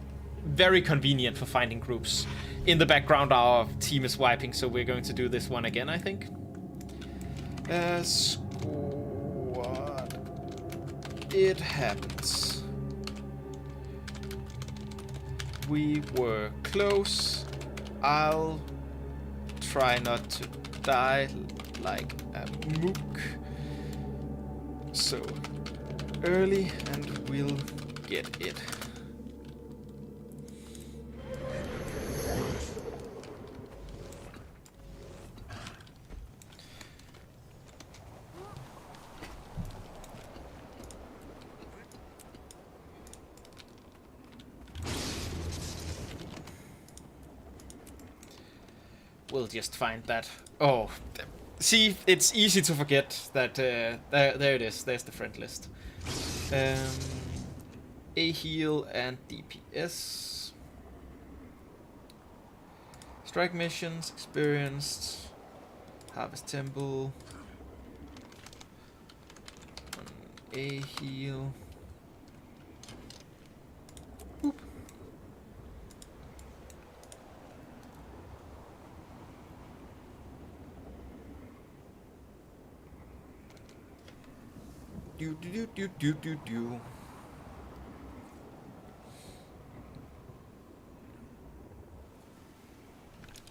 very convenient for finding groups. In the background, our team is wiping, so we're going to do this one again, I think. Squad. It happens. We were close. I'll try not to die like a mook. So early, and we'll get it. We'll just find that. Oh, see, it's easy to forget that. There it is. There's the friend list. A heal and DPS. Strike missions experienced. Harvest Temple. A heal. Oop. Do.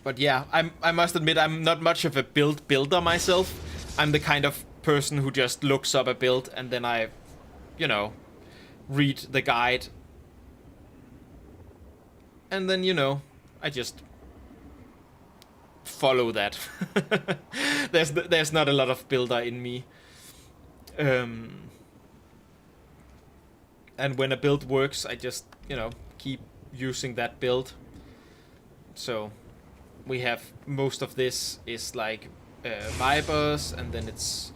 But yeah, I must admit I'm not much of a builder myself. I'm the kind of person who just looks up a build and then I, you know, read the guide. And then, you know, I just follow that. There's not a lot of builder in me. And when a build works, I just, you know, keep using that build. So we have most of this is like Vipers, and then it's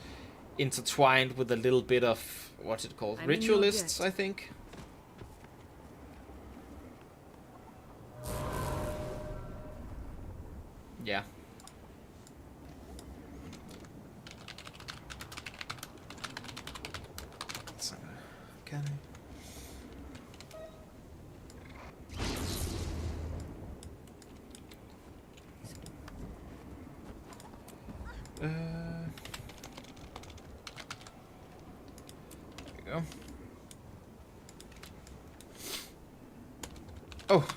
intertwined with a little bit of, what's it called? Ritualists, I think. Yeah. Can I? There we go. Oh.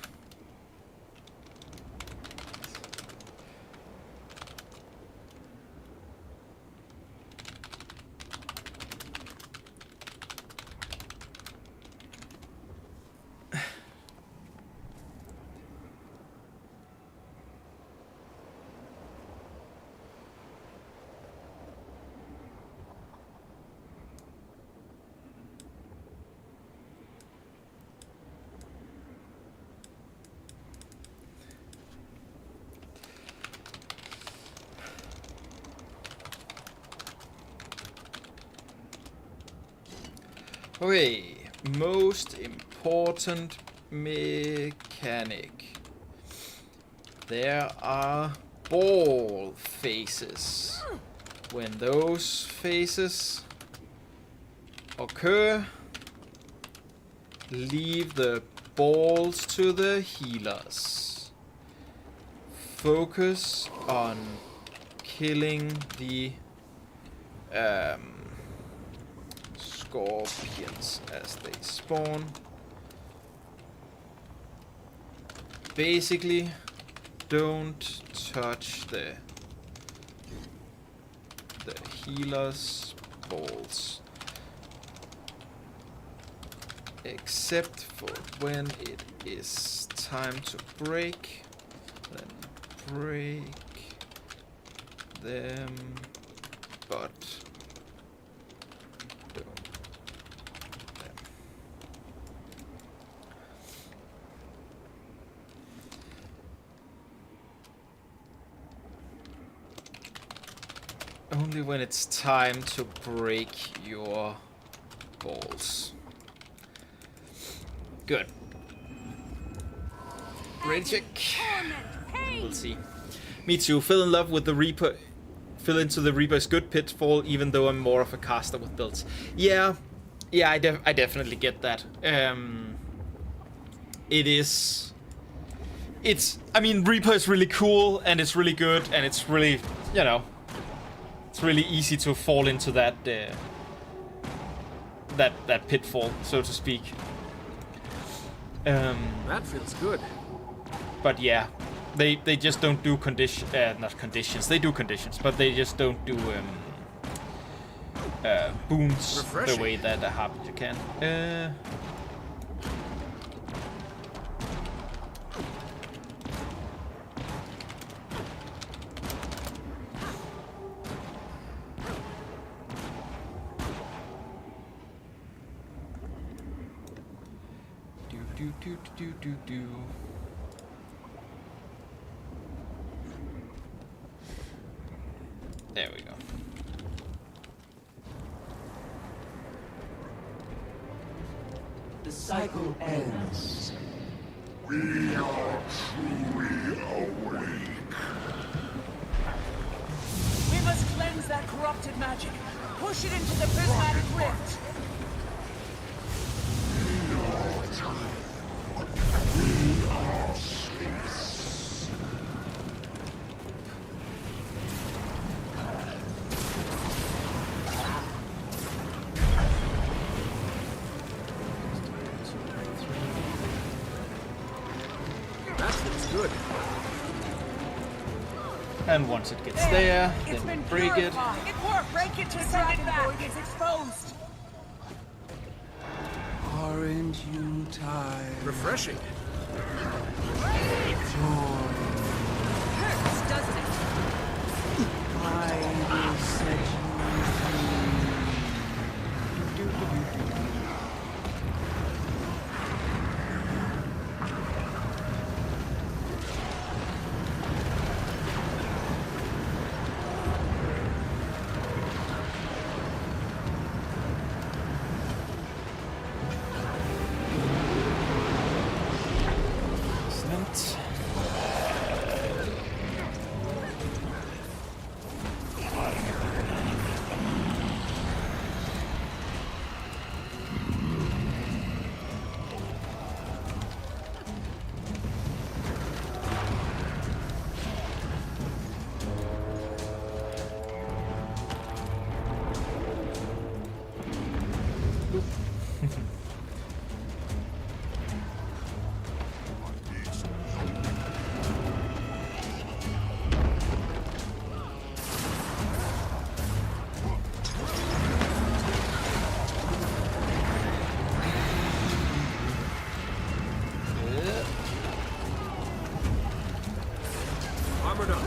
Okay, most important mechanic. There are ball faces. When those faces occur, leave the balls to the healers. Focus on killing the scorpions as they spawn. Basically, don't touch the healer's balls, except for when it is time to break. Then break them, but only when it's time to break your balls. Good. Ready check. We'll see. Me too. Fell in love with the Reaper. Fell into the Reaper's good pitfall, even though I'm more of a caster with builds. Yeah, I definitely get that. I mean, Reaper is really cool, and it's really good, and it's really, you know, it's really easy to fall into that that pitfall, so to speak. That feels good. But yeah, they just don't do not conditions. They do conditions, but they just don't do boons the way that a harbinger can. Do. There we go. The cycle ends. We are truly awake. We must cleanse that corrupted magic. Push it into the prismatic rift. We are space. That feels good. And once it gets there, then break it. It worked. Break it to send it back. It's exposed. Aren't you tired? Refreshing. Hurts, doesn't it? I will set you free. Armored up.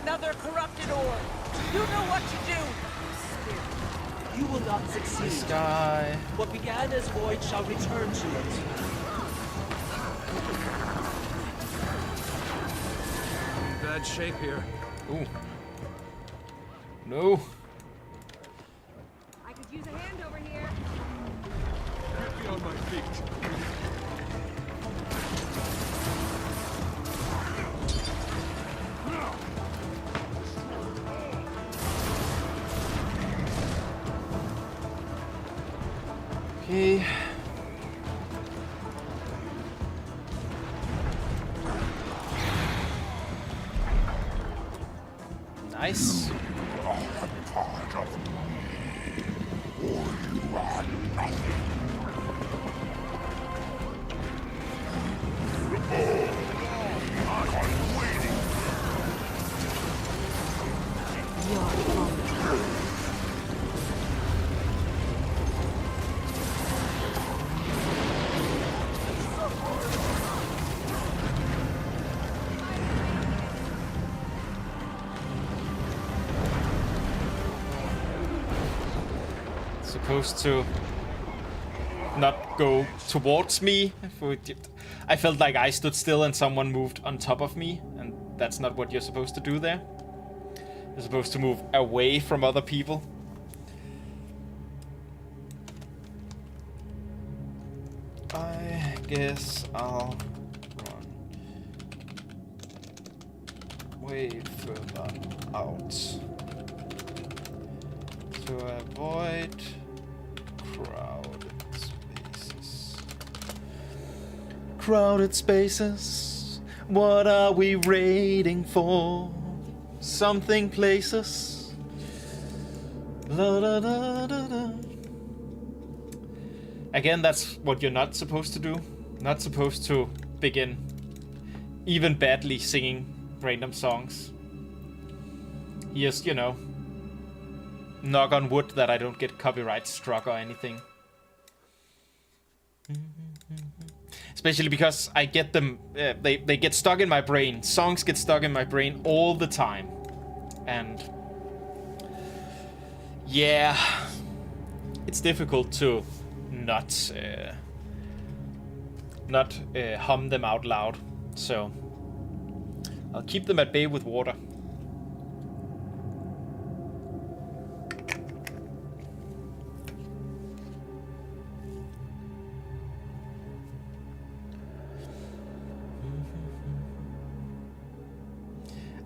Another corrupted orb. You know what to do. You will not succeed. Sky. What began as void shall return to it. Bad shape here. Ooh. No. I could use a hand over here. Get me on my feet. Okay. Nice. Supposed to not go towards me. I felt like I stood still and someone moved on top of me, and that's not what you're supposed to do there. You're supposed to move away from other people. I guess I'll run way further out to avoid crowded spaces. Crowded spaces, what are we waiting for? Something places. La, da, da, da, da. Again, that's what you're not supposed to do. Not supposed to begin even badly singing random songs. Just, you know, knock on wood that I don't get copyright struck or anything. Especially because I get them, they get stuck in my brain. Songs get stuck in my brain all the time. And yeah, it's difficult to not hum them out loud. So I'll keep them at bay with water.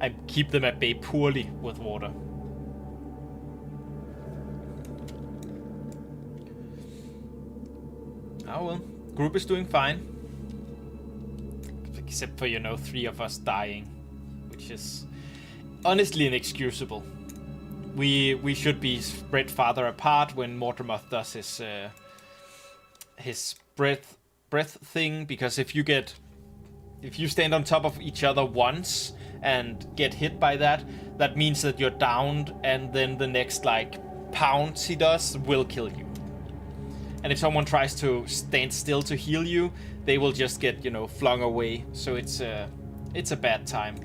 I keep them at bay poorly with water. Oh well, group is doing fine. Except for, you know, 3 of us dying, which is honestly inexcusable. We should be spread farther apart when Mortemoth does his breath thing, because if you stand on top of each other once and get hit by that, that means that you're downed, and then the next like pounce he does will kill you. And if someone tries to stand still to heal you, they will just get, you know, flung away. So it's a bad time.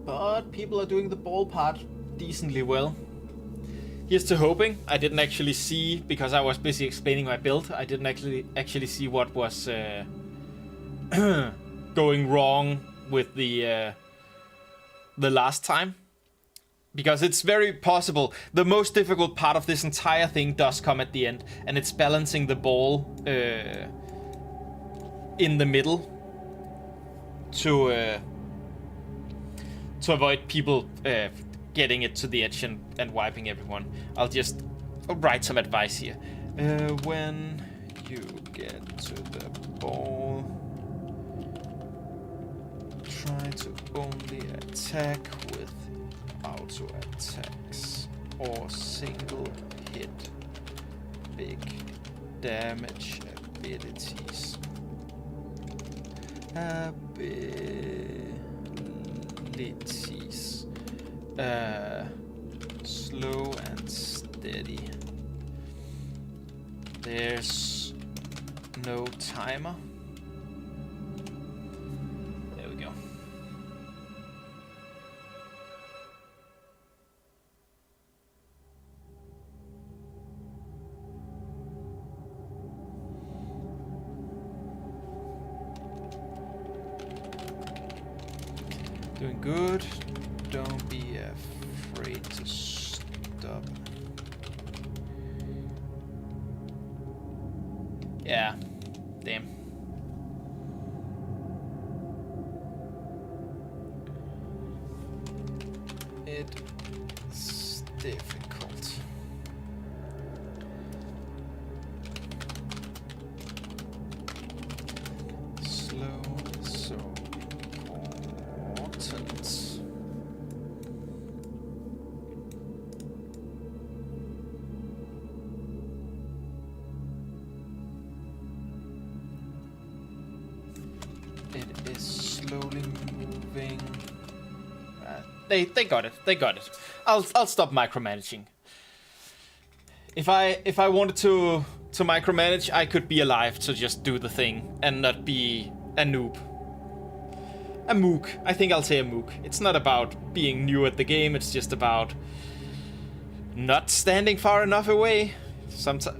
But people are doing the ball part decently well. Here's to hoping. I didn't actually see, because I was busy explaining my build, I didn't actually see what was going wrong with the last time. Because it's very possible. The most difficult part of this entire thing does come at the end, and it's balancing the ball in the middle to avoid people getting it to the edge and wiping everyone. I'll write some advice here. When you get to the ball, try to only attack with auto attacks or single hit big damage abilities. Slow and steady. There's no timer. There we go. Doing good. Don't be afraid to stop. Yeah. Damn. It's difficult. Slow, so important. It is slowly moving. They got it. They got it. I'll stop micromanaging. If I wanted to micromanage, I could be alive to just do the thing and not be a noob. A mook. I think I'll say a mook. It's not about being new at the game. It's just about not standing far enough away.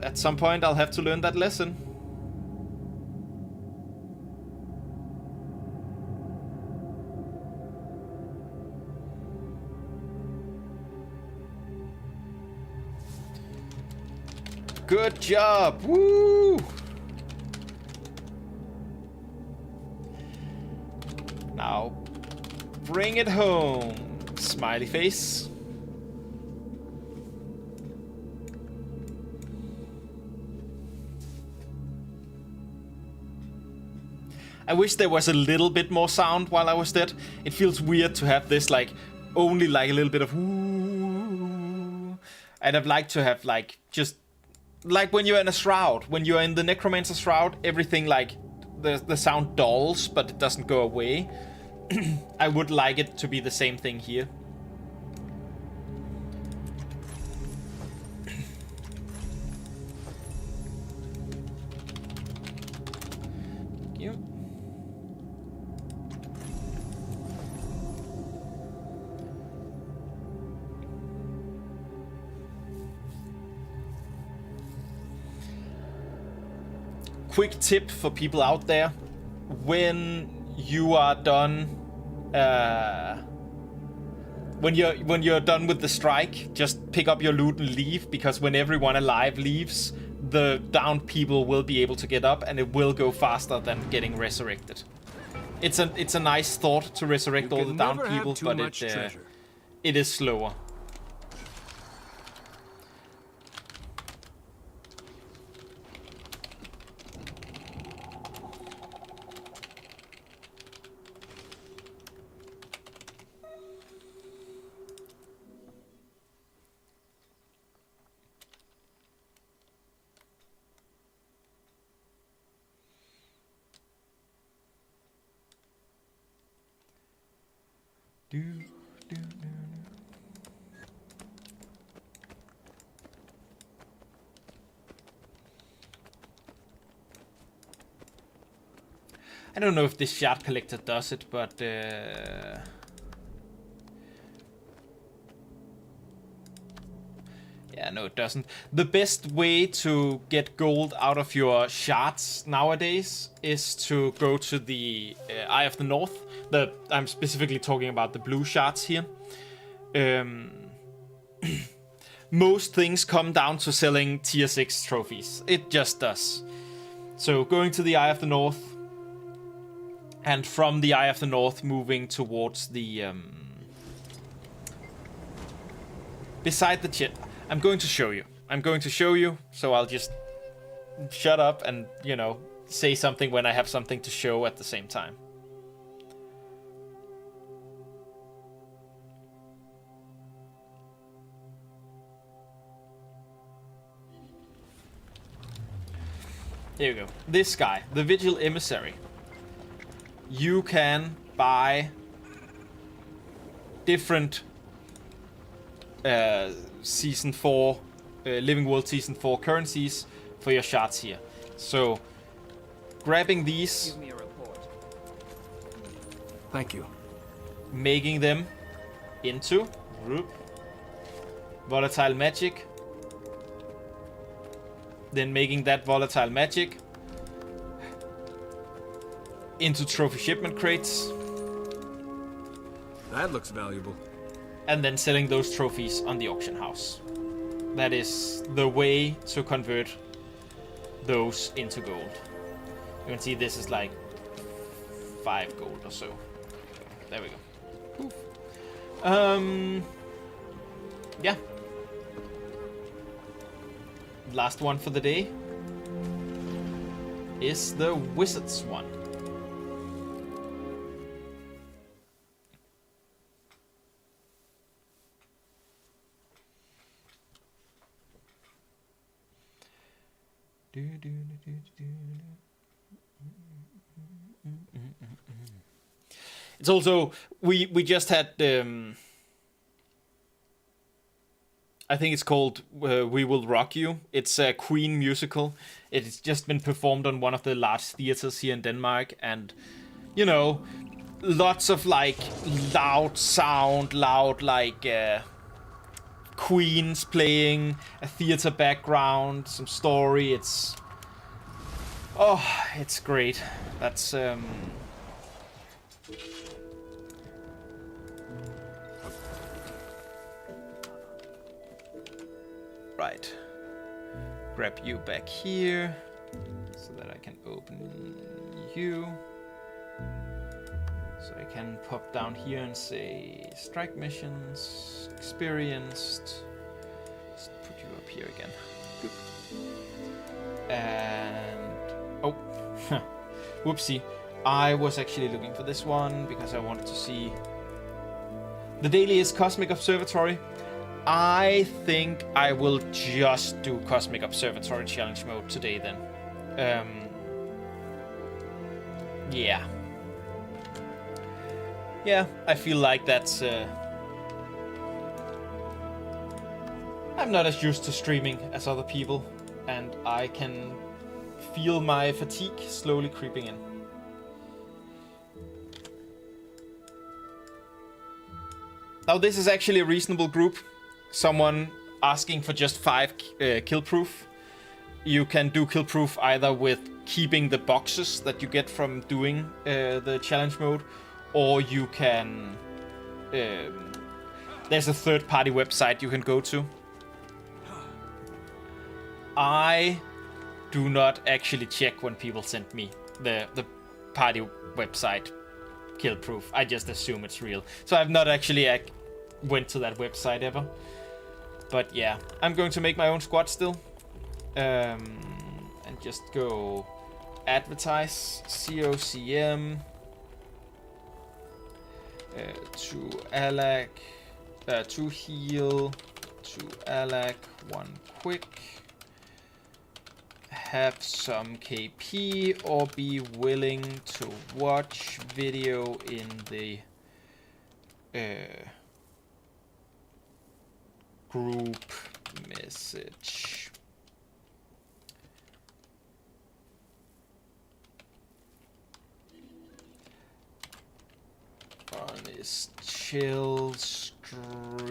At some point, I'll have to learn that lesson. Good job! Woo! Now, bring it home, smiley face. I wish there was a little bit more sound while I was dead. It feels weird to have this, like, only like a little bit of woo. I'd have liked to have, like, just like when you're in a shroud, when you're in the necromancer shroud, everything like the sound dulls, but it doesn't go away. I would like it to be the same thing here. Thank you. Quick tip for people out there: when you are done, when you're done with the strike, just pick up your loot and leave, because when everyone alive leaves, the downed people will be able to get up, and it will go faster than getting resurrected. It's a nice thought to resurrect all the downed people, but it is slower. I don't know if this shard collector does it, but yeah, no, it doesn't. The best way to get gold out of your shards nowadays is to go to the Eye of the North. I'm specifically talking about the blue shards here. Most things come down to selling tier 6 trophies. It just does. So going to the Eye of the North, and from the Eye of the North moving towards the beside the chit. I'm going to show you. So I'll just shut up and, you know, say something when I have something to show at the same time. There you go. This guy, the Vigil Emissary. You can buy different Season 4, Living World Season 4 currencies for your shards here. So, grabbing these. Give me a report. Thank you. Making them into volatile magic. Then making that volatile magic into trophy shipment crates. That looks valuable. And then selling those trophies on the auction house. That is the way to convert those into gold. You can see this is like 5 gold or so. There we go. Poof. Yeah. Last one for the day is the wizard's one. It's also we just had I think it's called We Will Rock You. It's a Queen musical. It's just been performed on one of the large theaters here in Denmark, and you know, lots of like loud sound, queens playing, a theater background, some story. It's great. That's right. Grab you back here so that I can open you. So I can pop down here and say strike missions, experienced. Just put you up here again. Good. And oh, whoopsie. I was actually looking for this one because I wanted to see the dailiest Cosmic Observatory. I think I will just do Cosmic Observatory Challenge Mode today then. Yeah. Yeah, I feel like that's... I'm not as used to streaming as other people, and I can feel my fatigue slowly creeping in. Now this is actually a reasonable group. Someone asking for just 5 kill proof. You can do kill proof either with keeping the boxes that you get from doing the challenge mode, or you can... there's a third-party website you can go to. I do not actually check when people send me the party website kill proof. I just assume it's real. So I've not actually went to that website ever. But yeah, I'm going to make my own squad still. And just go advertise, COCM, to Alec, 2 heal, 2 Alec, 1 quick, have some KP, or be willing to watch video in the group message. Honest chill stream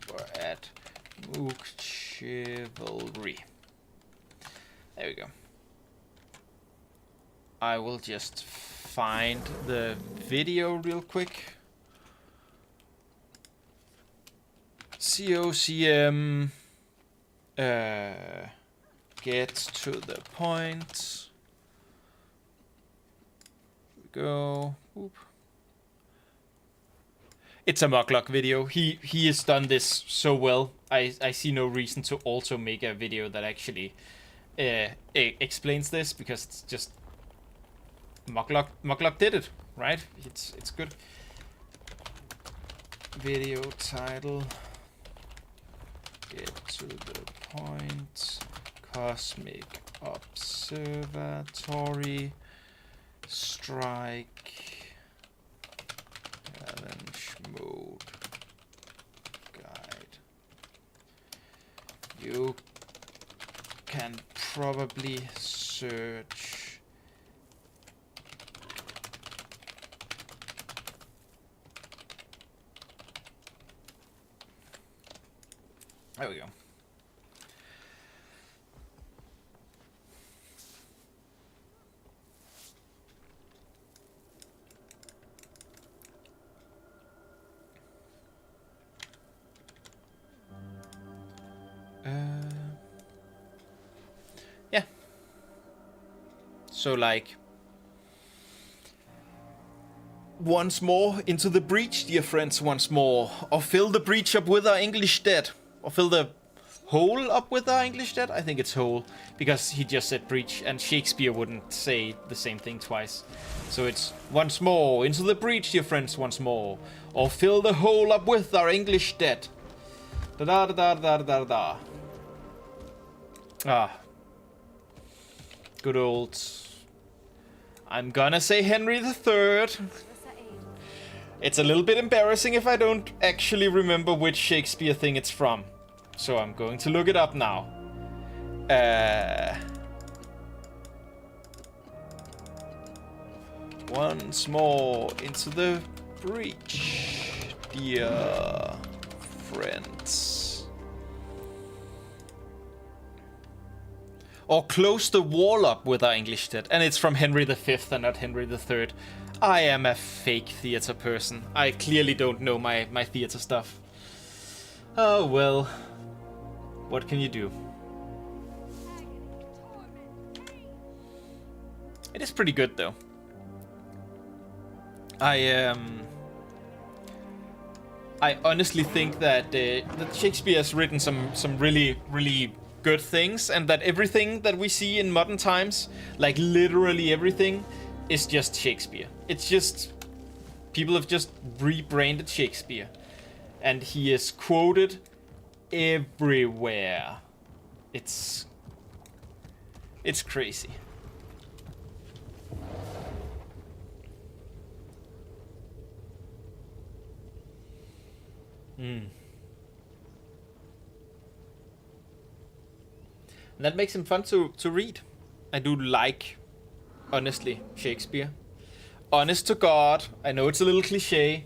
over at Mook Chivalry. There we go. I will just find the video real quick. COCM, get to the point. Here we go. Oop. It's a Muglock video. He has done this so well. I see no reason to also make a video that actually explains this, because it's just Muglock did it, right? It's good. Video title. Get to the point. Cosmic Observatory. Strike. Challenge mode. Guide. You can probably search. There we go. So like, once more into the breach, dear friends, once more. Or fill the breach up with our English dead. Or fill the hole up with our English dead? I think it's hole, because he just said breach, and Shakespeare wouldn't say the same thing twice. So it's once more into the breach, dear friends, once more. Or fill the hole up with our English dead. Da da da da da da da. Ah. Good old... I'm gonna say Henry III. It's a little bit embarrassing if I don't actually remember which Shakespeare thing it's from. So I'm going to look it up now. Once more into the breach, dear friends. Or close the wall up with our English dead. And it's from Henry V and not Henry III. I am a fake theater person. I clearly don't know my theater stuff. Oh well. What can you do? It is pretty good though. I honestly think that Shakespeare has written some really good things, and that everything that we see in modern times, like literally everything, is just Shakespeare. It's just people have just rebranded Shakespeare, and he is quoted everywhere. It's crazy. And that makes him fun to read. I do like, honestly, Shakespeare. Honest to God, I know it's a little cliche.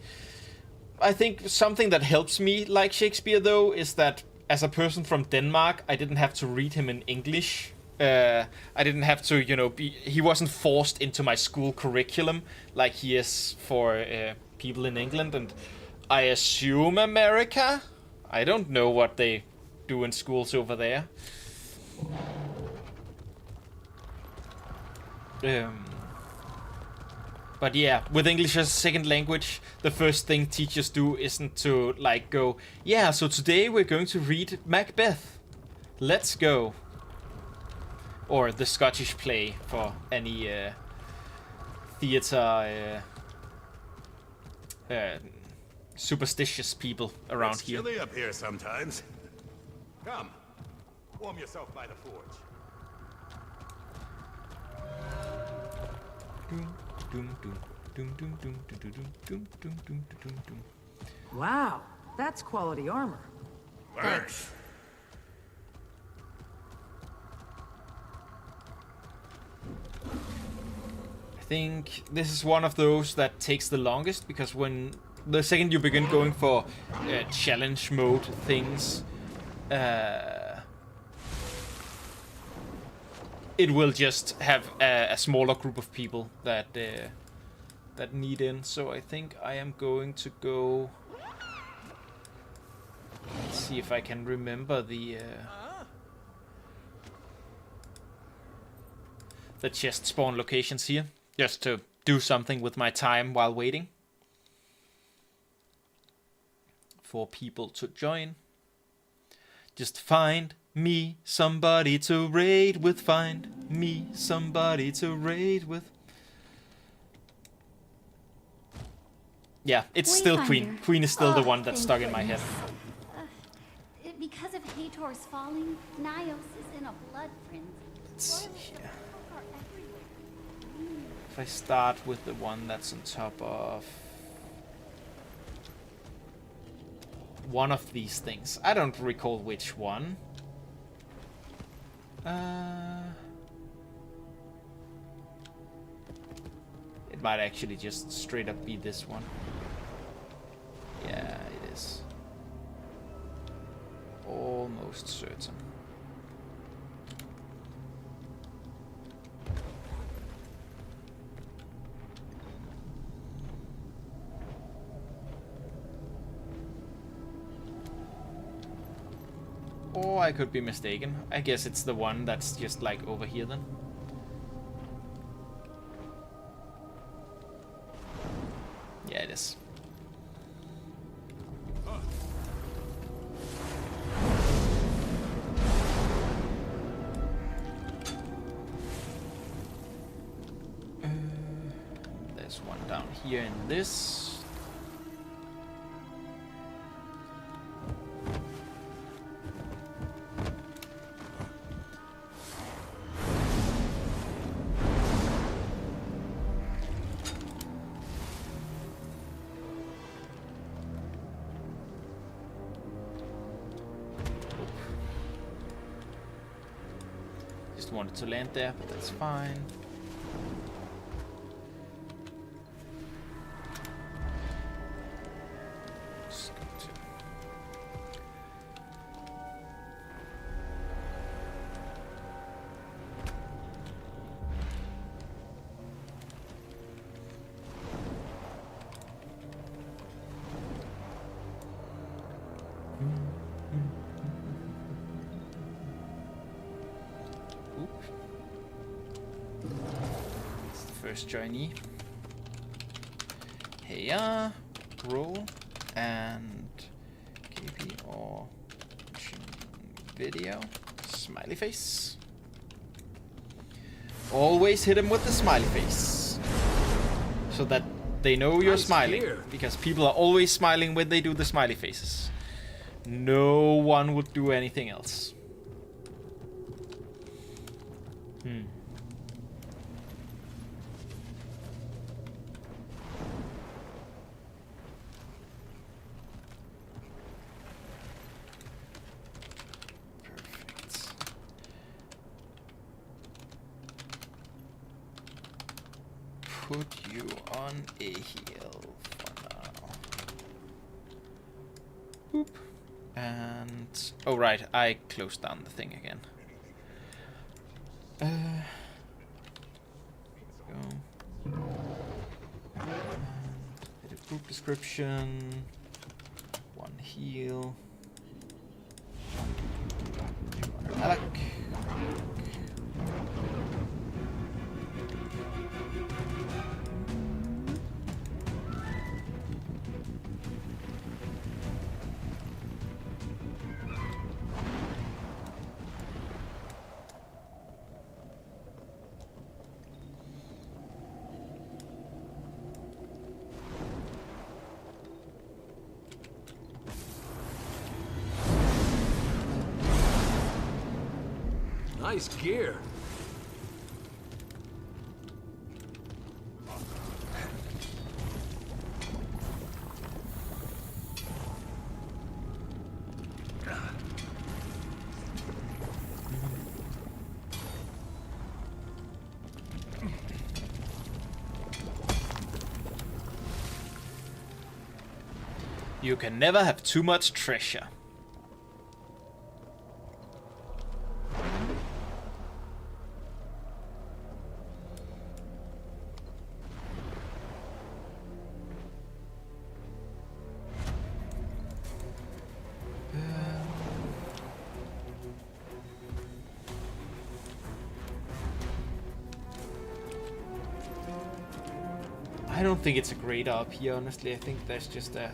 I think something that helps me like Shakespeare, though, is that as a person from Denmark, I didn't have to read him in English. I didn't have to, he wasn't forced into my school curriculum like he is for people in England, and I assume America? I don't know what they do in schools over there. But yeah, with English as a second language, the first thing teachers do isn't to like go, yeah, so today we're going to read Macbeth. Let's go. Or the Scottish play for any theater superstitious people around It's here. chilly up here sometimes. Come, warm yourself by the forge. Wow, that's quality armor. Thanks. I think this is one of those that takes the longest, because when the second you begin going for challenge mode things, it will just have a smaller group of people that that need in. So I think I am going to go. Let's see if I can remember the chest spawn locations here, just to do something with my time while waiting for people to join. Just find me somebody to raid with. Find me somebody to raid with. Yeah, it's still Queen. Queen is still the one that's stuck in my head. Because of Hator's falling, Nios is in a blood frenzy. Let's see here. If I start with the one that's on top of one of these things. I don't recall which one. It might actually just straight up be this one. Yeah, it is. Almost certain. Or I could be mistaken. I guess it's the one that's just like over here then. it is. There's one down here in this. Just wanted to land there, but that's fine. Just go to it's the first journey. Heya, roll, and KP or video. Smiley face. Always hit him with the smiley face, so that they know you're smiling. Because people are always smiling when they do the smiley faces. No one would do anything else. Put you on a heel for now. Boop. And oh right, I closed down the thing again. Go. Edit group description. One heel. Alec. Nice gear. You can never have too much treasure. I don't think it's a great up here, honestly. I think there's just a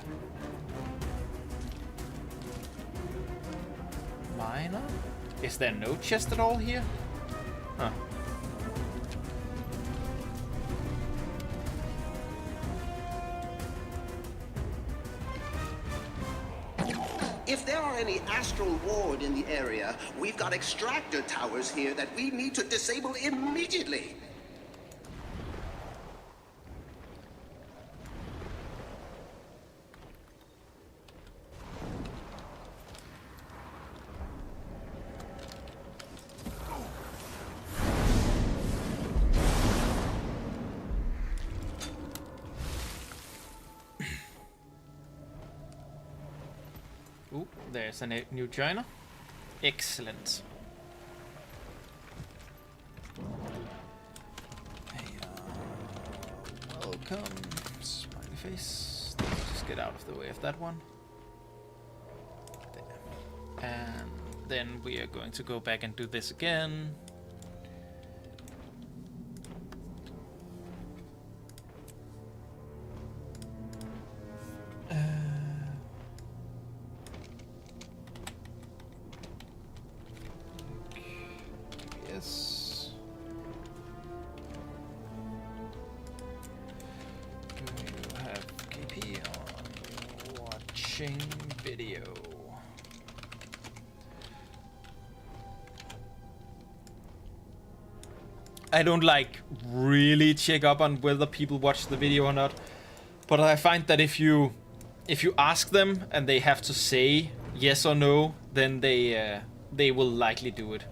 minor. Is there no chest at all here? Huh. If there are any astral ward in the area, we've got extractor towers here that we need to disable immediately. Ooh, there's a new joiner. Excellent. Hey, welcome. Smiley face. Let's just get out of the way of that one. There. And then we are going to go back and do this again. Yes. Do you have KP on watching video? I don't like really check up on whether people watch the video or not, but I find that if you ask them and they have to say yes or no, then they will likely do it.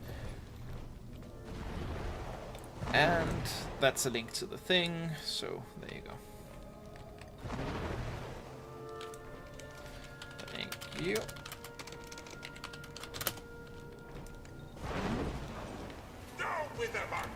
And that's a link to the thing, so there you go. Thank you. Down with them, Mark!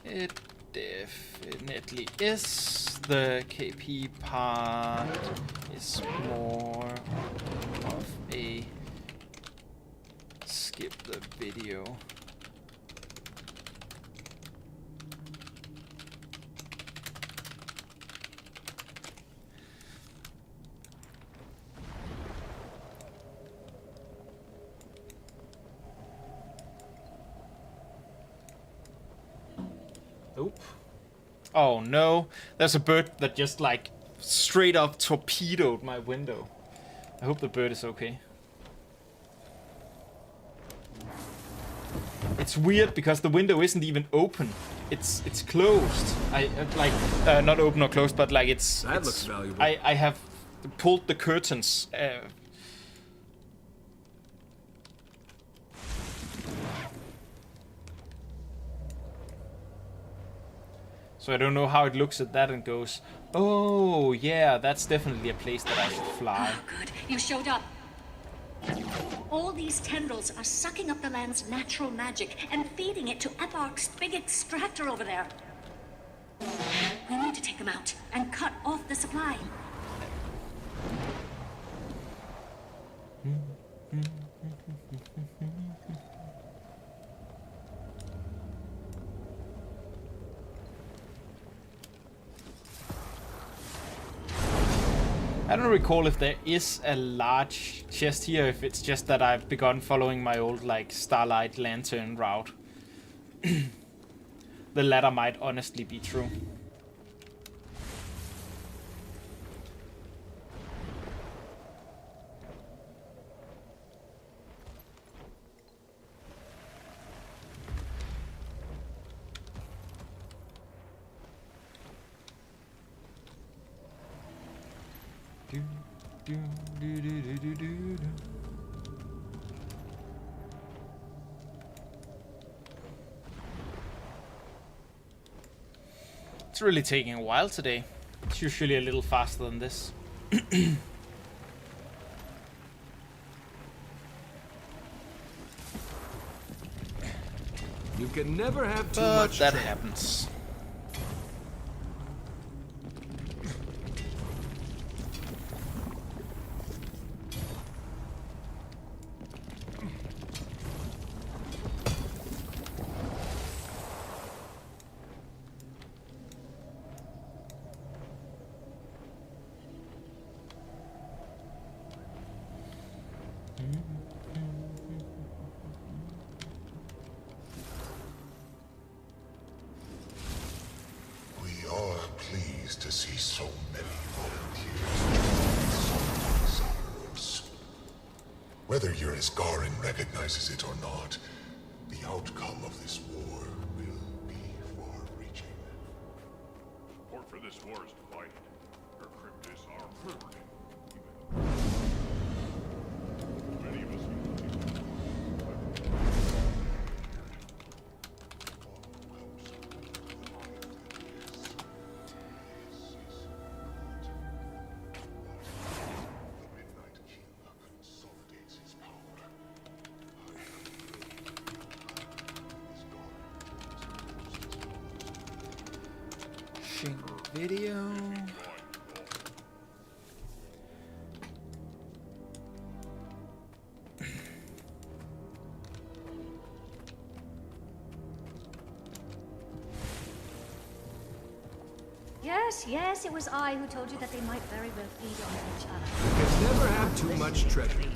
It definitely is. The KP part is more of a skip the video. Oop. Oh no, there's a bird that just like straight up torpedoed my window. I hope the bird is okay. It's weird because the window isn't even open. It's closed. I like not open or closed, but like it's. That looks valuable. I have pulled the curtains. So I don't know how it looks at that and goes, oh yeah, that's definitely a place that I should fly. Oh, good. You showed up. All these tendrils are sucking up the land's natural magic and feeding it to Eparch's big extractor over there. We need to take them out and cut off the supply. I don't recall if there is a large chest here, if it's just that I've begun following my old, like, Starlight Lantern route. The latter might honestly be true. It's really taking a while today. It's usually a little faster than this. You can never have too But much. That happens. We are pleased to see so many volunteers join these sorrows. Whether your Asgarin recognizes it or not, the outcome of this war will be far-reaching. Support for this war is divided. Our crypt is our property. Many of us video. Yes, it was I who told you that they might very well feed on each other. You can never have too much treasure.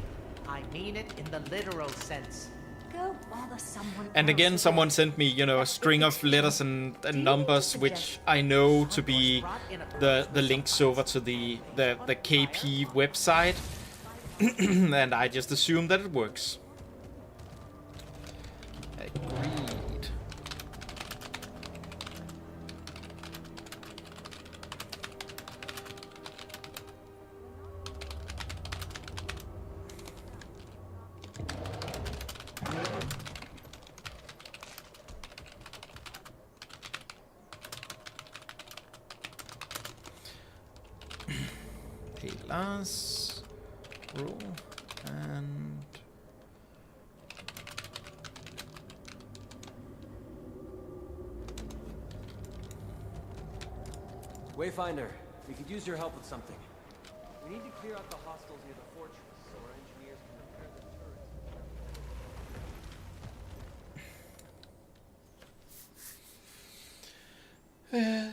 I mean it in the literal sense. Go bother someone And else again, someone sent me, you know, a string of letters and numbers, which I know to be the links over to the KP website, and I just assume that it works. Agreed. Okay, last row and Wayfinder, we could use your help with something. We need to clear out the hostiles near the fortress so our engineers can repair the turrets. Yeah.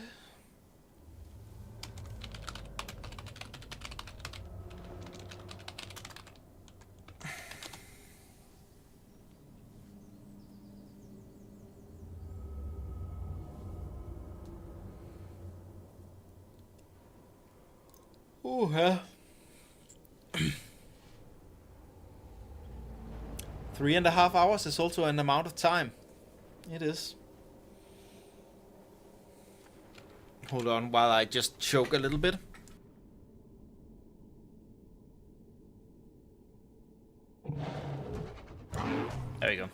3.5 hours is also an amount of time. It is. Hold on while I just choke a little bit. There we go.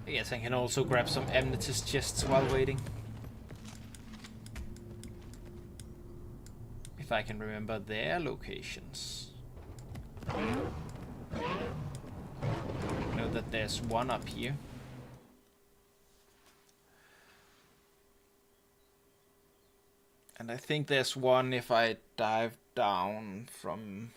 I guess I can also grab some amethyst chests while waiting. If I can remember their locations. I know that there's one up here. And I think there's one if I dive down from...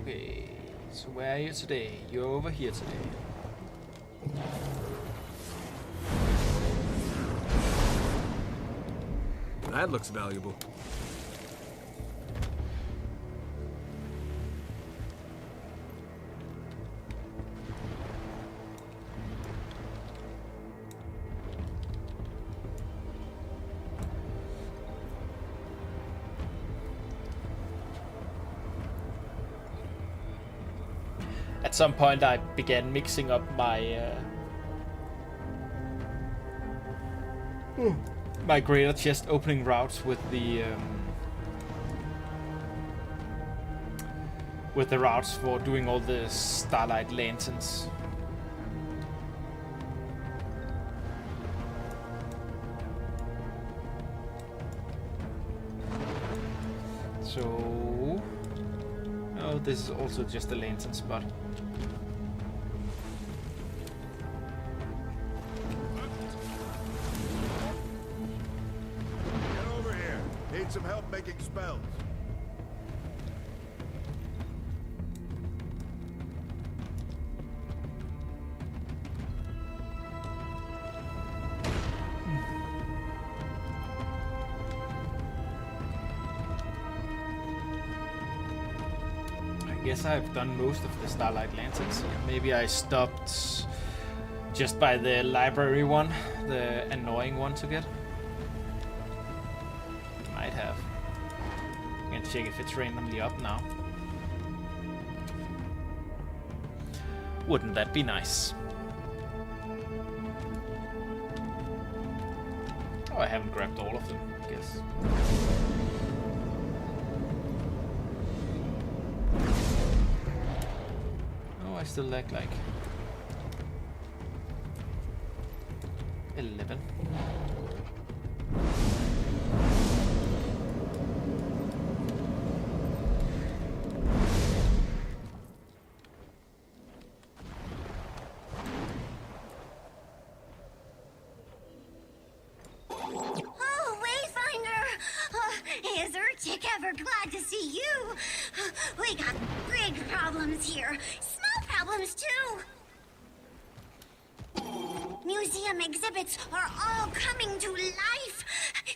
Okay, so where are you today? You're over here today. That looks valuable. At some point I began mixing up my my greater chest opening routes with the routes for doing all the starlight lanterns. So, oh, this is also just a lantern spot. Get over here. Need some help making spells. guess I've done most of the Starlight Lanterns. Maybe I stopped just by the library one, the annoying one to get. Might have. I'm gonna check if it's randomly up now. Wouldn't that be nice? Oh, I haven't grabbed all of them, I guess. Oh, I still lack like 11. Glad to see you. We got big problems here. Small problems, too. Museum exhibits are all coming to life.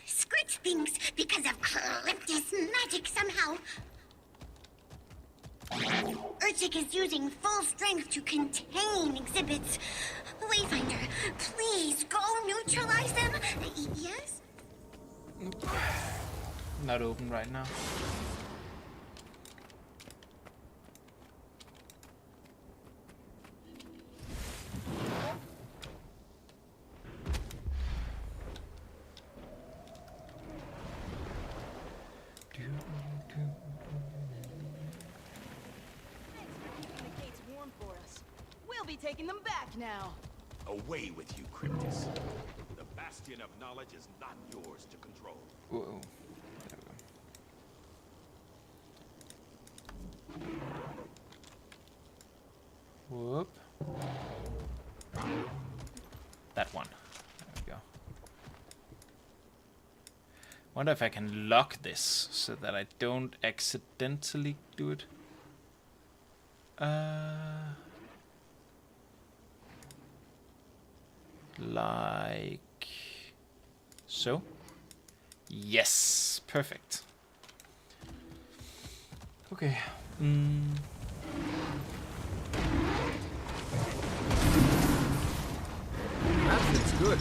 Scritch thinks because of Cryptus magic somehow. Urchik is using full strength to contain exhibits. Wayfinder, please go neutralize them. Yes? Not open right now. The gate's warm for us. We'll be taking them back now. Away with you, Cryptus. The bastion of knowledge is not yours to control. Whoa. Whoop. That one. There we go. Wonder if I can lock this so that I don't accidentally do it. Like so. Yes, perfect. Okay. That looks good.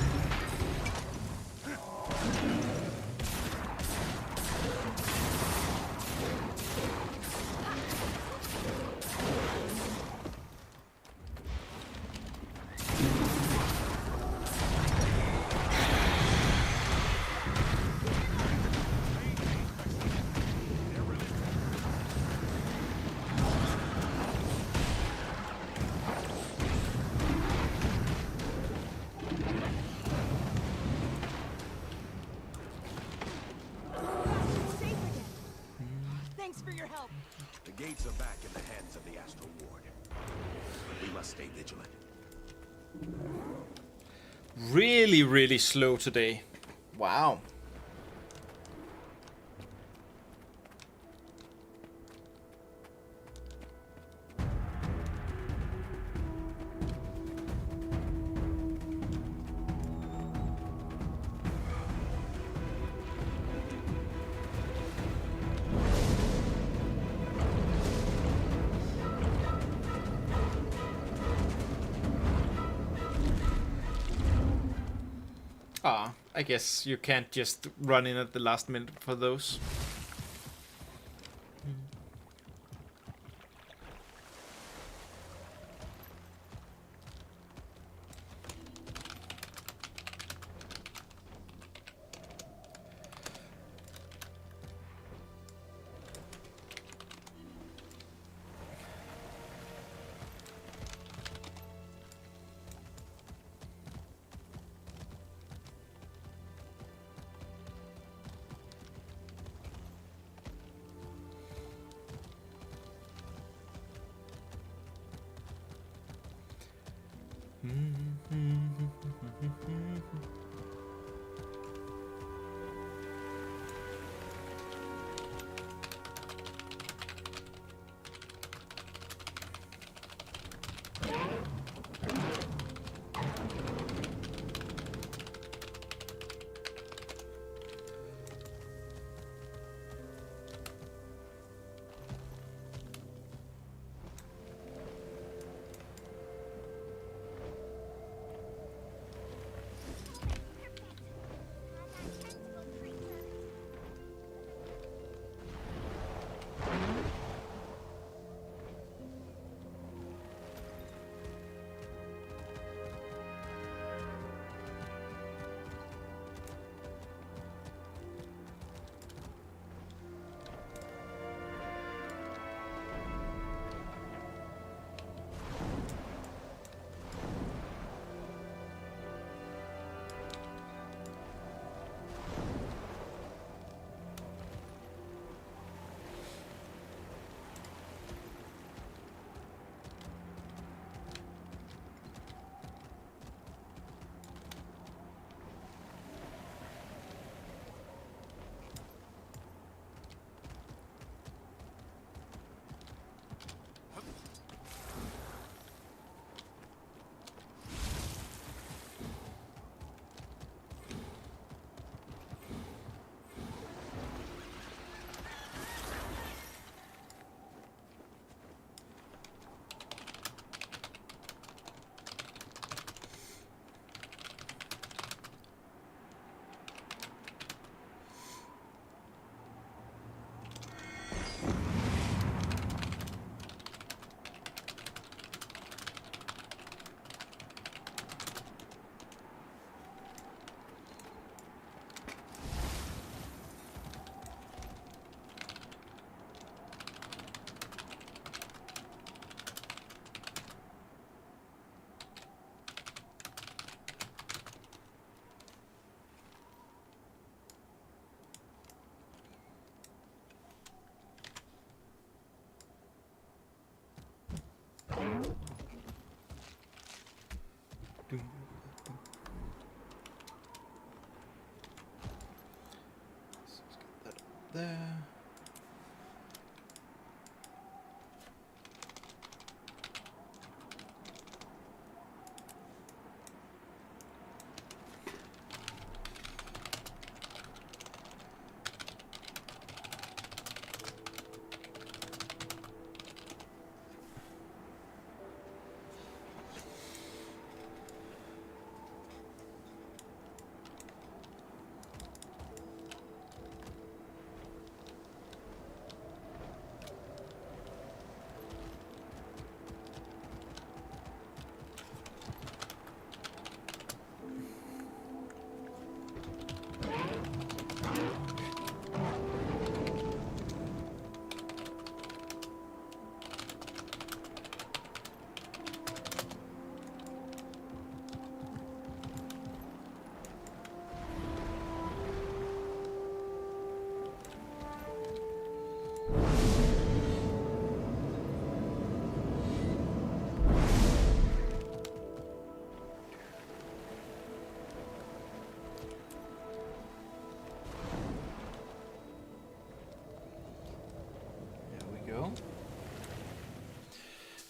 Thanks for your help. The gates are back in the hands of the Astral Ward. But we must stay vigilant. Really, really slow today. Wow. I guess you can't just run in at the last minute for those.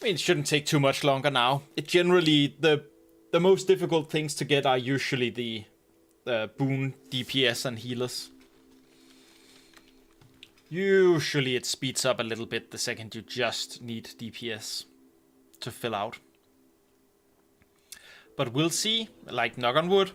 I mean, it shouldn't take too much longer now. It generally, the most difficult things to get are usually the boon DPS and healers. Usually it speeds up a little bit the second you just need DPS to fill out. But we'll see, like knock on wood.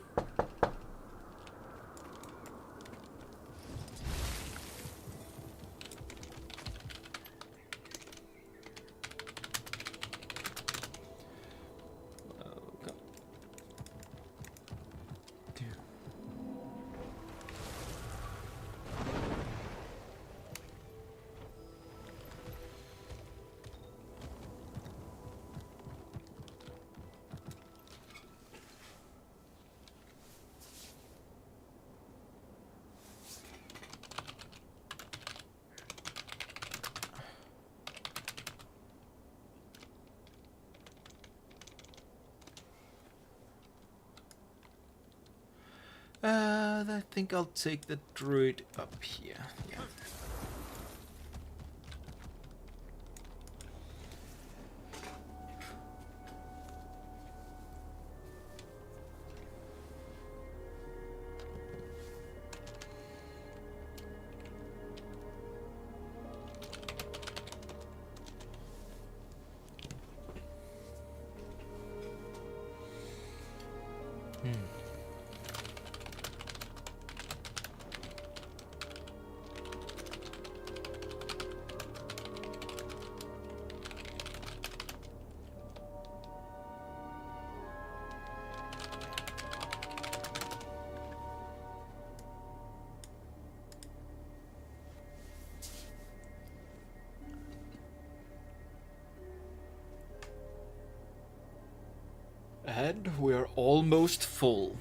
I think I'll take the druid up here. Yeah. And we're almost full.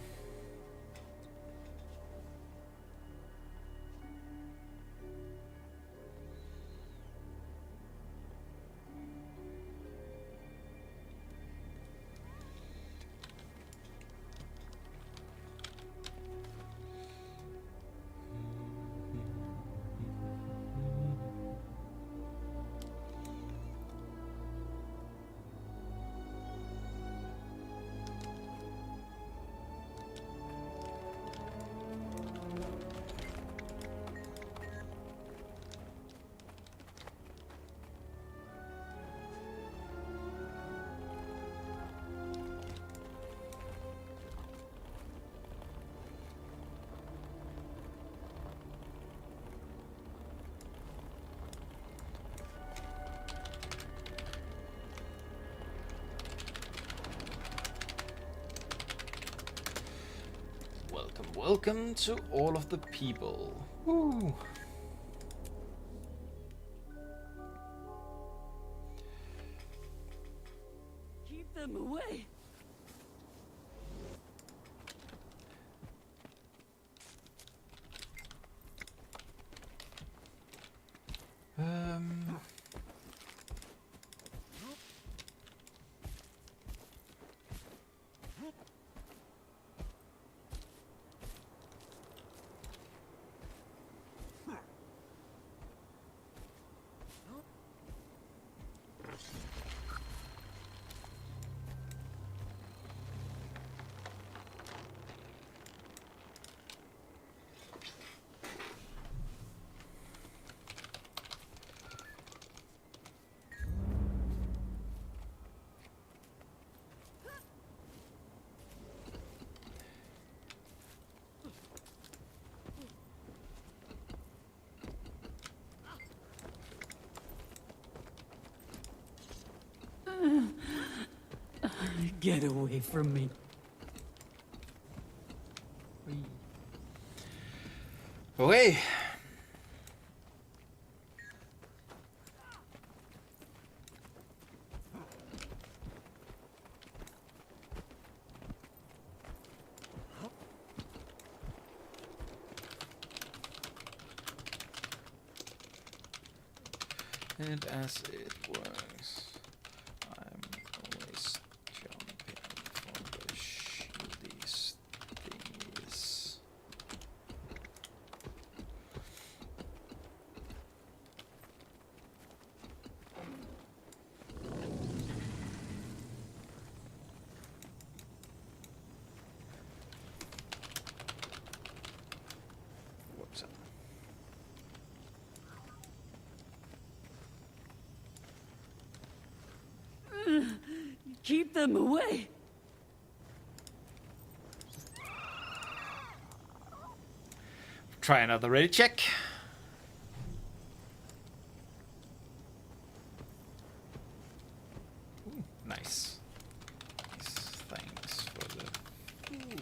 Welcome to all of the people. Woo. Keep them away. Get away from me. Okay. And as it works, I'm always jumping from the shieldies thingies. Keep them away. Try another ready check. Ooh, nice. Thanks for the food.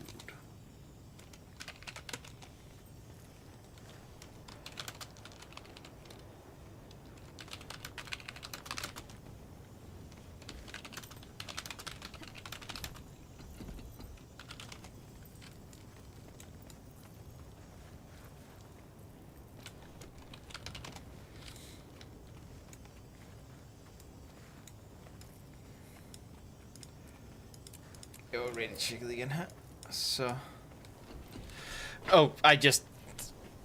Already check it again, huh? So, oh, I just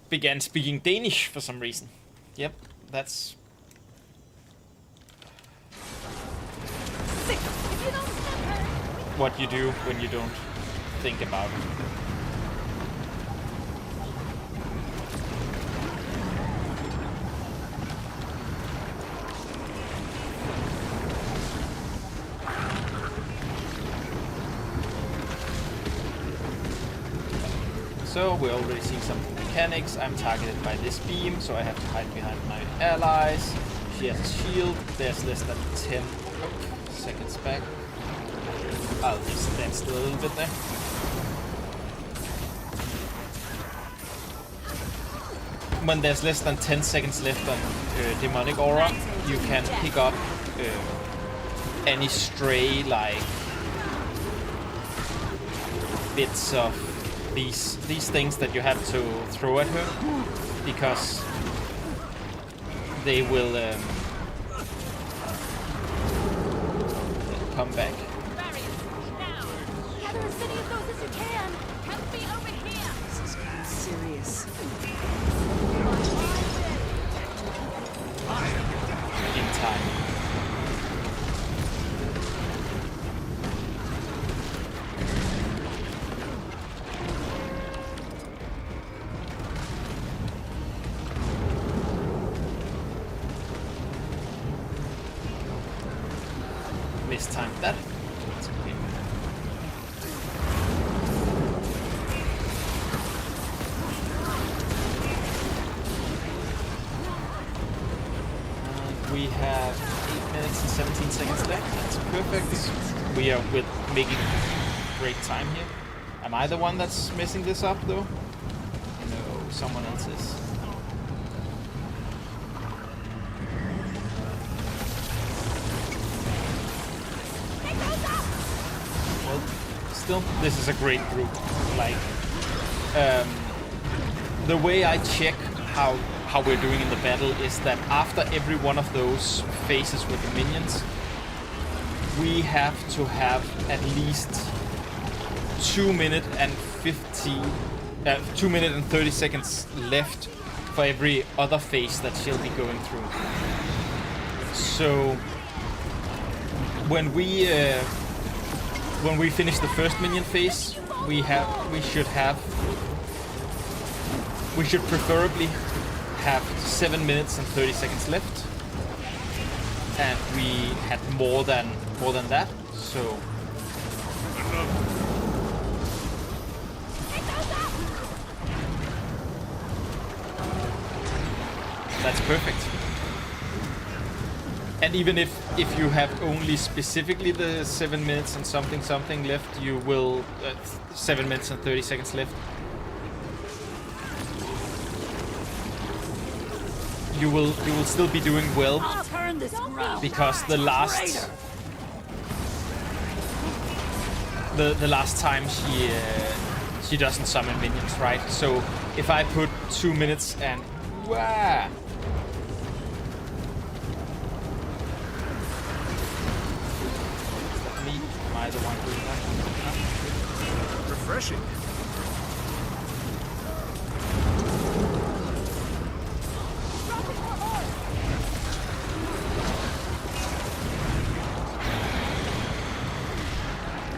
began speaking Danish for some reason. Yep, that's what you do when you don't think about it. So we're already seeing some mechanics. I'm targeted by this beam, so I have to hide behind my allies. She has a shield. There's less than 10 seconds back. I'll just stand still a little bit there. When there's less than 10 seconds left on Demonic Aura, you can pick up any stray, like, bits of these things that you have to throw at her, because they will come back. Gather as many of those as you can. Help me over here. This is getting serious. In time. Mistimed that. That's okay. We have 8 minutes and 17 seconds left. That's perfect. We are making great time here. Am I the one that's messing this up though? No, someone else is. Well, still, this is a great group. Like, the way I check how we're doing in the battle is that after every one of those phases with the minions, we have to have at least 2 minutes and 2 minutes and 30 seconds left for every other phase that she'll be going through. So when we finish the first minion phase, we should preferably have 7 minutes and 30 seconds left, and we had more than that. So that's perfect. And even if you have only specifically the 7 minutes and something left, you will 7 minutes and 30 seconds left. You will still be doing well, because the last time she doesn't summon minions, right? So if I put 2 minutes and Am I the one doing that? Refreshing.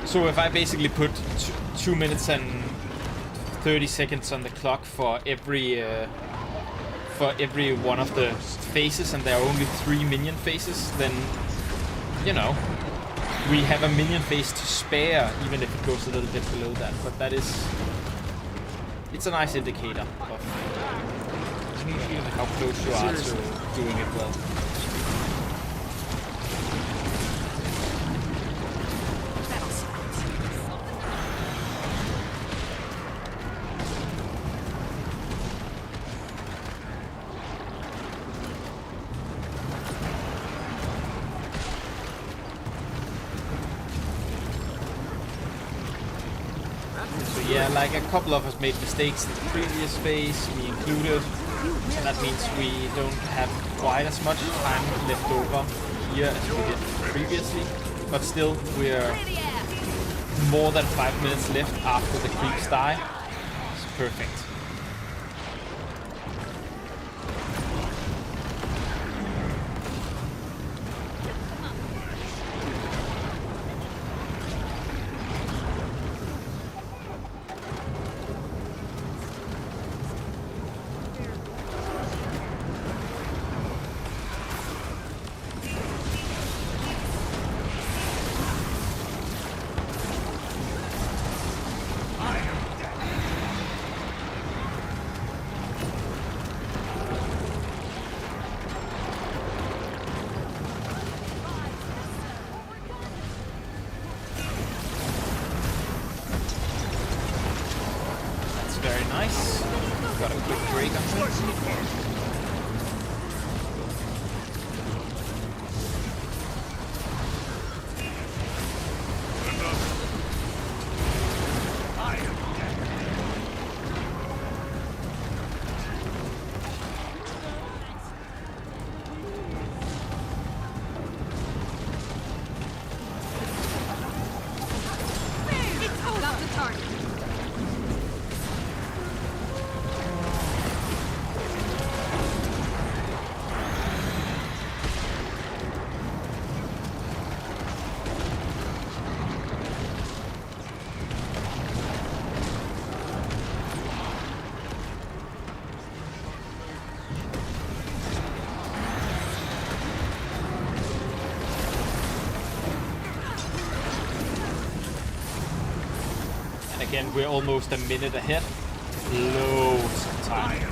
So if I basically put 2 minutes and 30 seconds on the clock for every one of the phases, and there are only 3 minion phases, then, you know, we have a minion phase to spare, even if it goes a little bit below that. But that is... It's a nice indicator of how close you are to doing it well. Yeah, like a couple of us made mistakes in the previous phase, me included, and that means we don't have quite as much time left over here as we did previously, but still we're more than 5 minutes left after the creeps die. It's perfect. Again, we're almost a minute ahead. Loads of time.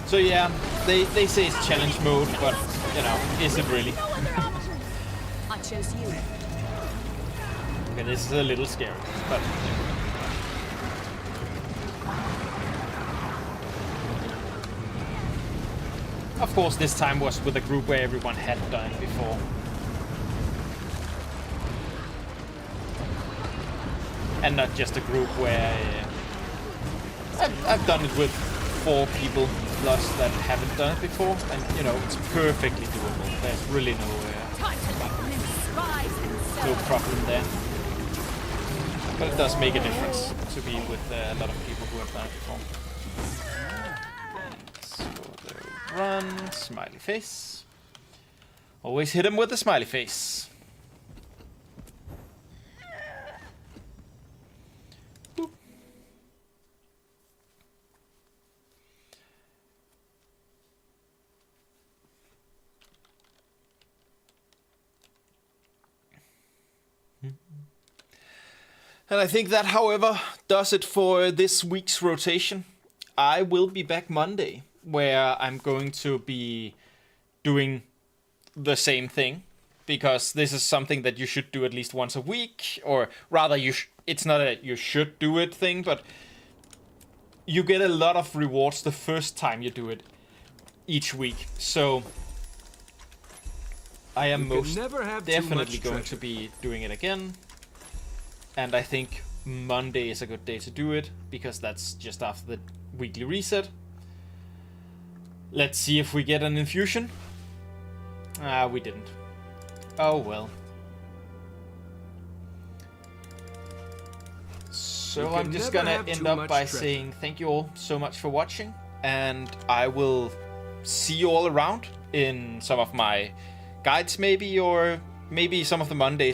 So yeah, they say it's challenge mode, but you know, is it really? I chose you. Okay, this is a little scary, but of course this time was with a group where everyone had done it before. And not just a group where I've done it with 4 people plus that haven't done it before, and you know, it's perfectly doable. There's really no problem there. But it does make a difference to be with a lot of people who have done it before. So the run, smiley face. Always hit him with a smiley face. And I think that, however, does it for this week's rotation. I will be back Monday, where I'm going to be doing the same thing, because this is something that you should do at least once a week, or rather, it's not a you should do it thing, but you get a lot of rewards the first time you do it each week. So I am You can most never have too definitely much going treasure. to be doing it again. And I think Monday is a good day to do it, because that's just after the weekly reset. Let's see if we get an infusion. Ah, we didn't. Oh well. So I'm just gonna end up by saying thank you all so much for watching, and I will see you all around in some of my guides maybe, or maybe some of the Mondays.